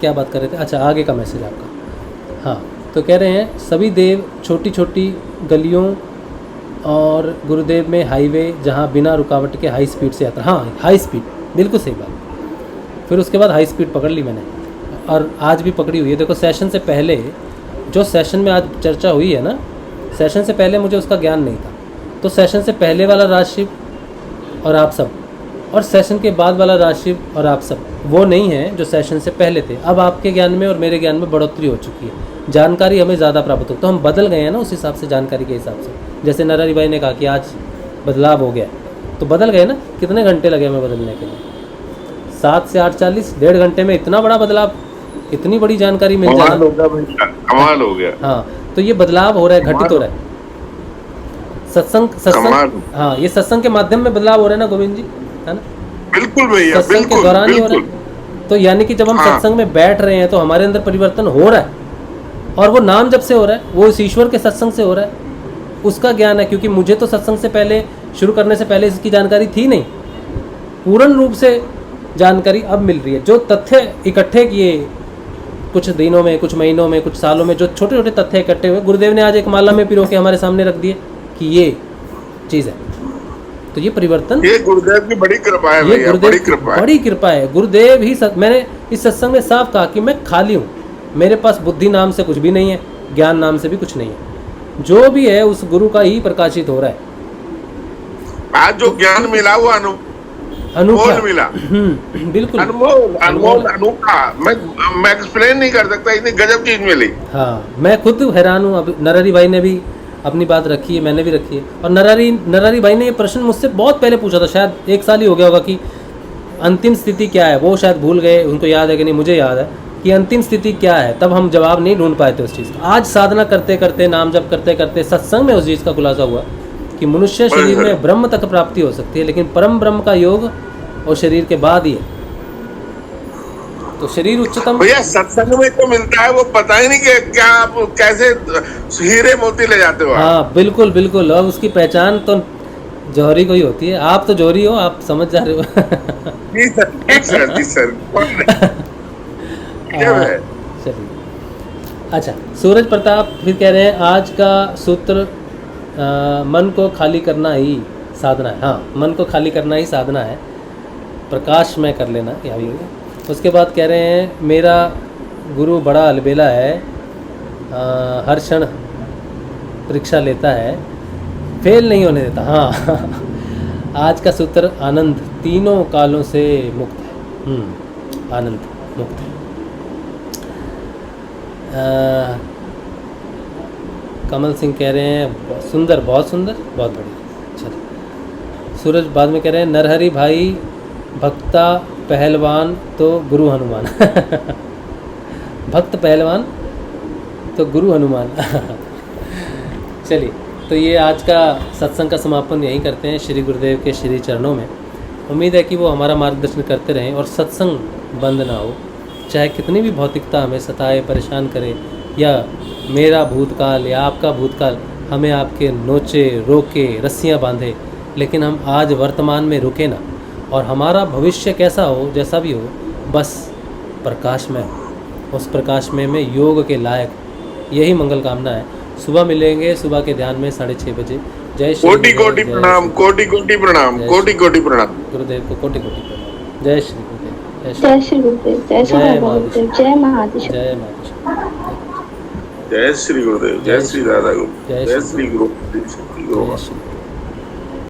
क्या बात कर रहे थे, अच्छा आगे का मैसेज आपका। हाँ, तो कह रहे हैं सभी देव छोटी छोटी गलियों और गुरुदेव में हाईवे जहाँ बिना रुकावट के हाई स्पीड से आता। हाँ हाई स्पीड, बिल्कुल सही बात। फिर उसके बाद हाई स्पीड पकड़ ली मैंने, और आज भी पकड़ी हुई है। देखो सेशन से पहले, जो सेशन में आज चर्चा हुई है ना, सेशन से पहले मुझे उसका ज्ञान नहीं था। तो सेशन से पहले वाला राजशिव और आप सब, और सेशन के बाद वाला राजशिव और आप सब, वो नहीं है जो सेशन से पहले थे। अब आपके ज्ञान में और मेरे ज्ञान में बढ़ोतरी हो चुकी है, जानकारी हमें ज़्यादा प्राप्त हो, तो हम बदल गए हैं ना उस हिसाब से, जानकारी के हिसाब से। जैसे नरहरि भाई ने कहा कि आज बदलाव हो गया, तो बदल गए ना, कितने घंटे लगे हमें बदलने के लिए। 7 से 8:40, 1.5 घंटे में इतना बड़ा बदलाव, इतनी बड़ी जानकारी मिल
कमाल
जाना।
हो गया भैया, कमाल हो गया।
हाँ, तो ये बदलाव हो रहा है, घटित हो रहा है। सत्संग,
कमाल।
हाँ, ये सत्संग के माध्यम में बदलाव हो रहा है ना गोविंद जी, है ना?
बिल्कुल भैया,
सत्संग के
बिल्कुल
दौरान ही हो रहा
बिल्कुल।
है। तो यानी कि जब हम
हाँ।
सत्संग में बैठ रहे हैं तो हमारे अंदर परिवर्तन हो रहा है, और वो नाम जब से हो रहा है, वो इस ईश्वर के सत्संग से हो रहा है, उसका ज्ञान है। क्योंकि मुझे तो सत्संग से पहले, शुरू करने से पहले इसकी जानकारी थी नहीं, पूर्ण रूप से जानकारी अब मिल रही है। जो तथ्य इकट्ठे किए कुछ दिनों में, कुछ महीनों में, कुछ सालों में, जो छोटे छोटे तथ्य इकट्ठे हुए, गुरुदेव ने आज एक माला में पिरो के हमारे सामने रख दिए कि ये चीज़ है। तो ये परिवर्तन,
ये गुरुदेव की बड़ी कृपा है
ये
भैया,
गुरुदेव
बड़ी
की
कृपा है।
बड़ी कृपा है। गुरुदेव ही मैंने इस सत्संग में साफ कहा कि मैं खाली हूँ, मेरे पास बुद्धि नाम से कुछ भी नहीं है, ज्ञान नाम से भी कुछ नहीं है। जो भी है उस गुरु का ही प्रकाशित हो रहा है।
आज जो ज्ञान मिला वो
अनूठा
अनमोल मिला,
बिल्कुल
अनमोल अनमोल अनूठा। मैं एक्सप्लेन नहीं कर सकता, इतनी गजब चीज मिली।
हाँ, मैं खुद हैरान हूँ। अब नरहरि भाई ने भी अपनी बात रखी है, मैंने भी रखी है। और नरहरि भाई ने ये प्रश्न मुझसे बहुत पहले पूछा था, शायद 1 साल ही हो गया होगा, कि अंतिम स्थिति क्या है। वो शायद भूल गए, उनको याद है कि नहीं, मुझे याद है कि अंतिम स्थिति क्या है। तब हम जवाब नहीं ढूंढ पाए थे उस चीज़ का। आज साधना करते करते, नाम जप करते करते, सत्संग में उस चीज़ का खुलासा हुआ कि मनुष्य शरीर में ब्रह्म तक प्राप्ति हो सकती है, लेकिन परम ब्रह्म का योग और शरीर के बाद ही है। तो शरीर उच्चतम
भैया सत्संग में तो मिलता है, वो पता ही नहीं कि क्या आप कैसे हीरे मोती ले जाते हो आप।
हाँ, बिल्कुल बिल्कुल। और उसकी पहचान तो जौहरी को ही होती है। आप तो जौहरी हो, आप समझ जा रहे हो।
जी सर, जी सर, जी सर।
चलिए, अच्छा, सूरज प्रताप फिर कह रहे हैं आज का सूत्र मन को खाली करना ही साधना है। हाँ, मन को खाली करना ही साधना है, प्रकाश में कर लेना या भी। उसके बाद कह रहे हैं मेरा गुरु बड़ा अलबेला है, हर क्षण परीक्षा लेता है, फेल नहीं होने देता। हाँ, आज का सूत्र आनंद तीनों कालों से मुक्त है। आनंद मुक्त है। कमल सिंह कह रहे हैं सुंदर, बहुत सुंदर, बहुत बढ़िया। चलिए, सूरज बाद में कह रहे हैं नरहरि भाई भक्ता पहलवान तो गुरु हनुमान। भक्त पहलवान तो गुरु हनुमान। चलिए, तो ये आज का सत्संग का समापन यहीं करते हैं श्री गुरुदेव के श्री चरणों में। उम्मीद है कि वो हमारा मार्गदर्शन करते रहें और सत्संग बंद ना हो। चाहे कितनी भी भौतिकता हमें सताए, परेशान करे, या मेरा भूतकाल या आपका भूतकाल हमें आपके नोचे, रोके, रस्सियाँ बांधे, लेकिन हम आज वर्तमान में रुके ना। और हमारा भविष्य कैसा हो, जैसा भी हो, बस प्रकाश में हो। उस प्रकाश में योग के लायक, यही मंगल कामना है। सुबह मिलेंगे, सुबह के ध्यान में 6:30 बजे। जय श्री
कोटि कोटि प्रणाम, कोटि कोटि प्रणाम, कोटि कोटि प्रणाम।
गुरुदेव को कोटि कोटि प्रणाम। जय श्री गुरुदेव,
जय श्री गुरुदेव, जय श्री दादा गुरुदेव, जय महादेव।
जय माता।
जय श्री गुरुदेव, जय श्री दादा गुरु, जय श्री गुरु,
जय श्री